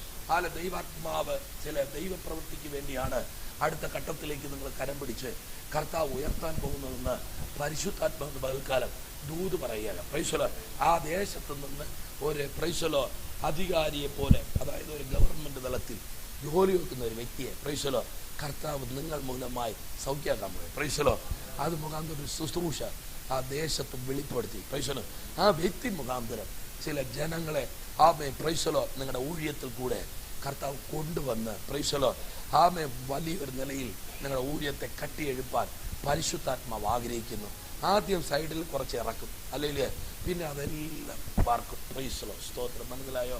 ദൈവാത്മാവ് ചില ദൈവപ്രവൃത്തിക്ക് വേണ്ടിയാണ് അടുത്ത ഘട്ടത്തിലേക്ക് നിങ്ങൾ കരം പിടിച്ച് കർത്താവ് ഉയർത്താൻ പോകുന്നതെന്ന് പരിശുദ്ധാത്മാവ് പകൽക്കാലം ദൂത് പറയുകയാണ്. Price the Lord. ആ ദേശത്ത് നിന്ന് ഒരു പ്രൈസ് ദി ലോർഡ് അധികാരിയെ പോലെ, അതായത് ഒരു ഗവൺമെന്റ് തലത്തിൽ ജോലി വെക്കുന്ന ഒരു വ്യക്തിയെ, പ്രൈസ് ദി ലോർഡ്, കർത്താവ് നിങ്ങൾ മൂലമായി സൗഖ്യമാക്കാൻ പോയി. Price the Lord. അത് മുഖാന്തരം ഒരു ശുശ്രൂഷ ആ ദേശത്ത് വെളിപ്പെടുത്തി. Price the Lord. ആ വ്യക്തി മുഖാന്തരം ചില ജനങ്ങളെ ആമേ പ്രൈസ് ദി ലോർഡ് നിങ്ങളുടെ ഊഴിയത്തിൽ കൂടെ കർത്താവ് കൊണ്ടുവന്ന്, പ്രൈസ് ദി ലോർഡ്, ആമേ വലിയൊരു നിലയിൽ നിങ്ങളുടെ ഊഴിയത്തെ കട്ടിയെഴുപ്പാൻ പരിശുദ്ധാത്മാവ് ആഗ്രഹിക്കുന്നു. ആദ്യം സൈഡിൽ കുറച്ച് ഇറക്കും, അല്ലെങ്കിൽ പിന്നെ അതെല്ലാം വാർക്കും. പ്രൈസ് ദി ലോർഡ്, സ്തോത്രം. മനസ്സിലായോ?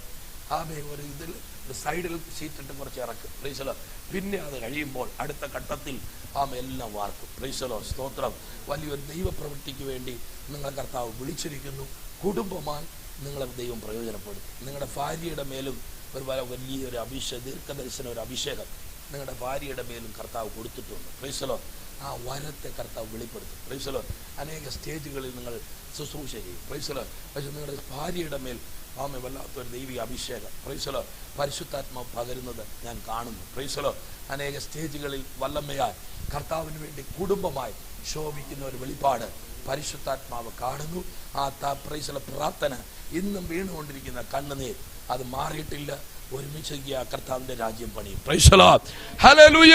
ആമേ ഒരു ഇതിൽ ഒരു സൈഡിൽ സീറ്റിട്ട് കുറച്ച് ഇറക്കും. Price the lord. പിന്നെ അത് കഴിയുമ്പോൾ അടുത്ത ഘട്ടത്തിൽ ആമേ എല്ലാം വാർക്കും. പ്രൈസ് ദി ലോർഡ്, സ്തോത്രം. വലിയൊരു ദൈവപ്രവൃത്തിക്ക് വേണ്ടി നിങ്ങളെ കർത്താവ് വിളിച്ചിരിക്കുന്നു. കുടുംബമായി നിങ്ങളെ ദൈവം പ്രയോജനപ്പെടുത്തും. നിങ്ങളുടെ ഭാര്യയുടെ മേലും ഒരു വലിയൊരു ദീർഘദർശന ഒരു അഭിഷേകം നിങ്ങളുടെ ഭാര്യയുടെ മേലും കർത്താവ് കൊടുത്തിട്ടുണ്ട്. Price the Lord. ആ വരത്തെ കർത്താവ് വെളിപ്പെടുത്തും. Price the Lord. അനേക സ്റ്റേജുകളിൽ നിങ്ങൾ ശുശ്രൂഷ ചെയ്യും. Price the Lord. പക്ഷെ നിങ്ങളുടെ ഭാര്യയുടെ മേൽ ആമേ വല്ലാത്തൊരു ദൈവിക അഭിഷേകം, പ്രൈസ് ദി ലോർഡ്, പരിശുദ്ധാത്മാവ് പകരുന്നത് ഞാൻ കാണുന്നു. Price the Lord. അനേക സ്റ്റേജുകളിൽ വല്ലമ്മയായി കർത്താവിന് വേണ്ടി കുടുംബമായി ശോഭിക്കുന്ന ഒരു വെളിപ്പാട് പരിശുദ്ധാത്മാവ് കാണുന്നു. ആ പ്രൈസ് ദി ലോർഡ് പ്രാർത്ഥന ഇന്നും വീണുകൊണ്ടിരിക്കുന്ന കണ്ണുനീർ അത് മാറിയിട്ടില്ല. ഒരുമിച്ച് കർത്താവിന്റെ രാജ്യം പണിയും. Praise the Lord. ഹല്ലേലൂയ.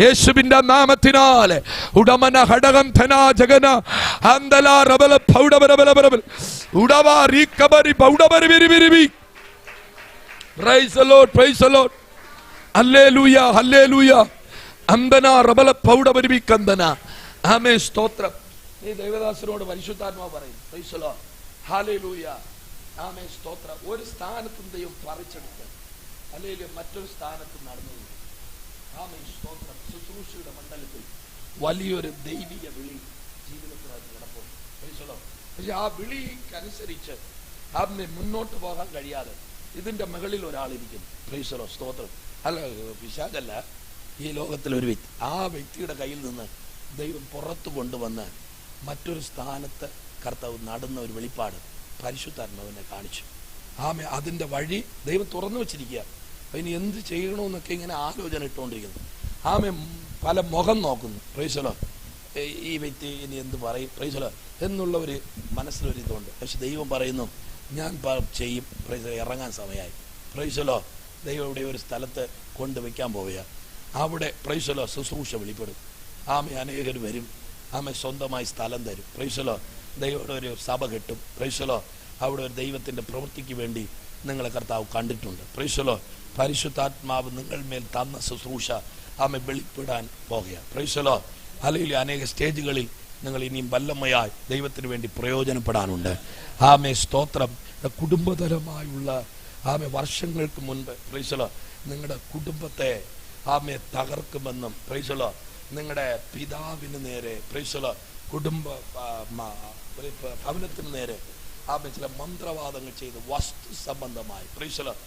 യേശുവിന്റെ നാമത്തിനാൽ ഉടമന ഘടകം ധന ജഗന അന്തല റബല പൗഡബരബലബരബൽ ഉടവാ റികബരി പൗഡബരി വിരിവിരിവി. Praise the Lord, praise the Lord. ഹല്ലേലൂയ, ഹല്ലേലൂയ. അന്തന റബല പൗഡബരി കന്തന. ആമേൻ, സ്തോത്രം. ഈ ദൈവദാസനോട് പരിശുദ്ധാത്മാവ് പറയും. പ്രൈസ് ദി ലോർഡ്, ഹല്ലേലൂയ, ആമേൻ, സ്തോത്രം. ഒരു സ്ഥാനത്തും ദൈവം പറിച്ചെടുത്ത് അല്ലെങ്കിൽ മറ്റൊരു സ്ഥാനത്ത് നടന്നു. ആമേൻ, സ്തോത്രം. ശുശ്രൂഷയുടെ മണ്ഡലത്തിൽ വലിയൊരു ദൈവിക വിളി ജീവിതത്തിനകത്ത് കിടപ്പുണ്ട്. പക്ഷെ ആ വിളിക്കനുസരിച്ച് ആമേൻ മുന്നോട്ട് പോകാൻ കഴിയാതെ ഇതിന്റെ മുകളിൽ ഒരാളിരിക്കുന്നു. പ്രൈസ് ദി ലോർഡ്, സ്തോത്രം. അല്ല, പിശാചല്ല, ഈ ലോകത്തിലൊരു വ്യക്തി. ആ വ്യക്തിയുടെ കയ്യിൽ നിന്ന് ദൈവം പുറത്തു കൊണ്ടുവന്ന് മറ്റൊരു സ്ഥാനത്ത് കർത്താവ് നടന്ന ഒരു വെളിപ്പാട് പരിശുദ്ധാത്മാവിനെ കാണിച്ചു. ആമേ അതിൻ്റെ വഴി ദൈവം തുറന്നു വെച്ചിരിക്കുക. ഇനി എന്ത് ചെയ്യണമെന്നൊക്കെ ഇങ്ങനെ ആലോചന ഇട്ടുകൊണ്ടിരിക്കുന്നു. ആമേ പല മുഖം നോക്കുന്നു. Price the Lord. ഈ വ്യക്തി ഇനി എന്ത് പറയും, പ്രൈസ് ദി ലോർഡ് എന്നുള്ള ഒരു മനസ്സിലൊരിതുണ്ട്. പക്ഷെ ദൈവം പറയുന്നു ഞാൻ ചെയ്യും. Price the Lord. ഇറങ്ങാൻ സമയമായി. Price the Lord. ദൈവം ഇവിടെ ഒരു സ്ഥലത്ത് കൊണ്ടുവയ്ക്കാൻ പോവുക. അവിടെ പ്രൈസ് ദി ലോർഡ് ശുശ്രൂഷ വെളിപ്പെടും. ആമേ അനേകർ വരും. ആമേ സ്വന്തമായി സ്ഥലം തരും. Price the Lord. ദൈവം ഒരു സഭ കെട്ടും. Price the Lord. അവിടെ ഒരു ദൈവത്തിൻ്റെ പ്രവൃത്തിക്ക് വേണ്ടി നിങ്ങളെ കർത്താവ് കണ്ടിട്ടുണ്ട്. Price the Lord. പരിശുദ്ധാത്മാവ് നിങ്ങൾ മേൽ തന്ന ശുശ്രൂഷ ആമേ വെളിപ്പെടാൻ പോകുകയാണ്. Price the Lord. അല്ലെങ്കിൽ അനേക സ്റ്റേജുകളിൽ നിങ്ങൾ ഇനിയും വല്ലമ്മയായി ദൈവത്തിന് വേണ്ടി പ്രയോജനപ്പെടാനുണ്ട്. ആമേ, സ്തോത്രം. കുടുംബതരമായുള്ള ആമേ വർഷങ്ങൾക്ക് മുൻപ് പ്രൈസ് ദി ലോർഡ് നിങ്ങളുടെ കുടുംബത്തെ ആമേ തകർക്കുമെന്നും പ്രൈസ് ദി ലോർഡ് നിങ്ങളുടെ പിതാവിന് നേരെ പ്രൈസ് ദി ലോർഡ് കുടുംബ ഭവനത്തിന് നേരെ ആമേ ചില മന്ത്രവാദങ്ങൾ ചെയ്ത് വസ്തു സംബന്ധമായി പ്രൈസ് ദി ലോർഡ്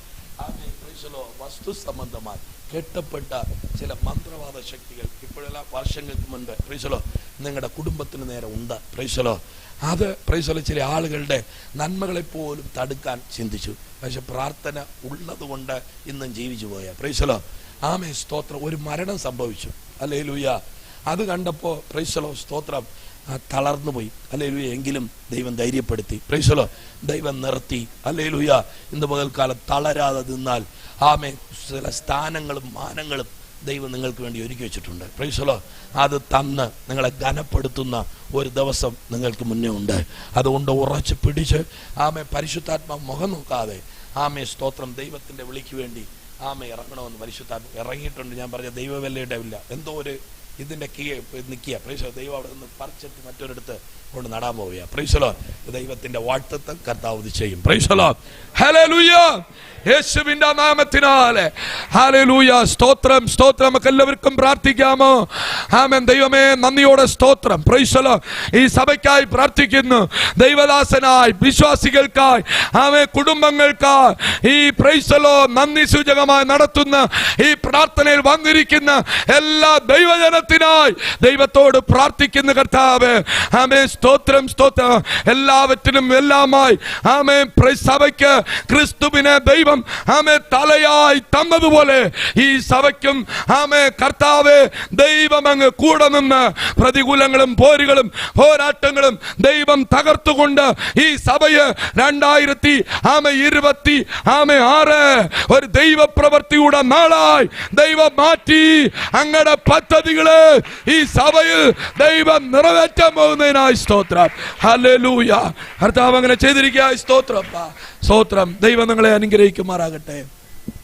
ആമേ പ്രൈസ് ദി ലോർഡ് വസ്തു സംബന്ധമായി കെട്ടപ്പെട്ട ചില മന്ത്രവാദ ശക്തികൾ ഇപ്പോഴെല്ലാം വർഷങ്ങൾക്ക് മുൻപ് പ്രൈസ് ദി ലോർഡ് നിങ്ങളുടെ കുടുംബത്തിന് നേരെ ഉണ്ട് പ്രൈസ് ദി ലോർഡ്. അത് പ്രൈസ് ദി ലോർഡ് ചില ആളുകളുടെ നന്മകളെ പോലും തടുക്കാൻ ചിന്തിച്ചു. പക്ഷെ പ്രാർത്ഥന ഉള്ളത് കൊണ്ട് ഇന്നും ജീവിച്ചു പോയ പ്രൈസ് ദി ലോർഡ്. ആമേ സ്തോത്രം. ഒരു മരണം സംഭവിച്ചു, ഹല്ലേലൂയ. അത് കണ്ടപ്പോൾ പ്രൈസ് ദി ലോർഡ് സ്തോത്രം തളർന്നു പോയി, ഹല്ലേലൂയ. എങ്കിലും ദൈവം ധൈര്യപ്പെടുത്തി, പ്രൈസ് ദി ലോർഡ്. ദൈവം നിർത്തി, ഹല്ലേലൂയ. ഇന്ന് പകൽക്കാലം തളരാതെ നിന്നാൽ ആമേ ചില സ്ഥാനങ്ങളും മാനങ്ങളും ദൈവം നിങ്ങൾക്ക് വേണ്ടി ഒരുക്കി വെച്ചിട്ടുണ്ട്, പ്രൈസ് ദി ലോർഡ്. അത് തന്ന് നിങ്ങളെ ഘനപ്പെടുത്തുന്ന ഒരു ദിവസം നിങ്ങൾക്ക് മുന്നേ ഉണ്ട്. അതുകൊണ്ട് ഉറച്ച് പിടിച്ച് ആമേ പരിശുദ്ധാത്മാ മുഖം നോക്കാതെ ആമേ സ്തോത്രം ദൈവത്തിന്റെ വിളിക്ക് വേണ്ടി ആമേ ഇറങ്ങണമെന്ന് പരിശുദ്ധാത്മ ഇറങ്ങിയിട്ടുണ്ട്. ഞാൻ പറഞ്ഞ ദൈവവല്ലയുടെ ഇല്ല, എന്തോ ഒരു ഇതിന്റെ നിൽക്കുക പ്രൈസ് ദി ലോർഡ്. ദൈവം അവിടെ നിന്ന് പറിച്ചെത്തി മറ്റൊരിടത്ത് കൊണ്ട് നടാൻ പോവുക, പ്രൈസ് ദി ലോർഡ്. ദൈവത്തിന്റെ വാഴ്ത്തത്വം കർത്താവ് ചെയ്യും, പ്രൈസ് ദി ലോർഡ്. ഹല്ലേലൂയ. യേശുവിന്റെ നാമത്തിനാലെ ഹല്ലേലൂയ. സ്തോത്രം സ്തോത്രം. നമുക്ക് എല്ലാവർക്കും പ്രാർത്ഥിക്കാമോ? ആമേൻ. ദൈവമേ നന്ദിയോടെ സ്തോത്രം, പ്രൈസ് ദി ലോർഡ്. ഈ സഭയ്ക്കായി പ്രാർത്ഥിക്കുന്നു, ദൈവദാസനായി വിശ്വാസികൾക്കായി ആമേൻ കുടുംബങ്ങൾക്കായി ഈ പ്രൈസ് ദി ലോർഡ് നന്ദി സൂചകമായി നടത്തുന്ന ഈ പ്രാർത്ഥനയിൽ വന്നിരിക്കുന്ന എല്ലാ ദൈവജനത്തിനായി ദൈവത്തോട് പ്രാർത്ഥിക്കുന്ന കർത്താവ് ആമേൻ. സ്തോത്രം സ്തോത്രം. എല്ലാവറ്റിനും എല്ലാമായി ആമേൻ സഭയ്ക്ക് ക്രിസ്തുവിനെ ദൈവം ആമേ തലയായി തന്നതുപോലെ ഈ സഭയ്ക്കും ആമേ കർത്താവേ ദൈവം അങ്ങ് കൂടെ നിന്ന് പ്രതികൂലങ്ങളും പോരുകളും പോരാട്ടങ്ങളും ദൈവം തകർത്തുകൊണ്ട് ഈ സഭയെ 2026 ഒരു ദൈവപ്രവൃത്തിയുടെ നാളായി ദൈവം മാറ്റി അങ്ങയുടെ പദ്ധതികളെ ഈ സഭയിൽ ദൈവം നിറവേറ്റാൻ പോകുന്നതിനായി സ്തോത്രം, ഹല്ലേലൂയ. കർത്താവ് അങ്ങനെ ചെയ്തിരിക്കുക, സ്തോത്രം സ്തോത്രം. ദൈവം നിങ്ങളെ അനുഗ്രഹിക്കുമാറാകട്ടെ.